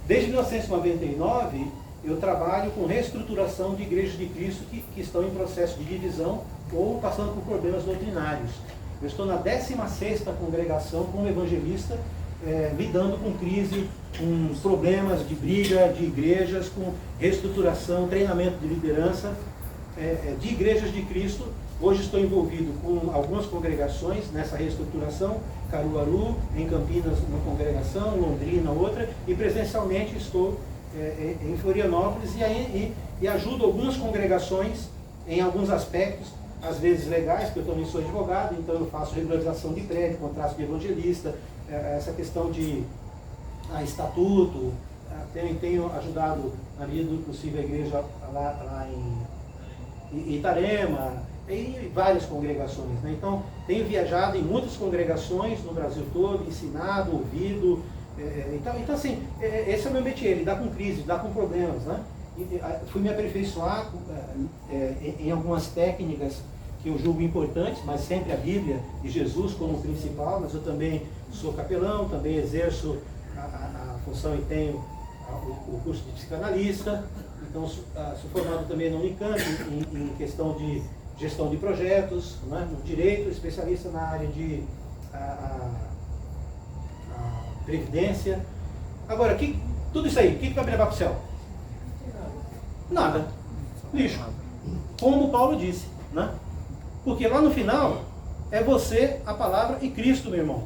Desde 1999, eu trabalho com reestruturação de igrejas de Cristo que estão em processo de divisão ou passando por problemas doutrinários. Eu estou na 16ª congregação como evangelista, lidando com crise, com problemas de briga de igrejas, com reestruturação, treinamento de liderança de igrejas de Cristo. Hoje estou envolvido com algumas congregações nessa reestruturação, Caruaru, em Campinas uma congregação, Londrina outra, e presencialmente estou em Florianópolis e ajudo algumas congregações em alguns aspectos, às vezes legais, porque eu também sou advogado, então eu faço regularização de prédio, contrato de evangelista, essa questão de estatuto, tenho ajudado na medida do possível a igreja lá em Itarema, e várias congregações, né? Então, tenho viajado em muitas congregações no Brasil todo, ensinado, ouvido. Então assim, esse é o meu métier, lidar com crise, lidar com problemas, né? Fui me aperfeiçoar em algumas técnicas que eu julgo importantes, mas sempre a Bíblia e Jesus como principal. Mas eu também sou capelão, também exerço a função e tenho o curso de psicanalista. Então, sou formado também na Unicamp em questão de gestão de projetos, né, no direito, especialista na área de previdência. Agora, tudo isso aí, o que vai me levar para o céu? Nada. Lixo. Como Paulo disse, né? Porque lá no final é você, a palavra e Cristo, meu irmão.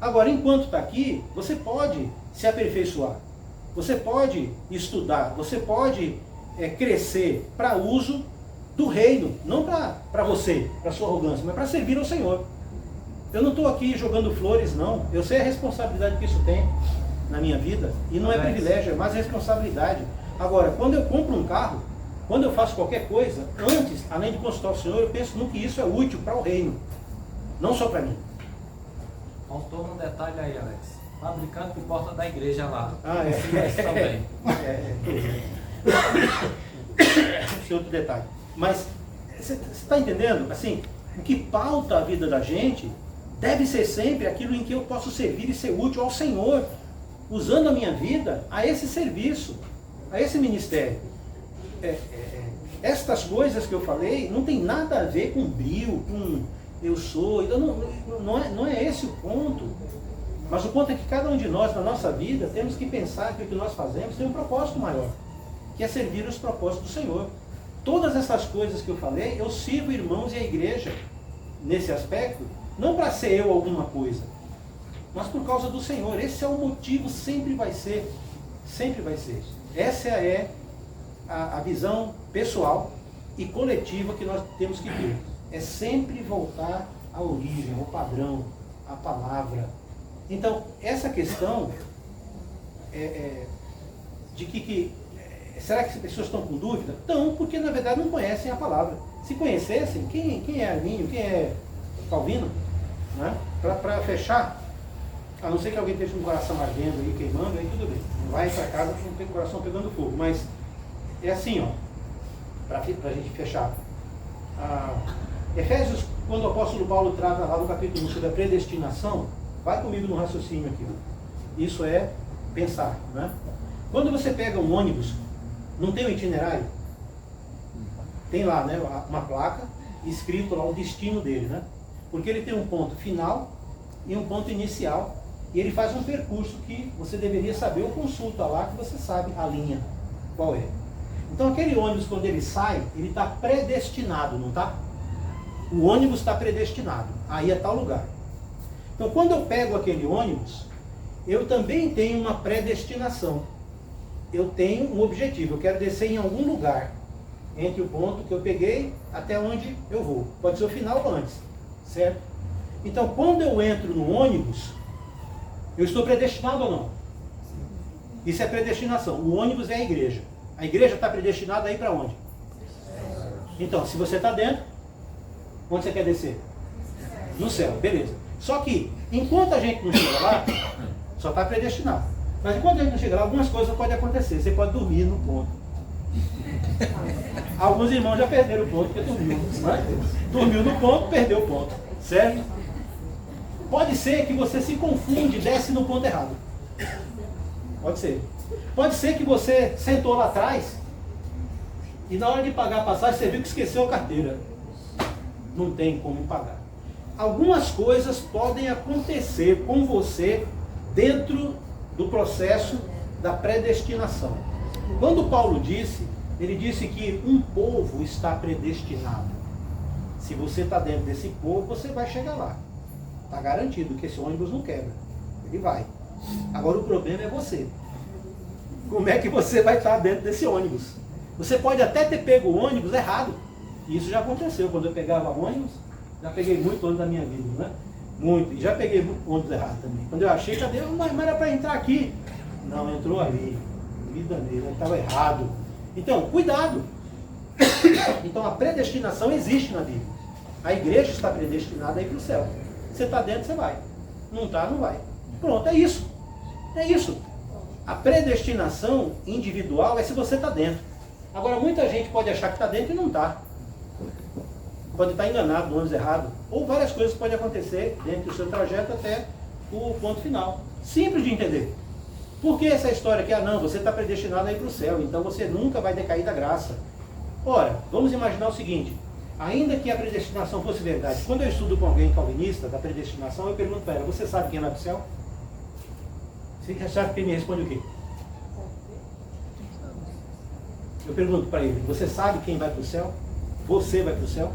Agora, enquanto está aqui, você pode se aperfeiçoar, você pode estudar, você pode crescer para uso do reino, não para você, para sua arrogância, mas para servir ao Senhor. Eu não estou aqui jogando flores, não. Eu sei a responsabilidade que isso tem na minha vida, e não é privilégio, é mais responsabilidade. Agora, quando eu compro um carro, quando eu faço qualquer coisa, antes, além de consultar o Senhor, eu penso no que isso é útil para o reino, não só para mim. Faltou um detalhe aí, Alex. Fabricante de porta da igreja lá. Esse também. Esse outro detalhe. Mas, você está entendendo? Assim, o que pauta a vida da gente deve ser sempre aquilo em que eu posso servir e ser útil ao Senhor, usando a minha vida a esse serviço, a esse ministério. Estas coisas que eu falei não tem nada a ver com brio, com eu sou, então não é esse o ponto. Mas o ponto é que cada um de nós, na nossa vida, temos que pensar que o que nós fazemos tem um propósito maior, que é servir os propósitos do Senhor. Todas essas coisas que eu falei, eu sirvo irmãos e a igreja nesse aspecto, não para ser eu alguma coisa, mas por causa do Senhor. Esse é o motivo, sempre vai ser. Essa é a visão pessoal e coletiva que nós temos que ter. É sempre voltar à origem, ao padrão, à palavra. Então, essa questão de que será que as pessoas estão com dúvida? Estão, porque na verdade não conhecem a palavra. Se conhecessem, quem é Arminio, quem é Calvino, né? Para fechar, a não ser que alguém esteja com o coração ardendo e queimando, aí tudo bem. Vai para casa com o coração pegando fogo. Mas é assim, ó, para a gente fechar. Efésios, quando o apóstolo Paulo trata lá no capítulo 1 sobre a predestinação, vai comigo no raciocínio aqui. Isso é pensar, né? Quando você pega um ônibus, não tem um itinerário? Tem lá, né, uma placa, escrito lá o destino dele, né? Porque ele tem um ponto final e um ponto inicial, e ele faz um percurso que você deveria saber, ou consulta lá que você sabe a linha, qual é. Então aquele ônibus, quando ele sai, ele está predestinado, não está? O ônibus está predestinado a ir a tal lugar. Então quando eu pego aquele ônibus, eu também tenho uma predestinação. Eu tenho um objetivo, eu quero descer em algum lugar, entre o ponto que eu peguei até onde eu vou. Pode ser o final ou antes, certo? Então quando eu entro no ônibus, eu estou predestinado ou não? Isso é predestinação. O ônibus é a igreja. A igreja está predestinada a ir para onde? Então, se você está dentro, onde você quer descer? No céu, beleza. Só que, enquanto a gente não chega lá, só está predestinado. Mas enquanto a gente não chega lá, algumas coisas podem acontecer. Você pode dormir no ponto. Alguns irmãos já perderam o ponto porque dormiu. Né? Dormiu no ponto, perdeu o ponto. Certo? Pode ser que você se confunde e desce no ponto errado. Pode ser. Pode ser que você sentou lá atrás e na hora de pagar a passagem você viu que esqueceu a carteira. Não tem como pagar. Algumas coisas podem acontecer com você dentro do processo da predestinação. Quando Paulo disse, ele disse que um povo está predestinado. Se você está dentro desse povo, você vai chegar lá. Está garantido que esse ônibus não quebra. Ele vai. Agora o problema é você. Como é que você vai estar dentro desse ônibus? Você pode até ter pego o ônibus errado. E isso já aconteceu. Quando eu pegava ônibus, já peguei muito ônibus da minha vida, né? Muito. E já peguei ônibus errado também. Quando eu achei, cadê? Mas era para entrar aqui. Não, entrou ali. Vida nele, estava errado. Então, cuidado. Então a predestinação existe na Bíblia. A igreja está predestinada a ir para o céu. Você está dentro, você vai. Não está, não vai. Pronto, é isso. É isso. A predestinação individual é se você está dentro. Agora, muita gente pode achar que está dentro e não está. Pode estar enganado no ônibus errado. Ou várias coisas podem acontecer dentro do seu trajeto até o ponto final. Simples de entender. Por que essa história que, não, você está predestinado a ir para o céu, então você nunca vai decair da graça? Ora, vamos imaginar o seguinte. Ainda que a predestinação fosse verdade, quando eu estudo com alguém calvinista da predestinação, eu pergunto para ela, você sabe quem vai para o céu? Você sabe quem me responde o quê? Eu pergunto para ele, você sabe quem vai para o céu? Você vai para o céu?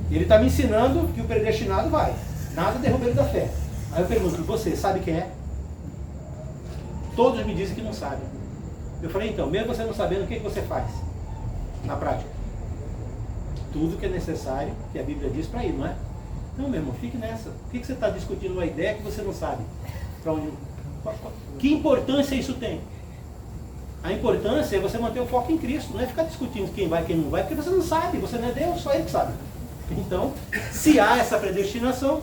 Ele está me ensinando que o predestinado vai. Nada derruba ele da fé. Aí eu pergunto, você sabe quem é? Todos me dizem que não sabem. Eu falei, então, mesmo você não sabendo, o que você faz na prática? Tudo que é necessário, que a Bíblia diz para ir, não é? Não, meu irmão, fique nessa. Por que você está discutindo uma ideia que você não sabe? Para onde? Que importância isso tem? A importância é você manter o foco em Cristo, não é ficar discutindo quem vai e quem não vai, porque você não sabe, você não é Deus, só Ele que sabe. Então, se há essa predestinação,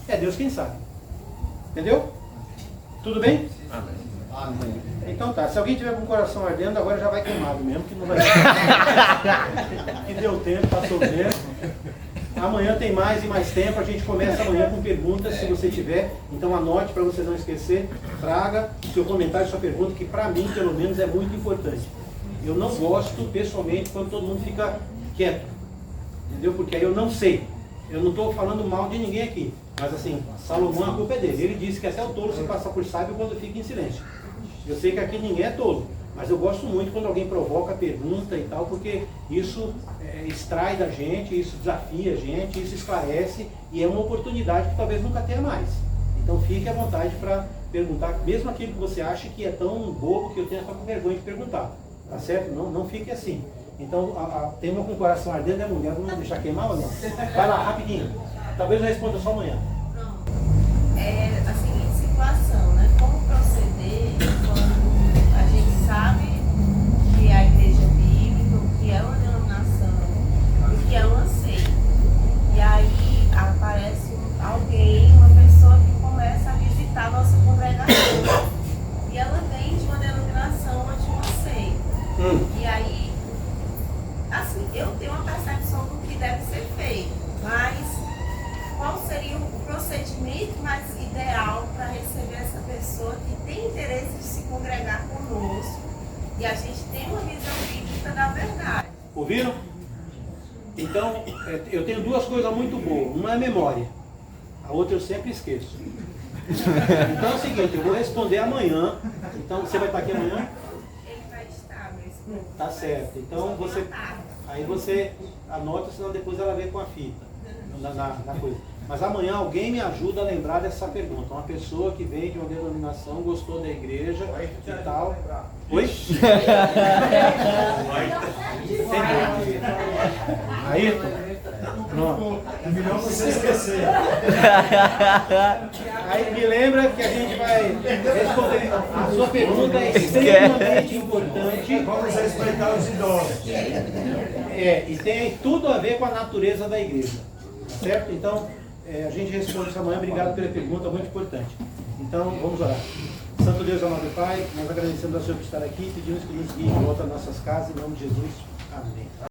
é Deus quem sabe. Entendeu? Tudo bem? Amém. Então tá, se alguém tiver com o coração ardendo, agora já vai queimado mesmo, que não vai que deu tempo, passou o tempo. Amanhã tem mais e mais tempo, a gente começa amanhã com perguntas, se você tiver. Então anote para você não esquecer, traga o seu comentário, sua pergunta, que para mim, pelo menos, é muito importante. Eu não gosto, pessoalmente, quando todo mundo fica quieto. Entendeu? Porque aí eu não sei. Eu não estou falando mal de ninguém aqui. Mas assim, Salomão, a culpa é dele. Ele disse que até o tolo se passa por sábio quando fica em silêncio. Eu sei que aqui ninguém é tolo. Mas eu gosto muito quando alguém provoca, pergunta e tal, porque isso extrai da gente, isso desafia a gente, isso esclarece e é uma oportunidade que talvez nunca tenha mais. Então fique à vontade para perguntar, mesmo aquilo que você acha que é tão bobo que eu tenho até com vergonha de perguntar. Tá certo? Não fique assim. Então, tem uma com o coração ardendo é mulher, vamos deixar queimar ou não? Vai lá, rapidinho. Talvez eu responda só amanhã. É a seguinte situação, né? Como proceder quando a gente sabe que é a igreja bíblica, o que é uma denominação, o que é uma seita. E aí aparece alguém, uma pessoa que começa a visitar a nossa congregação. E ela vem de uma denominação ou de uma seita. E aí, assim, eu tenho uma percepção do que deve ser feito, mas qual seria o procedimento mais ideal para receber essa pessoa que tem interesse de se congregar conosco e a gente tem uma visão bíblica da verdade? Ouviram? Então, eu tenho duas coisas muito boas. Uma é memória, a outra eu sempre esqueço. Então é o seguinte, eu vou responder amanhã. Então, você vai estar aqui amanhã? Ele vai estar, mas... Tá certo. Então, aí você anota, senão depois ela vem com a fita. Na coisa. Mas amanhã alguém me ajuda a lembrar dessa pergunta. Uma pessoa que vem de uma denominação, gostou da igreja e tal. Oi? Aí, pronto. É melhor você esquecer. Aí me lembra que a gente vai responder. A sua pergunta é extremamente importante. Vamos respeitar os idosos. E tem tudo a ver com a natureza da igreja. Certo? Então, a gente responde isso amanhã. Obrigado pela pergunta, muito importante. Então, vamos orar. Santo Deus, amado Pai, nós agradecemos ao Senhor por estar aqui, pedimos que nos guie de volta às nossas casas, em nome de Jesus. Amém.